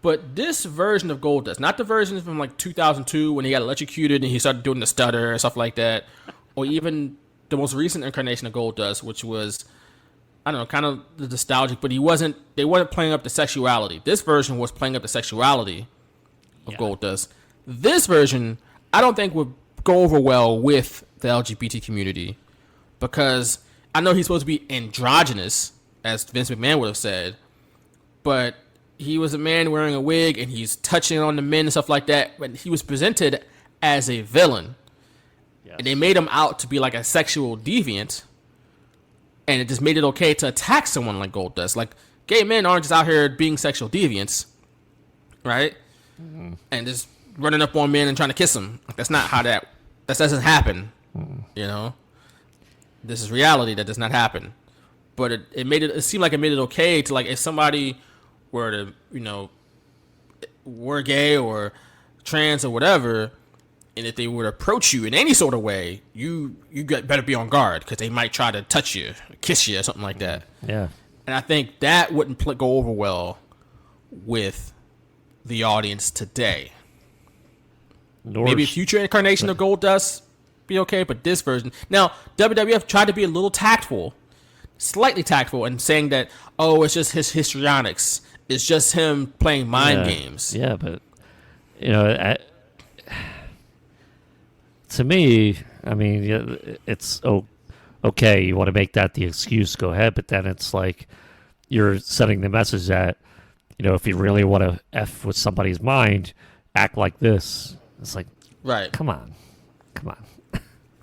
But this version of Goldust, not the version from like 2002 when he got electrocuted and he started doing the stutter and stuff like that, or even the most recent incarnation of Goldust, which was, I don't know, kind of nostalgic, but they weren't playing up the sexuality. This version was playing up the sexuality of Goldust. This version, I don't think would go over well with the LGBT community, because I know he's supposed to be androgynous, as Vince McMahon would have said, but he was a man wearing a wig and he's touching on the men and stuff like that, but he was presented as a villain. Yes. And they made him out to be like a sexual deviant, and it just made it okay to attack someone like Goldust. Like, gay men aren't just out here being sexual deviants, right? Mm-hmm. And just running up on men and trying to kiss them. Like, that's not how that doesn't happen. Mm-hmm. You know, this is reality. That does not happen. But it seemed like it made it okay to, like, if somebody were to, you know, were gay or trans or whatever, and if they were to approach you in any sort of way, you better be on guard, because they might try to touch you, kiss you, or something like that. Yeah. And I think that wouldn't go over well with the audience today. Maybe a future incarnation of Goldust be okay, but this version. Now, WWF tried to be a little tactful, slightly tactful, and saying that, oh, it's just his histrionics. It's just him playing mind games. Yeah, but, you know, to me, I mean, it's okay. You want to make that the excuse, go ahead. But then it's like you're sending the message that, you know, if you really want to F with somebody's mind, act like this. It's like, right? Come on.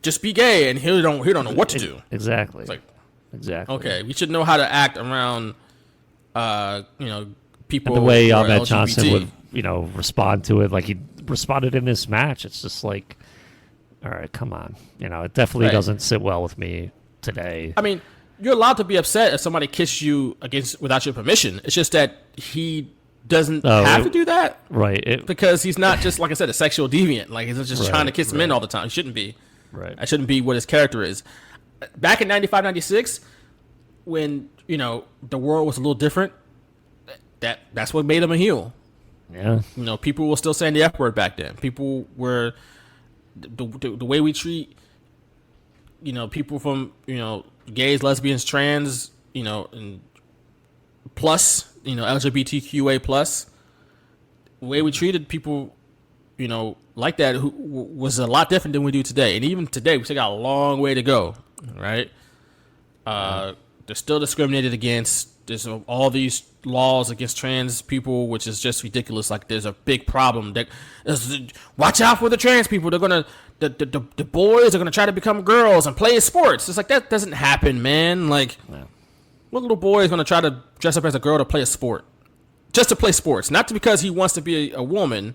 Just be gay, and he don't know what to do. Exactly. It's like, exactly. Okay, we should know how to act around, you know, people. And the way Ahmed Johnson would, you know, respond to it, like he responded in this match. It's just like, all right, come on. You know, it definitely doesn't sit well with me today. I mean, you're allowed to be upset if somebody kisses you without your permission. It's just that he doesn't have to do that. Right. Because he's not just, like I said, a sexual deviant. Like, he's just trying to kiss men all the time. He shouldn't be. Right. That shouldn't be what his character is. Back in 95, 96, when, you know, the world was a little different, that's what made him a heel. Yeah. You know, people were still saying the F word back then. People were... The way we treat, you know, people from, you know, gays, lesbians, trans, you know, and plus, you know, LGBTQA plus, the way we treated people, you know, like that was a lot different than we do today. And even today, we still got a long way to go, right? They're still discriminated against. There's all these laws against trans people, which is just ridiculous. Like, there's a big problem. Watch out for the trans people. They're gonna the boys are gonna try to become girls and play sports. It's like, that doesn't happen, man. Like, what little boy is gonna try to dress up as a girl to play a sport, just to play sports, not because he wants to be a woman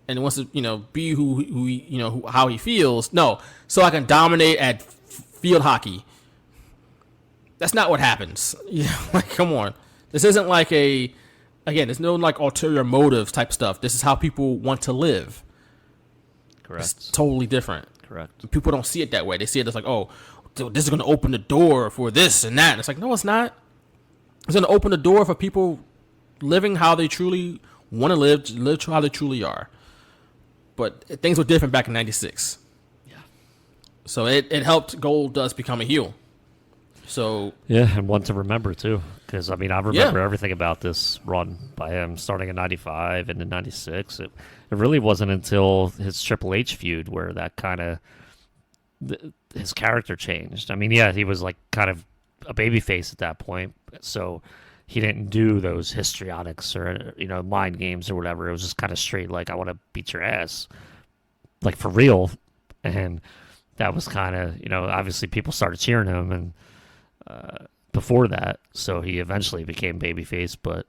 and wants to, you know, be who he, you know, how he feels. No, so I can dominate at field hockey. That's not what happens. Like, come on. This isn't like there's no like ulterior motives type stuff. This is how people want to live. Correct. It's totally different. Correct. People don't see it that way. They see it as like, oh, this is going to open the door for this and that. And it's like, no, it's not. It's going to open the door for people living how they truly want to live how they truly are. But things were different back in '96. Yeah. So it helped Goldust become a heel. So yeah, and one to remember too, because I remember everything about this run by him, starting in '95 and in '96. It really wasn't until his Triple H feud where that kind of his character changed. He was like kind of a babyface at that point, so he didn't do those histrionics or mind games or whatever. It was just kind of straight, like, I want to beat your ass, like, for real. And that was kind of obviously people started cheering him and before that, so he eventually became babyface. But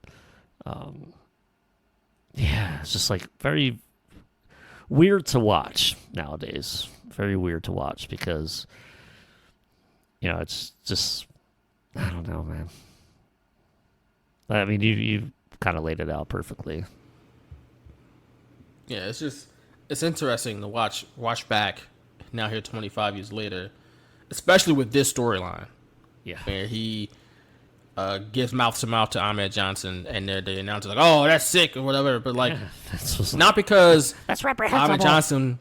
it's just like very weird to watch nowadays. Very weird to watch because it's just, I don't know, man. You kind of laid it out perfectly. Yeah, it's interesting to watch back now here 25 years later, especially with this storyline. Yeah, where he gives mouth to mouth to Ahmed Johnson, and the announcer like, "Oh, that's sick" or whatever. But like, not because that's reprehensible. Ahmed Johnson,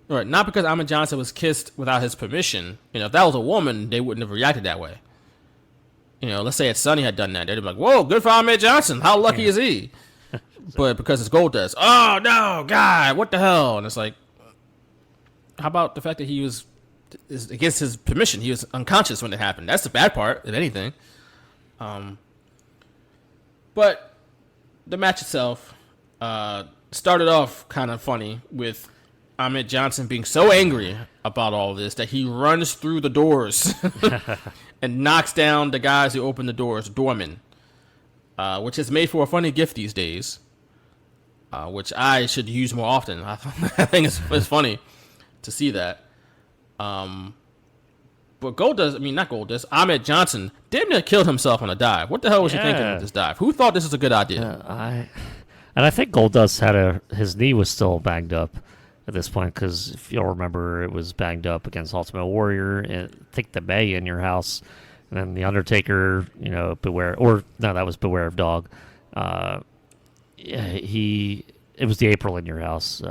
right? Not because Ahmed Johnson was kissed without his permission. If that was a woman, they wouldn't have reacted that way. Let's say if Sonny had done that, they'd be like, "Whoa, good for Ahmed Johnson. How lucky is he?" But because it's Goldust, oh no, God, what the hell? And it's like, how about the fact that he was against his permission? He was unconscious when it happened. That's the bad part, if anything. But the match itself started off kind of funny with Ahmed Johnson being so angry about all this that he runs through the doors and knocks down the guys who open the doors, doormen, which is made for a funny gift these days, which I should use more often. I think it's funny to see that. But Ahmed Johnson damn near killed himself on a dive. What the hell was he thinking with this dive? Who thought this was a good idea? I think Goldust had his knee was still banged up at this point, because if you'll remember, it was banged up against Ultimate Warrior, and I think the May in your house, and then the Undertaker, Beware, or no, that was Beware of Dog. It was the April in your house,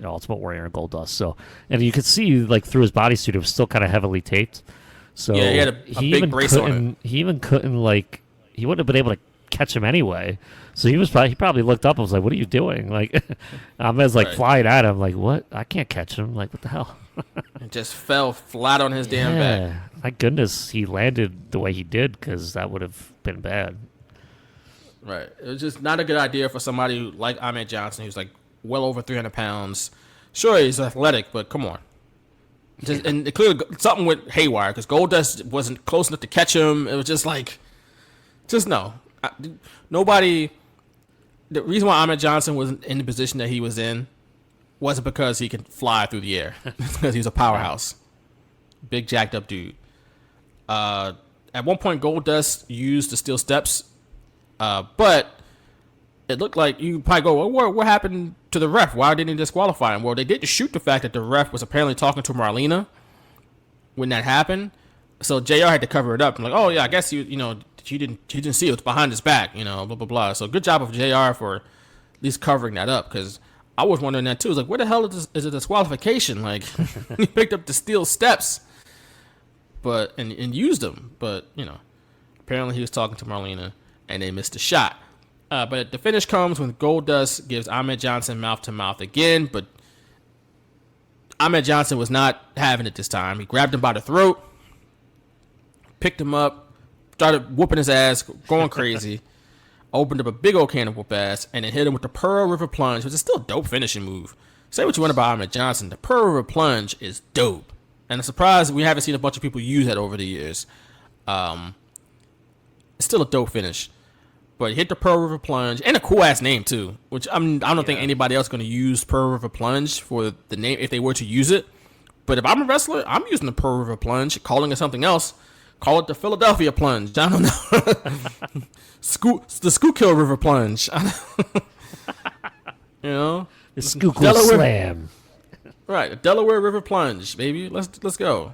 Ultimate Warrior and Goldust. So, and you could see like through his bodysuit, it was still kind of heavily taped. So yeah, he had a big brace on it. He even couldn't he wouldn't have been able to catch him anyway. So he probably looked up and was like, "What are you doing?" Like, Ahmed's like flying at him, like, "What? I can't catch him!" Like, what the hell? It just fell flat on his damn back. Thank goodness he landed the way he did, because that would have been bad. Right. It was just not a good idea for somebody like Ahmed Johnson, who's like well over 300 pounds. Sure, he's athletic, but come on. And clearly something went haywire because Goldust wasn't close enough to catch him. It was just like, no. Nobody. The reason why Ahmed Johnson wasn't in the position that he was in wasn't because he could fly through the air. It's because he was a powerhouse. Big jacked up dude. At one point, Goldust used the steel steps, but it looked like you probably go, well, what happened to the ref? Why didn't he disqualify him? Well, they didn't shoot the fact that the ref was apparently talking to Marlena when that happened. So JR had to cover it up. I'm like, oh yeah, I guess he didn't see it. It's behind his back, blah blah blah. So good job of JR for at least covering that up, because I was wondering that too. It's like, where the hell is a disqualification? Like, he picked up the steel steps, but and used them, but apparently he was talking to Marlena and they missed the shot. But the finish comes when Goldust gives Ahmed Johnson mouth to mouth again, but Ahmed Johnson was not having it this time. He grabbed him by the throat, picked him up, started whooping his ass, going crazy, opened up a big old can of whoop ass, and then hit him with the Pearl River Plunge, which is still a dope finishing move. Say what you want about Ahmed Johnson, the Pearl River Plunge is dope. And I'm surprised we haven't seen a bunch of people use that over the years. It's still a dope finish. But he hit the Pearl River Plunge, and a cool ass name too, which I don't think anybody else is going to use Pearl River Plunge for the name if they were to use it. But if I'm a wrestler, I'm using the Pearl River Plunge, calling it something else, Call it the Philadelphia plunge. I don't know. The Schuylkill River plunge. You know, The Schuylkill Slam. Right, the Delaware River plunge, baby. Let's go.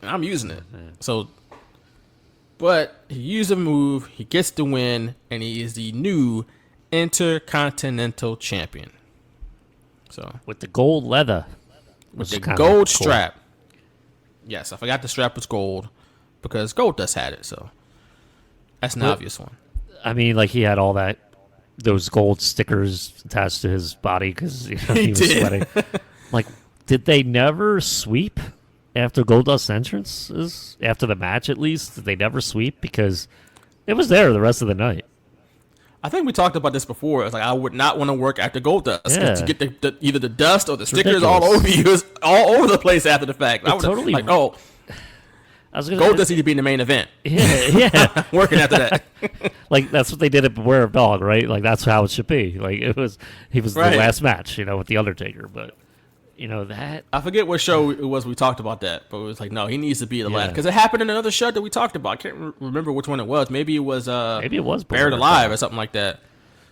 I'm using it. So, but he used a move. He gets the win, and he is the new Intercontinental Champion. So With the gold leather. with the gold strap. Yes, I forgot the strap was gold because Goldust had it. So that's an obvious one. I mean, like he had all those gold stickers attached to his body because he was did. sweating. Like, did they never sweep after Goldust's entrances? After the match, at least, did they never sweep? Because it was there the rest of the night. I think we talked about this before. It's like I would not want to work after Goldust because Yeah. you get either the dust or the stickers ridiculous. all over you, all over the place after the fact. I would totally- like, oh, I was gonna Goldust need to be in the main event. Yeah. Working after that. Like that's what they did at Beware of Dog, right? Like that's how it should be. Like he was Right. the last match, with the Undertaker. But that I forget what show it was we talked about that, but it was like, no, he needs to be the Yeah. last because it happened in another show that we talked about. I can't remember which one it was. Maybe it was Buried Buried Alive or something like that.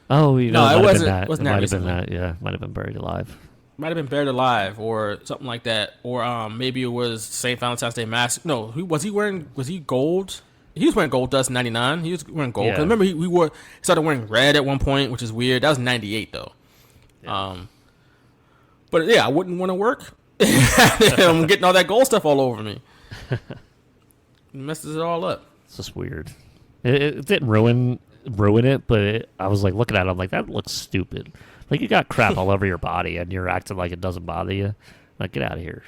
Oh, No, it might have wasn't- been that. wasn't It that might have been recently. that. Yeah, might have been Buried Alive. Might have been Buried Alive or something like that, or maybe it was St. Valentine's Day Mask. No, was he gold? He was wearing Goldust in '99. He was wearing gold. 'Cause Yeah. remember, he started wearing red at one point, which is weird. That was '98 though. Yeah. But yeah, I wouldn't want to work. I'm getting all that gold stuff all over me. It messes it all up. It's just weird. It didn't ruin it, but I was like looking at it, I'm like, that looks stupid. Like you got crap all over your body and you're acting like it doesn't bother you. Like, get out of here.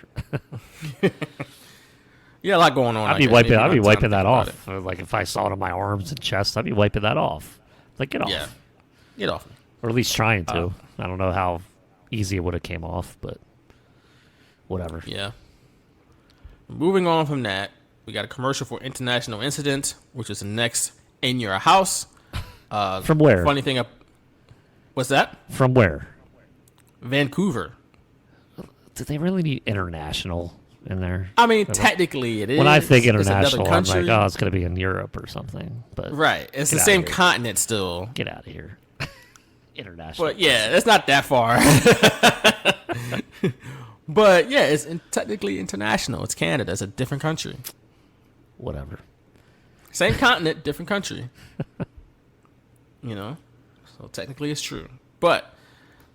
Yeah, a lot going on. I'd be like that. wiping Maybe not time to that think about off. Like if I saw it on my arms and chest, I'd be wiping that off. Like, get off. Yeah, get off me. Or at least trying to. I don't know how easy it would have came off, but whatever. Yeah. Moving on from that, we got a commercial for International Incident, which is the next In Your House. From where? Funny thing, what's that? From where? Vancouver. Did they really need international in there? I mean, technically it is. When I think It's another international, I'm country. like, oh, it's going to be in Europe or something. But Right. It's the Get outta same here. continent still. Get out of here. International. But yeah, it's not that far. But yeah, it's technically international. It's Canada. It's a different country. Whatever. Same continent, different country. So technically it's true. But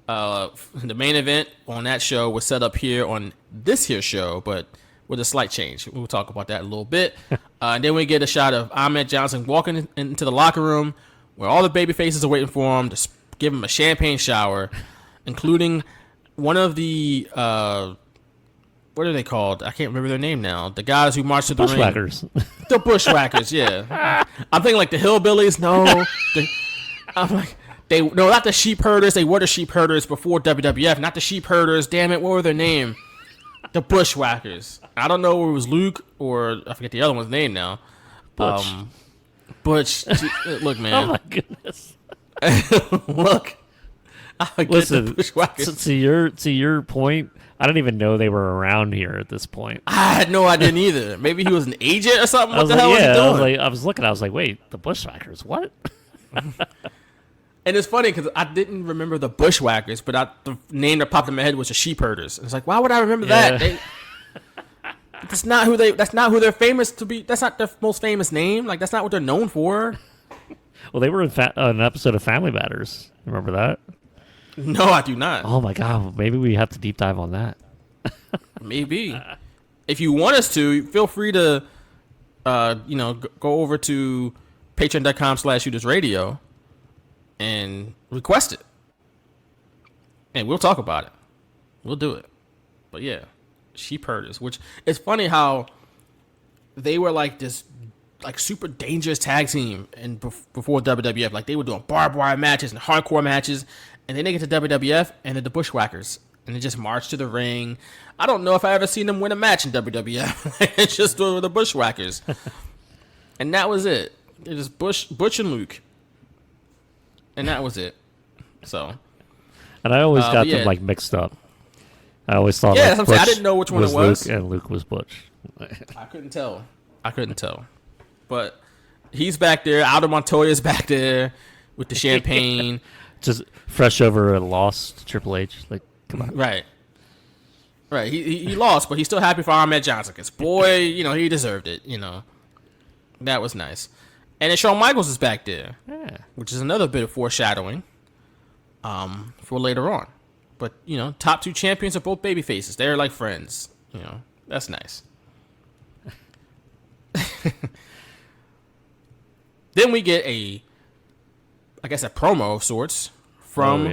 the main event on that show was set up here on this here show, but with a slight change. We'll talk about that in a little bit. And then we get a shot of Ahmed Johnson walking into the locker room where all the baby faces are waiting for him to give him a champagne shower, including one of the what are they called? I can't remember their name now. The guys who marched to the ring. Bushwhackers. The Bushwhackers, yeah. I'm thinking like the Hillbillies. No, I'm like not the Sheep Herders. They were the Sheep Herders before WWF. Not the Sheep Herders. Damn it, what were their name? The Bushwhackers. I don't know if it was Luke or I forget the other one's name now. Butch. Butch. Look, Oh man. my goodness. Look. I get the Listen, Bushwhackers. to your point, I didn't even know they were around here at this point. I had no idea neither. Maybe he was an agent or something. I What was the like, hell yeah, was he doing? I was looking. I was like, wait, the Bushwhackers? What? And it's funny because I didn't remember the Bushwhackers, but the name that popped in my head was the Sheep Herders. And it's like, why would I remember that? That's not who they're famous to be. That's not their most famous name. Like that's not what they're known for. Well, they were in an episode of Family Matters. Remember that? No, I do not. Oh my god, maybe we have to deep dive on that. Maybe. If you want us to, feel free to, go over to patreon.com/shootersradio and request it. And we'll talk about it. We'll do it. But yeah, Sheep Herders, which it's funny how they were like this like super dangerous tag team and before WWF. Like they were doing barbed wire matches and hardcore matches. And then they get to WWF and they're the Bushwhackers. And they just march to the ring. I don't know if I ever seen them win a match in WWF. It's just the Bushwhackers. And that was it. It was Butch and Luke. And that was it. So. And I always got yeah. them like mixed up I always thought Yeah, like, that's what I'm saying. I Butch didn't know which one it was. Luke and Luke was Butch. I couldn't tell. But he's back there. Aldo Montoya's back there with the champagne. Just fresh over a loss to Triple H. Like, come on. Right. He lost, but he's still happy for Ahmed Johnson because, boy, he deserved it. That was nice. And then Shawn Michaels is back there, which is another bit of foreshadowing for later on. But, top two champions are both baby faces. They're like friends. That's nice. Then we get a promo of sorts from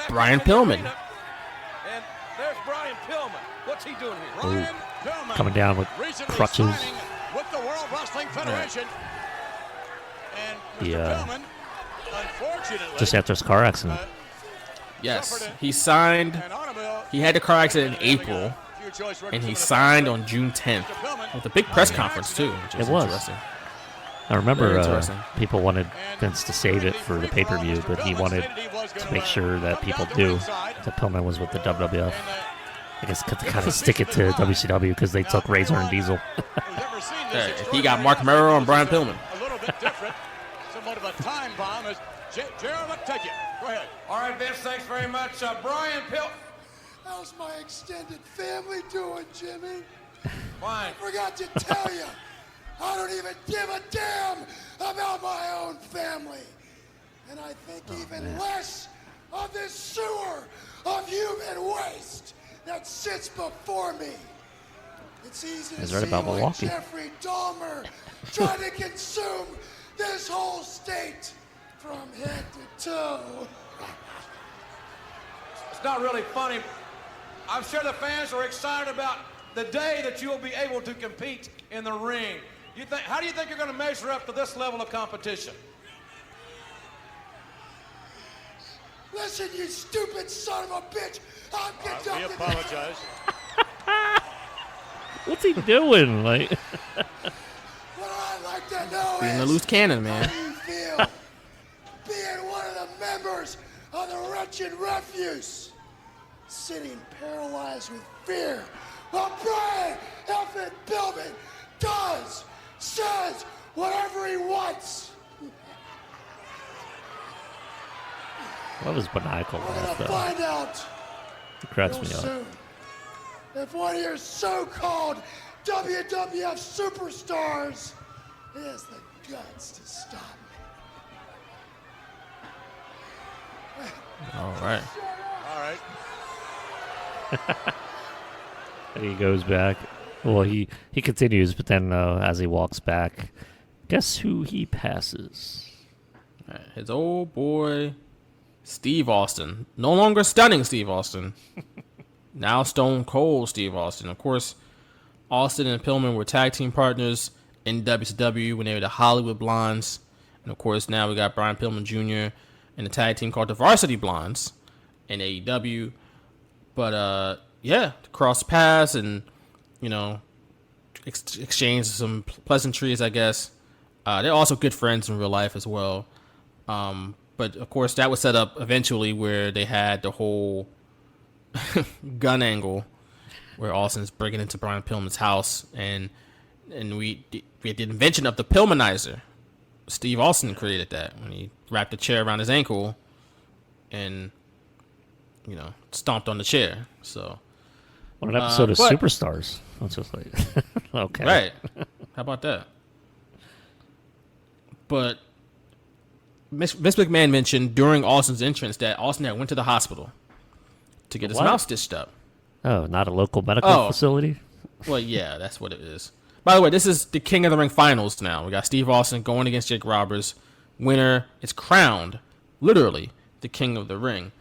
Brian Pillman. And there's Brian Pillman. What's he doing here? Brian Pillman Coming down with crutches. With the World Wrestling Federation. And Mr. Pillman, unfortunately, Just after his car accident. Yes, he signed. He had the car accident in April, and he signed on June 10th with a big press conference too. Which is It was. interesting. I remember Very interesting. people wanted Vince to save it for the pay-per-view, but he wanted to make sure that people knew that Pillman was with the WWF. I guess to kind of stick it to WCW because they took Razor and Diesel. He got Mark Merrow and Brian Pillman. A little bit different. Somewhat of a time bomb as Gerald, let's take it. Go ahead. All right, Vince, thanks very much. Brian Pillman. How's my extended family doing, Jimmy? Fine. I forgot to tell you, I don't even give a damn about my own family. And I think even less of this sewer of human waste that sits before me. It's easy to He's right see about why Milwaukee. Jeffrey Dahmer tried to consume this whole state from head to toe. It's not really funny. I'm sure the fans are excited about the day that you'll be able to compete in the ring. How do you think you're going to measure up to this level of competition? Listen, you stupid son of a bitch. I'm conducting. We apologize. What's he doing? Like, What I'd like to know Being is a loose cannon, man. how do you feel being one of the members of the wretched refuse, sitting paralyzed with fear while Brian F. Pillman says whatever he wants. what was maniacal We're laugh, gonna though? find out It cracks real me up. soon if one of your so-called WWF superstars has the guts to stop me. All right. All right. And he goes back. Well, he continues, but then as he walks back, guess who he passes? All right. His old boy, Steve Austin. No longer stunning Steve Austin. Now Stone Cold Steve Austin. Of course, Austin and Pillman were tag team partners in WCW when they were the Hollywood Blondes. And of course, now we got Brian Pillman Jr. in a tag team called the Varsity Blondes in AEW. But, cross paths and, exchange some pleasantries, I guess. They're also good friends in real life as well. But, of course, that was set up eventually where they had the whole gun angle where Austin's breaking into Brian Pillman's house. And we had the invention of the Pillmanizer. Steve Austin created that when he wrapped the chair around his ankle and, stomped on the chair. So, What an episode of but- Superstars. It's just like, okay. right. How about that? But Vince McMahon mentioned during Austin's entrance that Austin had went to the hospital to get his What? mouth stitched up. Oh, not a local medical Oh. facility? Well, yeah, that's what it is. By the way, this is the King of the Ring finals now. We got Steve Austin going against Jake Roberts. Winner is crowned, literally, the King of the Ring.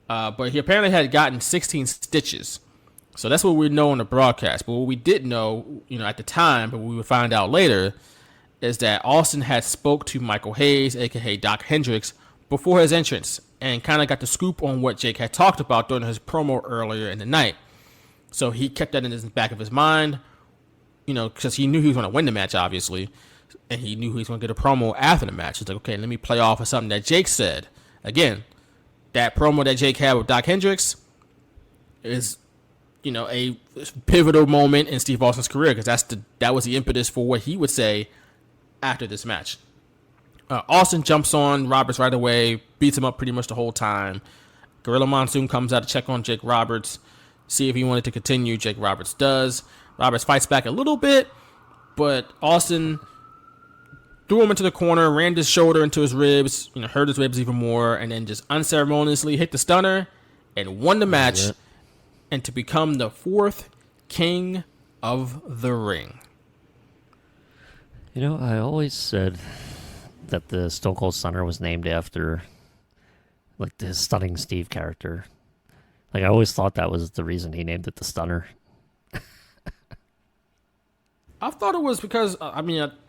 But he apparently had gotten 16 stitches. So that's what we know on the broadcast. But what we didn't know, at the time, but we would find out later, is that Austin had spoke to Michael Hayes, a.k.a. Doc Hendricks, before his entrance and kind of got the scoop on what Jake had talked about during his promo earlier in the night. So he kept that in the back of his mind, because he knew he was going to win the match, obviously, and he knew he was going to get a promo after the match. He's like, okay, let me play off of something that Jake said. Again, that promo that Jake had with Doc Hendricks is a pivotal moment in Steve Austin's career, because that was the impetus for what he would say after this match. Austin jumps on Roberts right away, beats him up pretty much the whole time. Gorilla Monsoon comes out to check on Jake Roberts, see if he wanted to continue. Jake Roberts does. Roberts fights back a little bit, but Austin threw him into the corner, rammed his shoulder into his ribs, hurt his ribs even more, and then just unceremoniously hit the stunner and won the match, and to become the 4th King of the Ring. I always said that the Stone Cold Stunner was named after, like, the Stunning Steve character. Like, I always thought that was the reason he named it the Stunner. I thought it was because,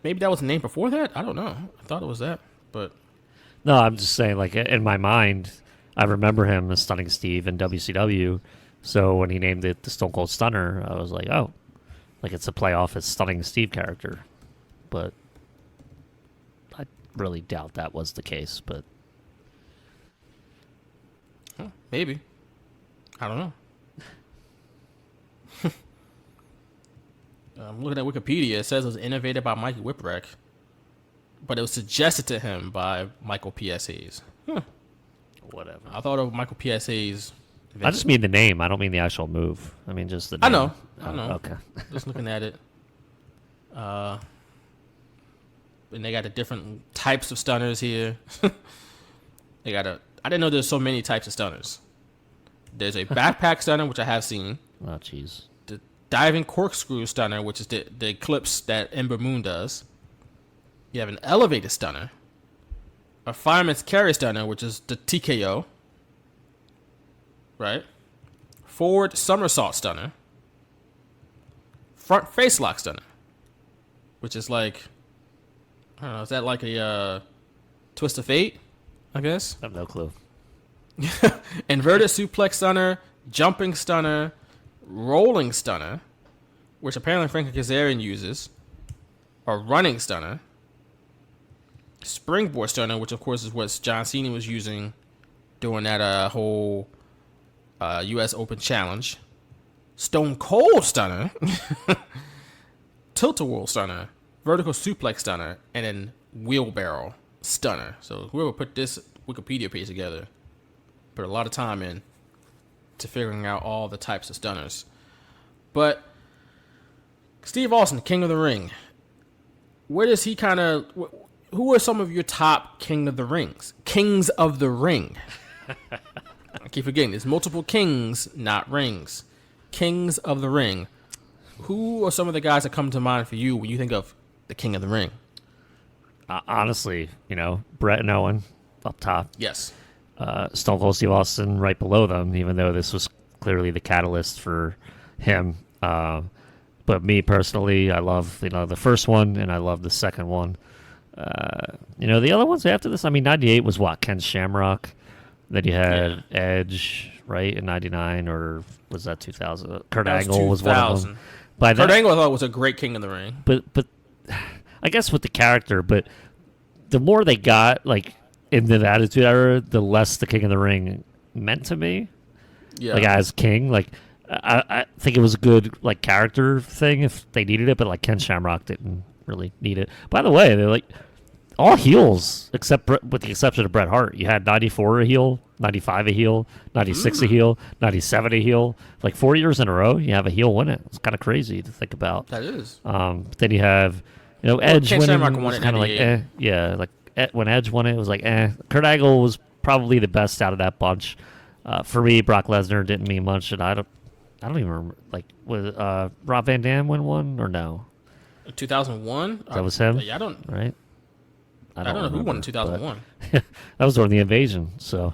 maybe that was the name before that. I don't know. I thought it was that, but... No, I'm just saying, like, in my mind, I remember him as Stunning Steve in WCW, so when he named it the Stone Cold Stunner, I was like, oh, like, it's a play off his Stunning Steve character. But I really doubt that was the case, but... Maybe. I don't know. I'm looking at Wikipedia. It says it was innovated by Mikey Whipwreck, but it was suggested to him by Michael P.S. Hayes. Whatever. I thought of Michael P.S. Hayes. I just mean the name. I don't mean the actual move. I mean just the name. I know. Okay. Just looking at it. And they got the different types of stunners here. I didn't know there's so many types of stunners. There's a backpack stunner, which I have seen. Oh, jeez. The diving corkscrew stunner, which is the eclipse that Ember Moon does. You have an elevated stunner. A fireman's carry stunner, which is the TKO. Right? Forward somersault stunner. Front face lock stunner. Which is like... I don't know, is that like a twist of fate, I guess? I have no clue. Inverted suplex stunner, jumping stunner, rolling stunner, which apparently Frankie Kazarian uses, a running stunner, springboard stunner, which of course is what John Cena was using during that whole U.S. Open Challenge, Stone Cold stunner, tilt-a-whirl stunner, vertical suplex stunner, and then wheelbarrow stunner. So whoever put this Wikipedia page together put a lot of time in to figuring out all the types of stunners. But Steve Austin, King of the Ring, where does he kind of... Who are some of your top Kings of the Ring? I keep forgetting. There's multiple kings, not rings. Kings of the Ring. Who are some of the guys that come to mind for you when you think of the King of the Ring? Honestly, Brett and Owen up top. Yes. Stone Cold Steve Austin right below them, even though this was clearly the catalyst for him. But me personally, I love the first one, and I love the second one. The other ones after this, 98 was what? Ken Shamrock. Then you had Edge, right, in 99, or was that 2000? Kurt Angle was one of them. Kurt Angle I thought was a great King of the Ring. But I guess with the character, but the more they got, like, in the Attitude Era, the less the King of the Ring meant to me. Yeah. Like, as King, like, I think it was a good, like, character thing if they needed it, but, like, Ken Shamrock didn't really need it. By the way, they're, like, all heels, with the exception of Bret Hart. You had 94 a heel, 95 a heel, 96 a heel, 97 a heel. Like 4 years in a row, you have a heel win it. It's kind of crazy to think about. That is. Then you have, Edge Ken winning. Shamrock won it kind of like, yeah. Like when Edge won it, it was like, Kurt Angle was probably the best out of that bunch. For me, Brock Lesnar didn't mean much, and I don't even remember. Like, was Rob Van Dam win one or no? 2001. That was him. Yeah, I don't. Right. I don't know who won in 2001. That was during the invasion, so...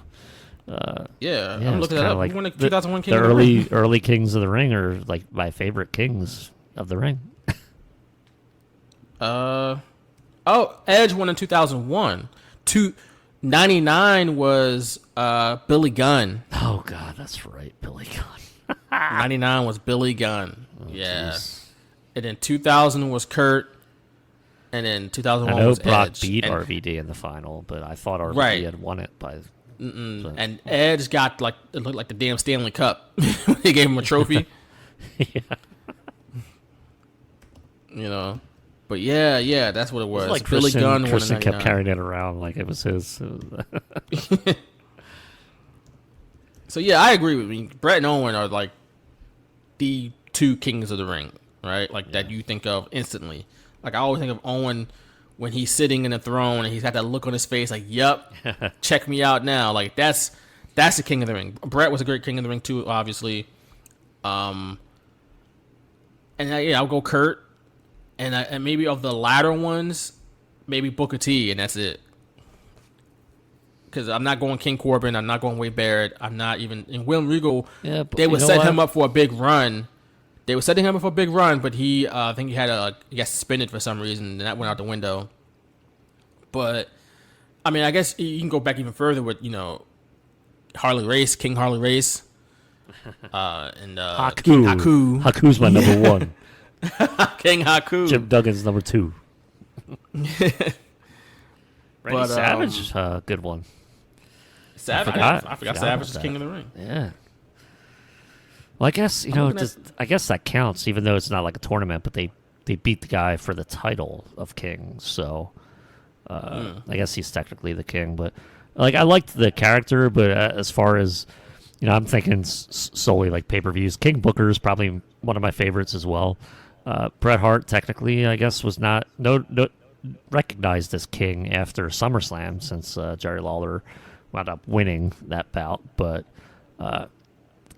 yeah, I'm looking at that. Like who won the 2001 King of the Ring? Early Kings of the Ring are, like, my favorite Kings of the Ring. Edge won in 2001. 99 was Billy Gunn. Oh, God, that's right, Billy Gunn. 99 was Billy Gunn. Oh, yeah. Geez. And then 2000 was Kurt. And then 2001 I know was Brock Edge. beat and RVD in the final, but I thought RVD had won it by... So. And Edge got, like, it looked like the damn Stanley Cup. They gave him a trophy. You know, but yeah, that's what it was. Like Billy Gunn, Christian kept carrying it around like it was his. So yeah, I agree with you. Brett and Owen are like the two kings of the ring, right? Like that you think of instantly. Like I always think of Owen when he's sitting in the throne and he's got that look on his face, like, "Yep, check me out now." Like that's the king of the ring. Brett was a great king of the ring too, obviously. And I'll go Kurt, and maybe of the latter ones, maybe Booker T, and that's it. Because I'm not going King Corbin, I'm not going Wade Barrett, I'm not even in William Regal. Yeah, they would set him up for a big run. They were setting him up for a big run, but he, I think he got suspended for some reason, and that went out the window. But I mean, I guess you can go back even further with Harley Race, King Harley Race, and Haku. King Haku. Haku's my number one. King Haku. Jim Duggan's number two. Randy But, Savage, good one. Savage. I forgot Savage was king of the ring. Yeah. Well, I guess I guess that counts, even though it's not like a tournament. But they beat the guy for the title of king, so I guess he's technically the king. But like, I liked the character, but as far as I'm thinking solely like pay-per-views. King Booker is probably one of my favorites as well. Bret Hart, technically, I guess, was not recognized as king after SummerSlam, since Jerry Lawler wound up winning that bout. But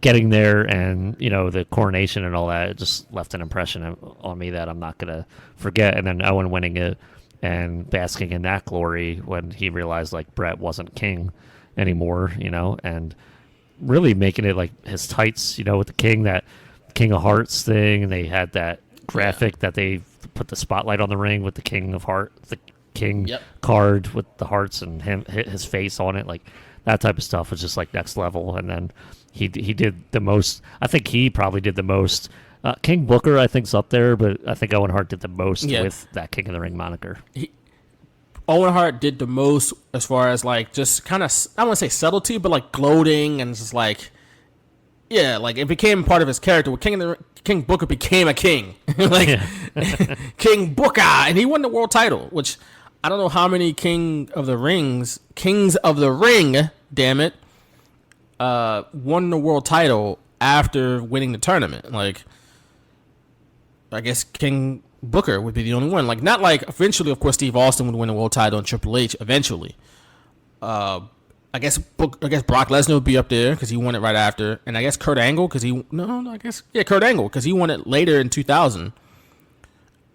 getting there and the coronation and all that, it just left an impression on me that I'm not gonna forget. And then Owen winning it and basking in that glory when he realized like Bret wasn't king anymore, and really making it like his tights, with the king, that King of Hearts thing, and they had that graphic that they put the spotlight on the ring with the King of Hearts, the King card with the hearts and his face on it, like that type of stuff was just like next level. And then he did the most. I think he probably did the most. King Booker, I think's up there, but I think Owen Hart did the most with that King of the Ring moniker. Owen Hart did the most as far as like just kind of, I don't want to say subtlety, but like gloating and just like, yeah, like it became part of his character. King Booker became a king, like King Booker, and he won the world title. Which I don't know how many Kings of the Ring, damn it, won the world title after winning the tournament. Like, I guess King Booker would be the only one. Like, not like eventually, of course, Steve Austin would win the world title and Triple H eventually. I guess Brock Lesnar would be up there because he won it right after, and I guess Kurt Angle because Kurt Angle because he won it later in 2000.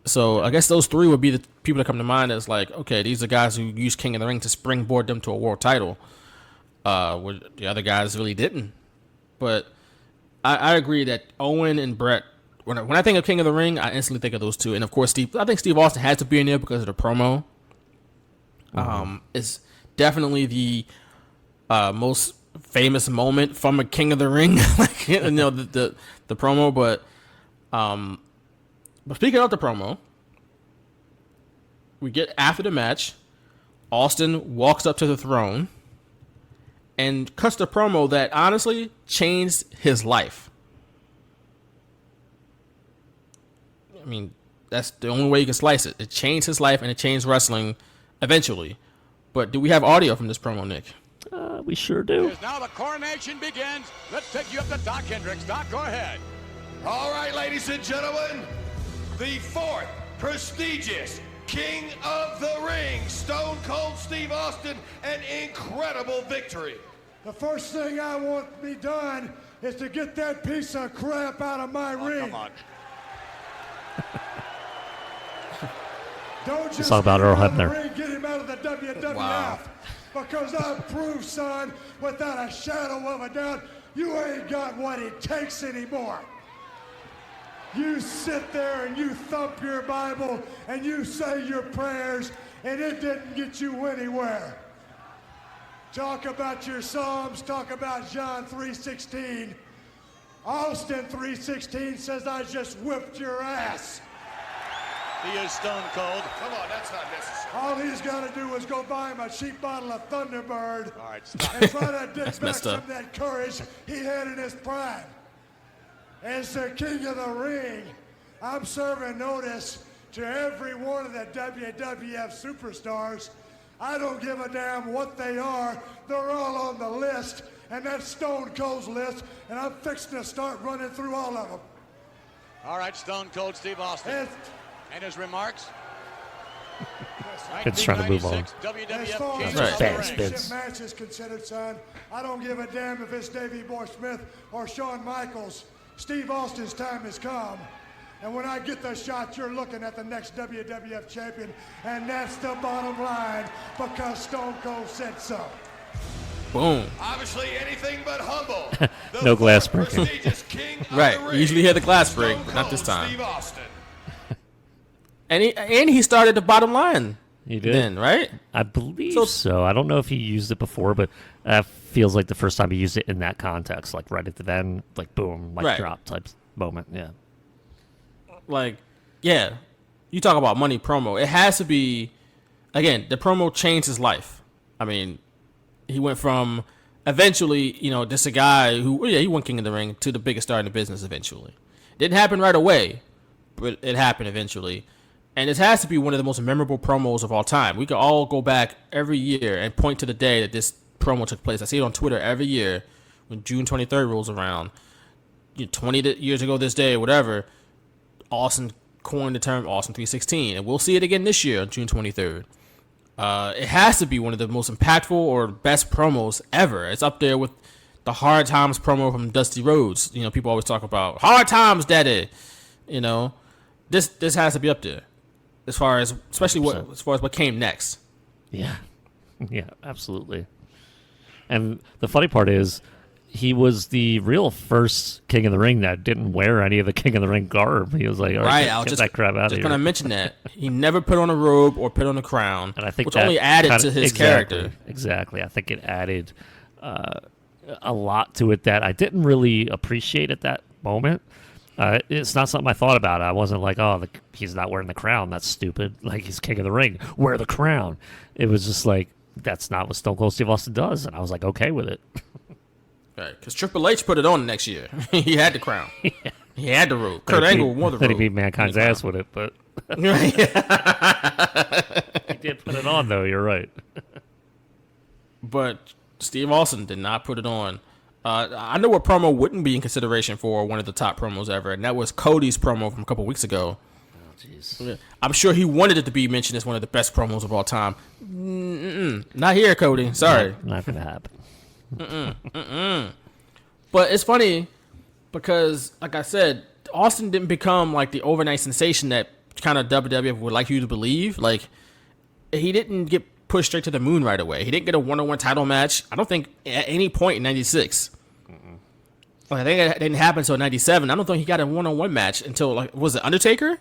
So I guess those three would be the people that come to mind as like, okay, these are guys who used King of the Ring to springboard them to a world title. Where the other guys really didn't. But I agree that Owen and Brett, when I think of King of the Ring, I instantly think of those two. And of course, I think Steve Austin has to be in there because of the promo. It's definitely the most famous moment from a King of the Ring, like, the promo. But speaking of the promo, we get after the match, Austin walks up to the throne and cuts the promo that honestly changed his life. I mean, that's the only way you can slice it. It changed his life and it changed wrestling eventually. But do we have audio from this promo, Nick? We sure do. Now the coronation begins. Let's take you up to Doc Hendricks. Doc, go ahead. All right, ladies and gentlemen, the fourth prestigious King of the Ring, Stone Cold Steve Austin, an incredible victory. The first thing I want to be done is to get that piece of crap out of my ring. Come on. Don't just talk about Earl Hebner. Get him out of the WWF. Wow. Because I've proved, son, without a shadow of a doubt, you ain't got what it takes anymore. You sit there and you thump your Bible and you say your prayers, and it didn't get you anywhere. Talk about your Psalms, talk about John 3:16. Austin 3:16 says I just whipped your ass. He is Stone Cold. Come on, that's not necessary. All he's got to do is go buy him a cheap bottle of Thunderbird. All right, stop. And try to dig back messed some up. of that courage he had in his prime. As the King of the Ring, I'm serving notice to every one of the WWF superstars. I don't give a damn what they are. They're all on the list, and that's Stone Cold's list, and I'm fixing to start running through all of them. All right, Stone Cold Steve Austin. And his remarks? It's trying to move on. As far as Right. the Fast championship bits. match is considered, son, I don't give a damn if it's Davey Boy Smith or Shawn Michaels. Steve Austin's time has come. And when I get the shot, you're looking at the next WWF champion. And that's the bottom line, because Stone Cold said so. Boom. Obviously, anything but humble. The No glass fourth breaking. prestigious King of Right. the You Ring, usually hear the glass break, Stone but not this Cold time. Steve Austin. And he started the bottom line. He did. Then, right? I believe so. I don't know if he used it before, but that feels like the first time he used it in that context, like right at the end, like boom, mic Right. drop type moment. Yeah. Like, yeah, you talk about money promo. It has to be, again, the promo changed his life. I mean, he went from eventually, just a guy who, he won King of the Ring to the biggest star in the business eventually. Didn't happen right away, but it happened eventually. And it has to be one of the most memorable promos of all time. We could all go back every year and point to the day that this promo took place. I see it on Twitter every year when June 23rd rolls around. 20 years ago this day, whatever, Austin coined the term Austin 316. And we'll see it again this year on June 23rd. It has to be one of the most impactful or best promos ever. It's up there with the Hard Times promo from Dusty Rhodes. People always talk about Hard Times, Daddy. This has to be up there. As far as what came next. Yeah. Yeah, absolutely. And the funny part is, he was the real first King of the Ring that didn't wear any of the King of the Ring garb. He was like, all right, get that crap out of here. Just going to mention that. He never put on a robe or put on a crown, and I think which that only added to his character. Exactly. I think it added a lot to it that I didn't really appreciate at that moment. It's not something I thought about. I wasn't like, he's not wearing the crown. That's stupid. Like, he's King of the Ring. Wear the crown. It was just like, that's not what Stone Cold Steve Austin does. And I was like, okay with it. Right, because Triple H put it on next year. He had the crown. Yeah. He had the robe. Kurt Angle wore the robe. Then he beat Mankind's ass with it, but he did put it on, though. You're right. But Steve Austin did not put it on. I know what promo wouldn't be in consideration for one of the top promos ever, and that was Cody's promo from a couple weeks ago. Oh, jeez. I'm sure he wanted it to be mentioned as one of the best promos of all time. Not here, Cody. Sorry. Not going to happen. But it's funny because, like I said, Austin didn't become like the overnight sensation that kind of WWF would like you to believe. Like, he didn't get pushed straight to the moon right away. He didn't get a one-on-one title match, I don't think, at any point in 96. Like, I think it didn't happen until 97. I don't think he got a one-on-one match until, like, was it Undertaker?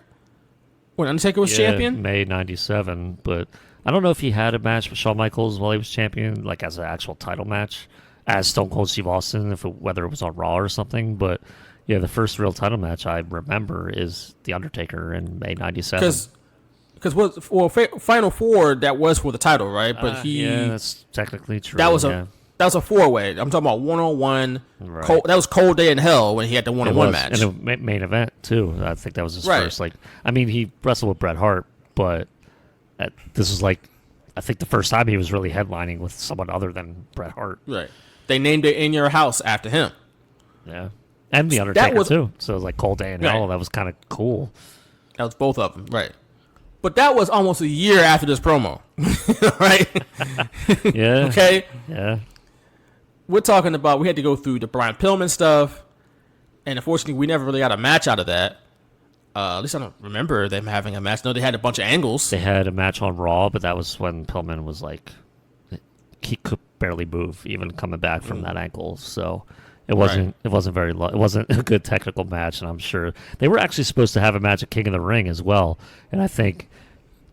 When Undertaker was champion? May 97, but I don't know if he had a match with Shawn Michaels while he was champion, like as an actual title match, as Stone Cold Steve Austin, whether it was on Raw or something. But yeah, the first real title match I remember is The Undertaker in May 97. Because Final Four, that was for the title, right? But yeah, that's technically true. That was a four-way. I'm talking about one-on-one. Right. That was Cold Day in Hell when he had the one-on-one match. And a main event, too. I think that was his first. He wrestled with Bret Hart, but this was I think the first time he was really headlining with someone other than Bret Hart. Right. They named it In Your House after him. Yeah. And The Undertaker, too. So it was like Cold Day in Hell. That was kind of cool. That was both of them. Right. But that was almost a year after this promo. Right? Yeah. Okay? Yeah. We're talking about, we had to go through the Brian Pillman stuff, and unfortunately, we never really got a match out of that. At least I don't remember them having a match. No, they had a bunch of angles. They had a match on Raw, but that was when Pillman was like, he could barely move, even coming back from that ankle. So it wasn't it wasn't a good technical match, and I'm sure they were actually supposed to have a match at King of the Ring as well. And I think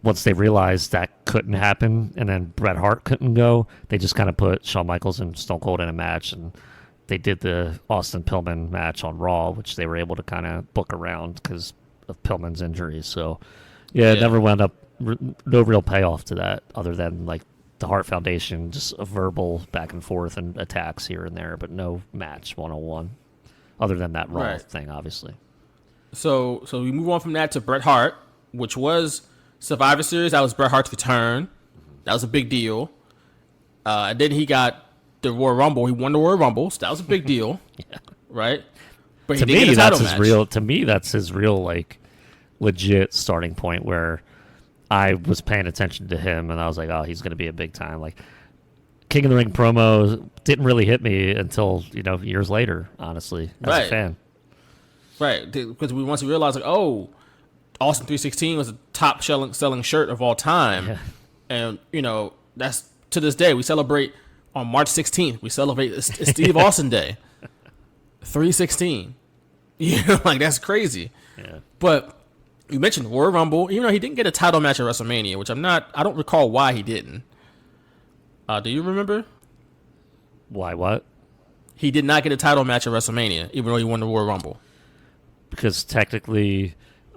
once they realized that couldn't happen, and then Bret Hart couldn't go, they just kind of put Shawn Michaels and Stone Cold in a match, and they did the Austin Pillman match on Raw, which they were able to kind of book around because of Pillman's injuries. So, it never wound up, no real payoff to that, other than like the Hart Foundation, just a verbal back and forth and attacks here and there, but no match one-on-one. other than that Raw Right. thing, obviously. So we move on from that to Bret Hart, which was Survivor Series. That was Bret Hart's return. That was a big deal. And then he got the Royal Rumble. He won the Royal Rumble, so that was a big deal, right? But To he didn't get me, a that's title his match. real. To me, that's his real like legit starting point where I was paying attention to him and I was like, oh, he's going to be a big time. Like King of the Ring promo didn't really hit me until years later. Honestly, as Right. a fan. Right, because once we realized, like, oh, Austin 316 was the top selling shirt of all time. Yeah. And, that's to this day. We celebrate on March 16th. We celebrate it's Steve Austin Day. 316. Like, that's crazy. Yeah. But you mentioned Royal Rumble. Even though he didn't get a title match at WrestleMania, which I don't recall why he didn't. Do you remember? Why? What? He did not get a title match at WrestleMania, even though he won the Royal Rumble. Because technically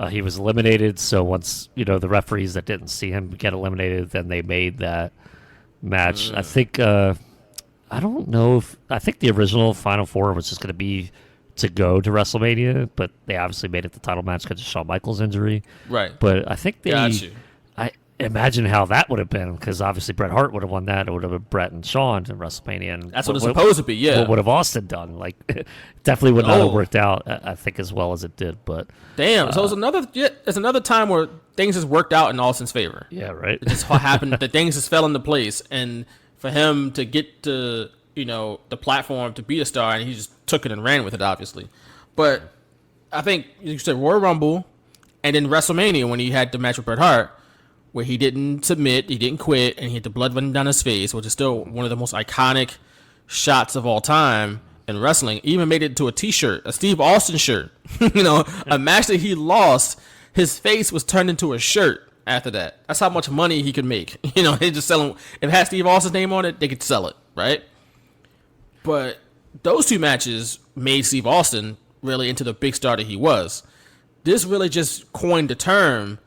he was eliminated. So once the referees that didn't see him get eliminated, then they made that match. I think I don't know if I think the original Final Four was just going to be to go to WrestleMania, but they obviously made it the title match because of Shawn Michaels' injury. Right. But I think Got you. I imagine how that would have been because obviously Bret Hart would have won that. It would have been Bret and Shawn in WrestleMania. And That's what it's supposed to be, yeah. What would have Austin done? Like, definitely would not Oh. have worked out, I think, as well as it did. But Damn. So it's another time where things just worked out in Austin's favor. yeah, right. It just happened that things just fell into place, and for him to get to the platform to be a star, and he just took it and ran with it, obviously. But I think you said Royal Rumble, and then WrestleMania when he had the match with Bret Hart, where he didn't submit, he didn't quit, and he had the blood running down his face, which is still one of the most iconic shots of all time in wrestling. Even made it to a T-shirt, a Steve Austin shirt. A match that he lost, his face was turned into a shirt after that. That's how much money he could make. They just sell them. If it had Steve Austin's name on it, they could sell it, right? But those two matches made Steve Austin really into the big star that he was. This really just coined the term.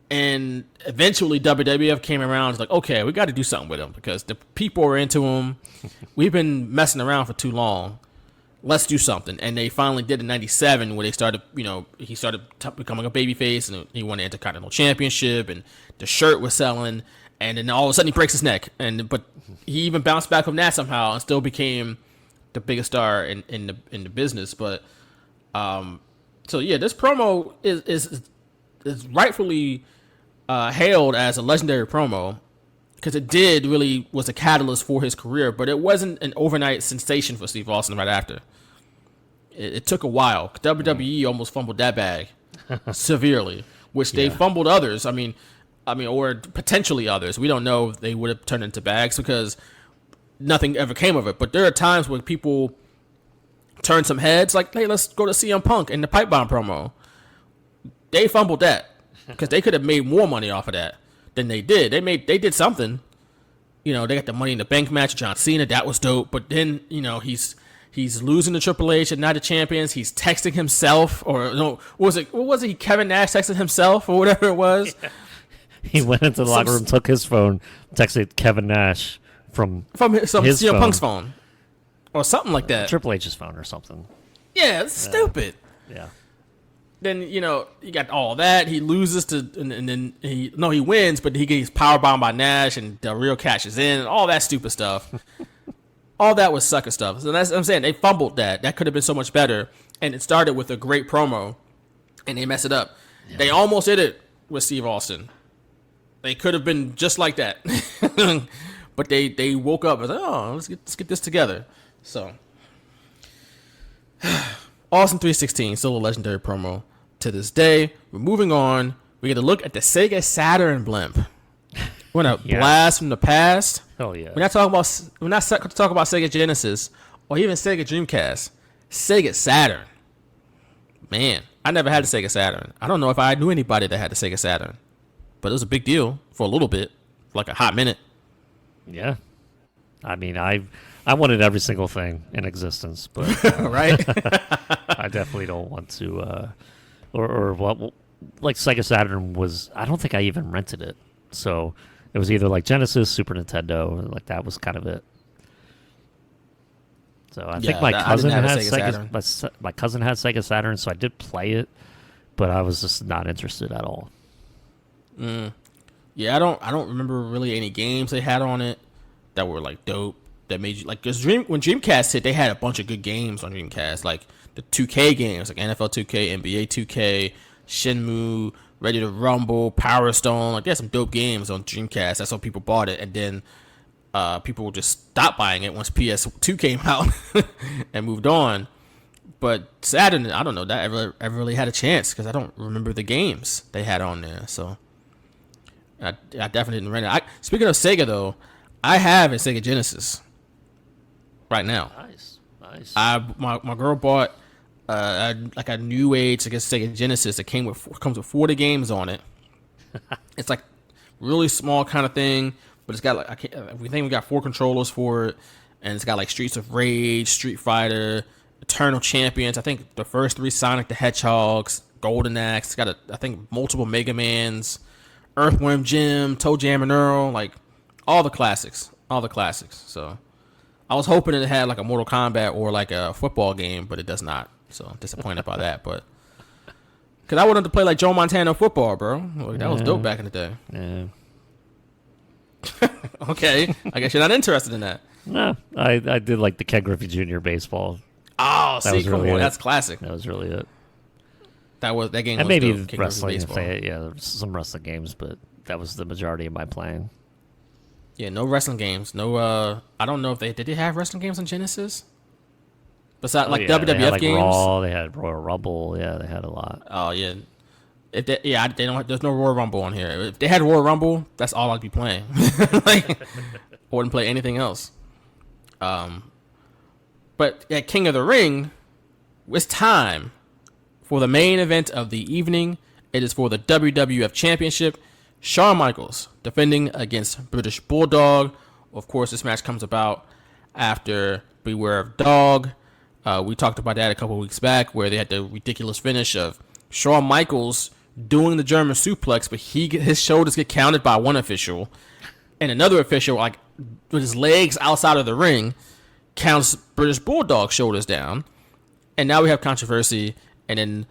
And eventually WWF came around and was like, okay, we got to do something with him because the people are into him. We've been messing around for too long. Let's do something. And they finally did in 97 where they started, he started becoming a babyface and he won the Intercontinental Championship and the shirt was selling. And then all of a sudden he breaks his neck. But he even bounced back from that somehow and still became the biggest star in the business. But so yeah, this promo is rightfully hailed as a legendary promo because it really was a catalyst for his career, but it wasn't an overnight sensation for Steve Austin right after. It took a while. WWE almost fumbled that bag severely, which they fumbled others. I mean, or potentially others. We don't know if they would have turned into bags because nothing ever came of it. But there are times when people turn some heads, like, hey, let's go to CM Punk in the pipe bomb promo. They fumbled that. Because they could have made more money off of that than they did. They did something. They got the Money in the Bank match with John Cena. That was dope. But then, he's losing to Triple H and Night of Champions. He's texting himself, or no, what was it? Kevin Nash texted himself, or whatever it was. Yeah. He went into the locker room, took his phone, texted Kevin Nash from his CM phone. Punk's phone, or something like that. Triple H's phone or something. Yeah, it's stupid. Yeah. Then you got all that. He loses to, and then he wins, but he gets powerbombed by Nash, and Del Rio cashes in, and all that stupid stuff. All that was sucker stuff. So that's what I'm saying. They fumbled that. That could have been so much better. And it started with a great promo, and they messed it up. Yeah. They almost did it with Steve Austin. They could have been just like that, but they woke up and said, "Oh, let's get this together." So. Austin 316, still a legendary promo to this day. We're moving on. We get to look at the Sega Saturn blimp. We're gonna blast from the past. Hell yeah. We're not talking about Sega Genesis or even Sega Dreamcast. Sega Saturn. Man, I never had a Sega Saturn. I don't know if I knew anybody that had a Sega Saturn, but it was a big deal for a little bit, for like a hot minute. Yeah. I mean, I wanted every single thing in existence, but right. I definitely don't want to. Or what? Like Sega Saturn was. I don't think I even rented it. So it was either like Genesis, Super Nintendo, like that was kind of it. So I think my I cousin didn't had have a Sega Saturn. my cousin had Sega Saturn, so I did play it, but I was just not interested at all. Yeah, I don't remember really any games they had on it that were like dope. That made you like, because when Dreamcast hit, they had a bunch of good games on Dreamcast, like the 2K games, like NFL 2K, NBA 2K, Shenmue, Ready to Rumble, Power Stone. Like, they had some dope games on Dreamcast. That's why people bought it, and then people just stopped buying it once PS2 came out and moved on. But Saturn, I don't know that ever really had a chance, because I don't remember the games they had on there. So I definitely didn't rent it. Speaking of Sega, though, I have a Sega Genesis right now. Nice. My girl bought like a new age, I guess, Sega Genesis that comes with 40 games on it. It's like really small kind of thing, but it's got like we think we got 4 controllers for it, and it's got like Streets of Rage, Street Fighter, Eternal Champions. I think the first 3 Sonic the Hedgehogs, Golden Axe. It's got I think multiple Mega Mans, Earthworm Jim, Toe Jam and Earl, like all the classics. So I was hoping it had like a Mortal Kombat or like a football game, but it does not. So I'm disappointed by that. But because I wanted to play like Joe Montana football, bro. Like, that was dope back in the day. Yeah. Okay, I guess you're not interested in that. No, I did like the Ken Griffey Jr. baseball. Oh, see, come really on, it. that's classic. That was really it. That game. And was maybe dope. King wrestling. Griffey baseball. Yeah, there was some wrestling games, but that was the majority of my playing. Yeah, no wrestling games. No, I don't know if did they have wrestling games on Genesis? Besides, like WWF they had, like, games. Raw, they had Royal Rumble. Yeah, they had a lot. Oh yeah. They don't. There's no Royal Rumble on here. If they had Royal Rumble, that's all I'd be playing. Like, I wouldn't play anything else. But at King of the Ring, it's time for the main event of the evening. It is for the WWF Championship. Shawn Michaels defending against British Bulldog. Of course, this match comes about after Beware of Dog. We talked about that a couple weeks back, where they had the ridiculous finish of Shawn Michaels doing the German suplex, but his shoulders get counted by one official, and another official, like with his legs outside of the ring, counts British Bulldog's shoulders down. And now we have controversy, and then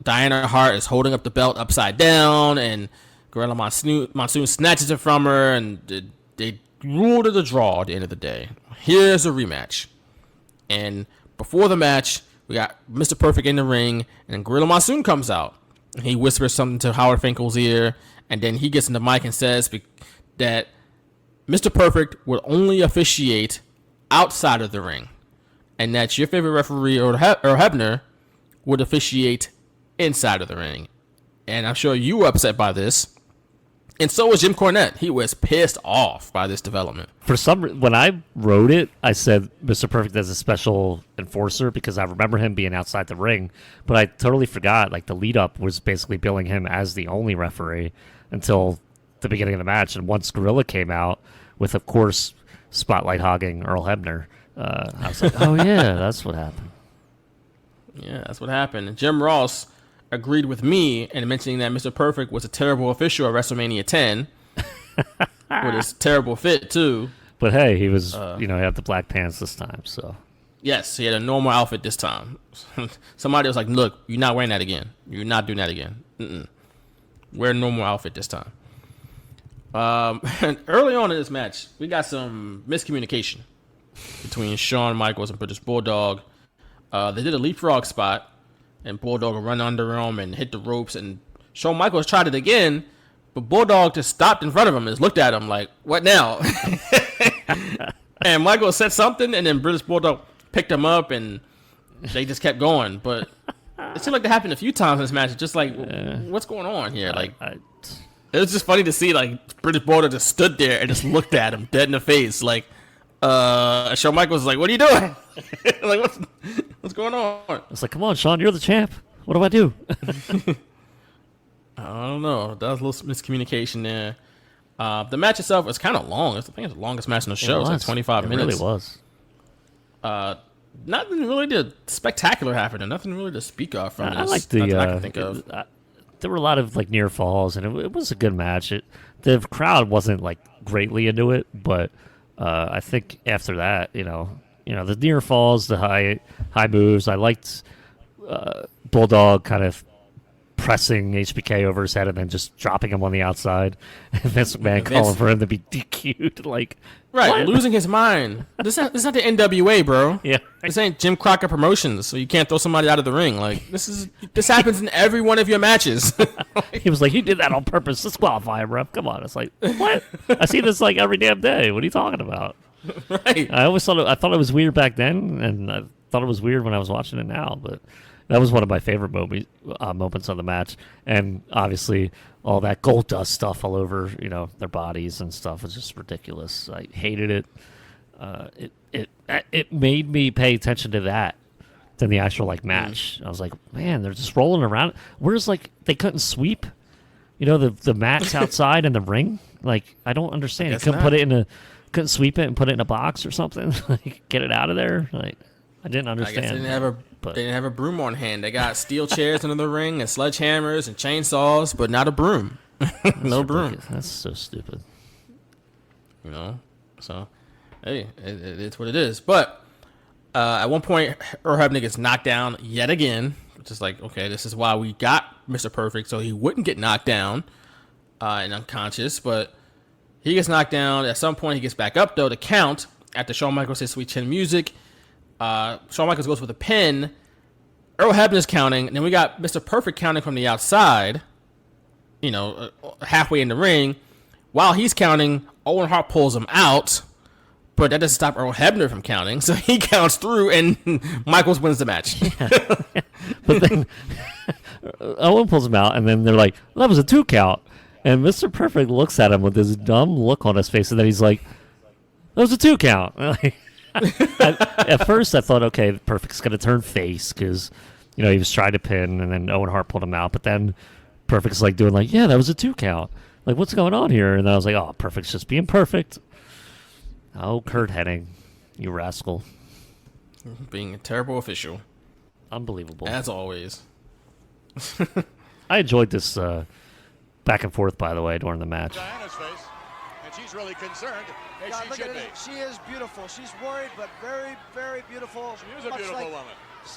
Diana Hart is holding up the belt upside down, and Gorilla Monsoon snatches it from her, and they ruled it a draw at the end of the day. Here's a rematch. And before the match, we got Mr. Perfect in the ring, and then Gorilla Monsoon comes out. And he whispers something to Howard Finkel's ear, and then he gets in the mic and says that Mr. Perfect will only officiate outside of the ring, and that your favorite referee, Earl Hebner, would officiate inside of the ring. And I'm sure you were upset by this. And so was Jim Cornette. He was pissed off by this development. When I wrote it, I said Mr. Perfect as a special enforcer because I remember him being outside the ring, but I totally forgot, like, the lead up was basically billing him as the only referee until the beginning of the match. And once Gorilla came out with, of course, spotlight hogging Earl Hebner, I was like, oh yeah, that's what happened. Yeah, that's what happened. And Jim Ross agreed with me in mentioning that Mr. Perfect was a terrible official at WrestleMania 10 with his terrible fit too. But hey, he was, he had the black pants this time, so. Yes, he had a normal outfit this time. Somebody was like, look, you're not wearing that again. You're not doing that again. Wear a normal outfit this time. And early on in this match, we got some miscommunication between Shawn Michaels and British Bulldog. They did a leapfrog spot, and Bulldog would run under him and hit the ropes, and Shawn Michaels tried it again, but Bulldog just stopped in front of him and just looked at him like, what now? And Michaels said something, and then British Bulldog picked him up, and they just kept going. But it seemed like that happened a few times in this match. It's just like, what's going on here? Like, it was just funny to see, like, British Bulldog just stood there and just looked at him dead in the face, like, Shawn Michaels was like, what are you doing? Like, what's going on? It's like, come on, Shawn, you're the champ. What do I do? I don't know. That was a little miscommunication there. The match itself was kind of long. I think it's the longest match in the show. It's like 25 minutes. It really was. Nothing really spectacular happened, and nothing really to speak of from this. I like I can think of. There were a lot of like near falls, and it was a good match. The crowd wasn't like greatly into it, but I think after that, the near falls, the high moves. I liked Bulldog kind of pressing HBK over his head and then just dropping him on the outside. And Vince McMahon calling for him to be DQ'd. Like, right, what? losing his mind. This is not the NWA, bro. Yeah. This ain't Jim Crockett Promotions, so you can't throw somebody out of the ring. Like, this happens in every one of your matches. He was like, you did that on purpose. Disqualify him, ref. Come on. It's like, what? I see this like every damn day. What are you talking about? Right. I thought it was weird back then, and I thought it was weird when I was watching it now, but that was one of my favorite moments of the match. And obviously, all that gold dust stuff all over, their bodies and stuff was just ridiculous. I hated it. It made me pay attention to that than the actual match. I was like, man, they're just rolling around. Where's they couldn't sweep, the mats outside in the ring. Like, I don't understand. You couldn't sweep it and put it in a box or something. Like, get it out of there. Like, I didn't understand. I guess they didn't have a broom on hand. They got steel chairs under the ring and sledgehammers and chainsaws, but not a broom. No broom. That's so stupid. So, hey, it's what it is. But at one point, Earl Hebner gets knocked down yet again, which is like, okay, this is why we got Mr. Perfect, so he wouldn't get knocked down and unconscious. But he gets knocked down. At some point, he gets back up, though, to count after Shawn Michaels says Sweet Chin Music. Shawn Michaels goes with a pin. Earl Hebner's counting, and then we got Mr. Perfect counting from the outside, halfway in the ring. While he's counting, Owen Hart pulls him out, but that doesn't stop Earl Hebner from counting, so he counts through, and Michaels wins the match. But then Owen pulls him out, and then they're like, well, that was a 2 count. And Mr. Perfect looks at him with this dumb look on his face, and then he's like, that was a 2 count. At first, I thought, okay, Perfect's going to turn face because, he was trying to pin, and then Owen Hart pulled him out. But then Perfect's doing yeah, that was a 2 count. Like, what's going on here? And then I was like, oh, Perfect's just being perfect. Oh, Kurt Hennig, you rascal. Being a terrible official. Unbelievable. As always. I enjoyed this back and forth, by the way, during the match. Diana's face, and she's really concerned, as God, she look should at be. it. She is beautiful. She's worried, but very, very beautiful. She is a Much beautiful like woman.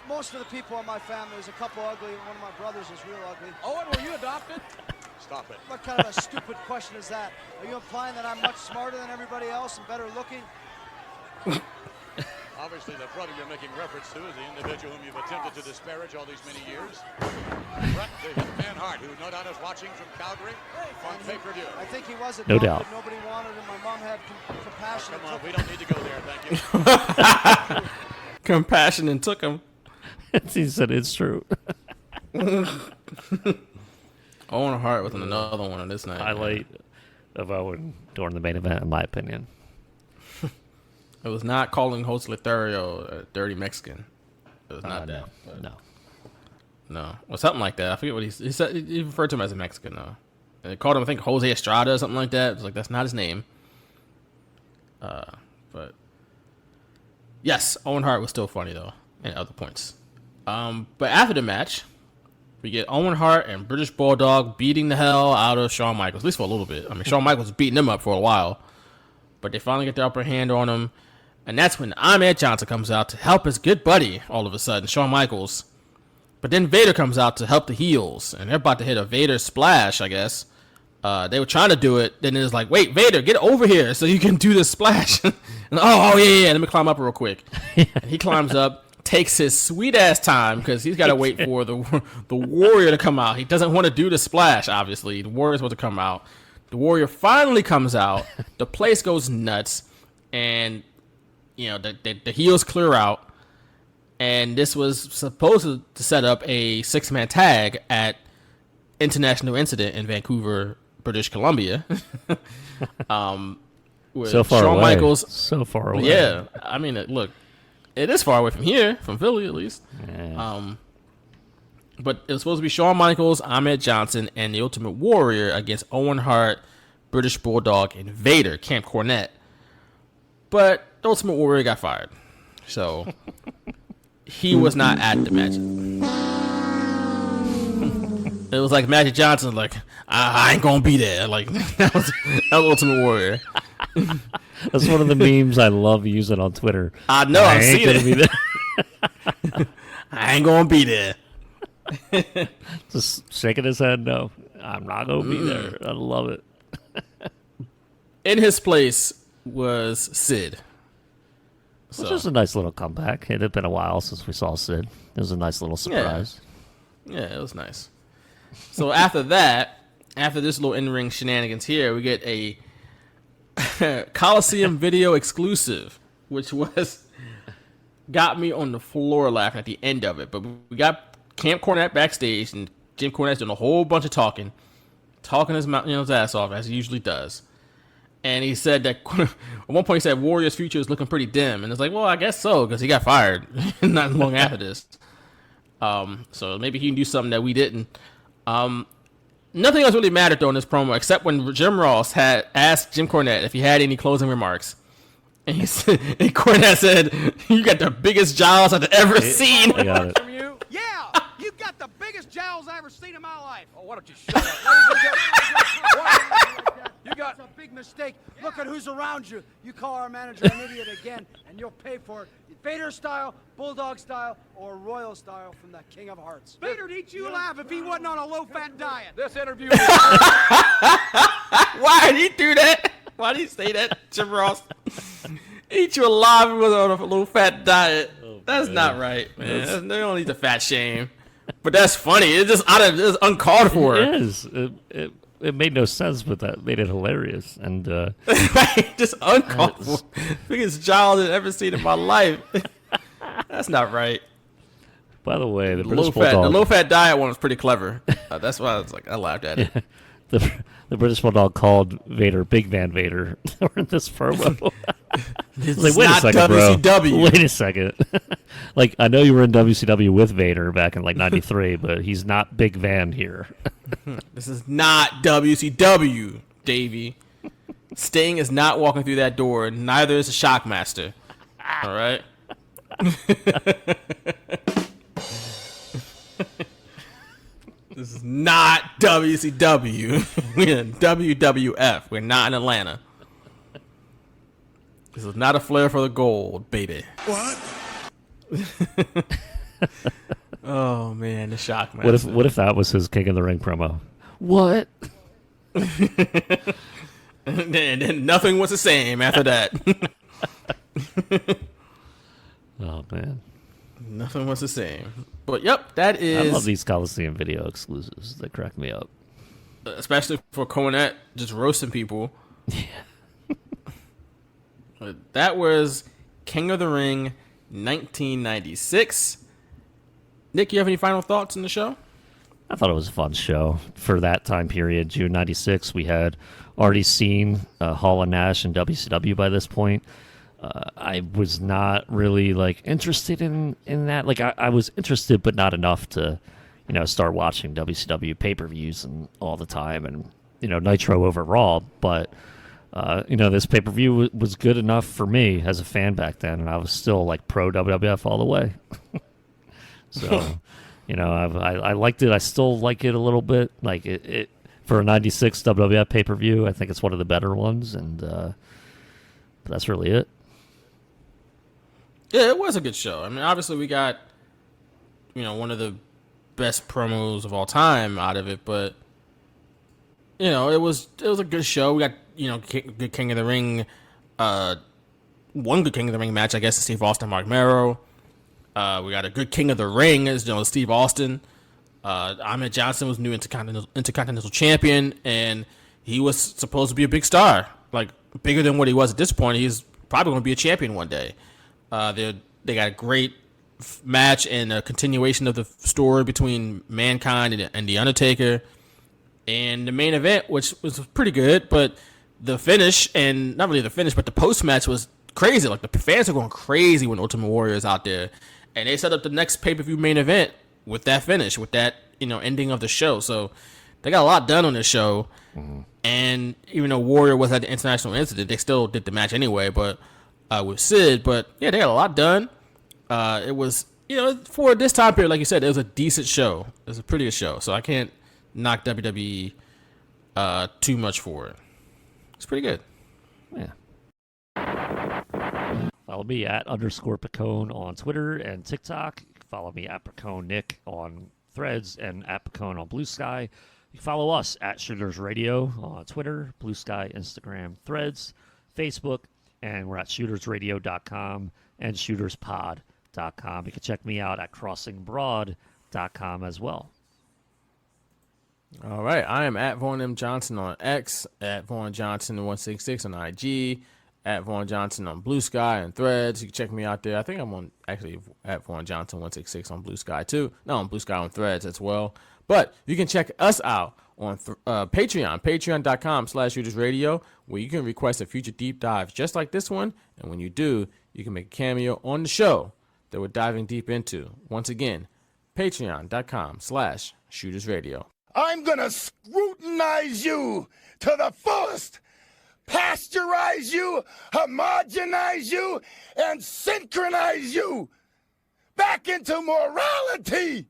Most of the people in my family, there's a couple ugly. One of my brothers is real ugly. Owen, were you adopted? Stop it. What kind of a stupid question is that? Are you implying that I'm much smarter than everybody else and better looking? Obviously, the brother you're making reference to is the individual whom you've attempted to disparage all these many years. Bret the Hitman Hart, who no doubt is watching from Calgary on pay-per-view. I think he was No adopted. doubt. Nobody wanted him. My mom had compassion. Come on, we don't need to go there, thank you. Compassion and took him. He said it's true. Owen Hart was another one on this night. Highlight of Owen during the main event, in my opinion. It was not calling Jose Lothario a dirty Mexican. It was not that. No. Or something like that. I forget what he said. He referred to him as a Mexican, though. And they called him, I think, Jose Estrada or something like that. It was like, that's not his name. But yes, Owen Hart was still funny, though, and other points. But after the match, we get Owen Hart and British Bulldog beating the hell out of Shawn Michaels, at least for a little bit. I mean, Shawn Michaels was beating them up for a while, but they finally get the upper hand on him. And that's when Ahmed Johnson comes out to help his good buddy, all of a sudden, Shawn Michaels. But then Vader comes out to help the heels, and they're about to hit a Vader splash, I guess. They were trying to do it, then it was like, wait, Vader, get over here so you can do this splash. And, yeah, let me climb up real quick. And he climbs up, takes his sweet-ass time, because he's got to wait for the Warrior to come out. He doesn't want to do the splash, obviously. The Warrior's supposed to come out. The Warrior finally comes out. The place goes nuts, and the heels clear out, and this was supposed to set up a 6-man tag at International Incident in Vancouver, British Columbia. With So far Shawn away. Michaels. So far away. Yeah, I mean, look, it is far away from here, from Philly at least. Yeah. But it was supposed to be Shawn Michaels, Ahmed Johnson, and the Ultimate Warrior against Owen Hart, British Bulldog, and Vader, Camp Cornette. But the Ultimate Warrior got fired. So he was not at the match. It was like Magic Johnson, like, I ain't gonna be there. Like, that was Ultimate Warrior. That's one of the memes I love using on Twitter. I know, I've seen it. Be there. I ain't gonna be there. Just shaking his head. No, I'm not gonna be there. I love it. In his place was Sid. Which was a nice little comeback. It had been a while since we saw Sid. It was a nice little surprise. Yeah, it was nice. So after that, after this little in-ring shenanigans here, we get a Coliseum video exclusive, which got me on the floor laughing at the end of it. But we got Camp Cornette backstage, and Jim Cornette's doing a whole bunch of talking his ass off, as he usually does. And he said that at one point he said Warrior's future is looking pretty dim, and it's like, well, I guess so, because he got fired not long after this. So maybe he can do something that we didn't. Nothing else really mattered though in this promo, except when Jim Ross had asked Jim Cornette if he had any closing remarks. And Cornette said, "You got the biggest jowls I've ever seen." I got it. From you? Yeah, you've got the biggest jowls I ever seen in my life. Oh, why don't you shut up? You got a big mistake. Look at who's around you. You call our manager an idiot again, and you'll pay for it. Vader style, Bulldog style, or Royal style from the King of Hearts. Vader'd eat you alive if he wasn't on a low-fat diet. This interview is... Why did he do that? Why did he say that, Jim Ross? Eat you alive and was on a low fat diet. That's not right, man. They don't need to fat shame. But that's funny. It's just it's uncalled for. It is. It made no sense, but that made it hilarious. And just uncalled for. Biggest jowl I've ever seen in my life. That's not right. By the way, the low fat diet one was pretty clever. That's why I laughed at it. The British Bulldog called Vader Big Van Vader during this promo. This like, is wait not a second, WCW. Bro. Wait a second. Like, I know you were in WCW with Vader back in like '93, but he's not Big Van here. This is not WCW, Davey. Sting is not walking through that door. Neither is the Shockmaster. All right. This is not WCW. We're in WWF. We're not in Atlanta. This is not a flair for the gold, baby. What? Oh man, the Shockmaster. What if that was his King of the Ring promo? What? And then nothing was the same after that. Oh man. Nothing was the same. But yep, that is. I love these Coliseum video exclusives. They crack me up. Especially for Cornette just roasting people. Yeah. That was King of the Ring 1996. Nick, you have any final thoughts on the show? I thought it was a fun show for that time period. June '96, we had already seen Hall and Nash and WCW by this point. I was not really interested in that. I was interested, but not enough to, start watching WCW pay-per-views and all the time, and Nitro over Raw. But this pay-per-view was good enough for me as a fan back then, and I was still pro WWF all the way. So, I liked it. I still like it a little bit. It for a '96 WWF pay-per-view, I think it's one of the better ones, and but that's really it. Yeah, it was a good show. I mean, obviously we got, one of the best promos of all time out of it, but it was a good show. We got, good King of the Ring, one good King of the Ring match, I guess, is Steve Austin, Mark Merrow. We got a good King of the Ring, as Steve Austin. Ahmed Johnson was new Intercontinental Champion, and he was supposed to be a big star, bigger than what he was at this point. He's probably going to be a champion one day. They got a great match and a continuation of the story between Mankind and The Undertaker. And the main event, which was pretty good, but the finish, and not really the finish, but the post-match was crazy. The fans are going crazy when Ultimate Warrior is out there. And they set up the next pay-per-view main event with that finish, with that, ending of the show. So they got a lot done on this show. Mm-hmm. And even though Warrior was at the international incident, they still did the match anyway, but with Sid. But yeah, they got a lot done. It was, for this time period, like you said, it was a decent show. It was a pretty good show. So I can't knock WWE too much for it. It's pretty good. Yeah. Follow me at _Picone on Twitter and TikTok. You can follow me at Picone Nick on Threads and at Picone on Blue Sky. You can follow us at Shooters Radio on Twitter, Blue Sky, Instagram, Threads, Facebook, and we're at shootersradio.com and shooterspod.com. You can check me out at crossingbroad.com as well. All right. I am at Vaughn M. Johnson on X, at Vaughn Johnson 166 on IG, at Vaughn Johnson on Blue Sky and Threads. You can check me out there. I think I'm on actually at Vaughn Johnson 166 on Blue Sky too. No, on Blue Sky on Threads as well. But you can check us out on Patreon, patreon.com/shootersradio, where you can request a future deep dive just like this one. And when you do, you can make a cameo on the show that we're diving deep into. Once again, patreon.com/shootersradio. I'm gonna scrutinize you to the fullest, pasteurize you, homogenize you, and synchronize you back into morality.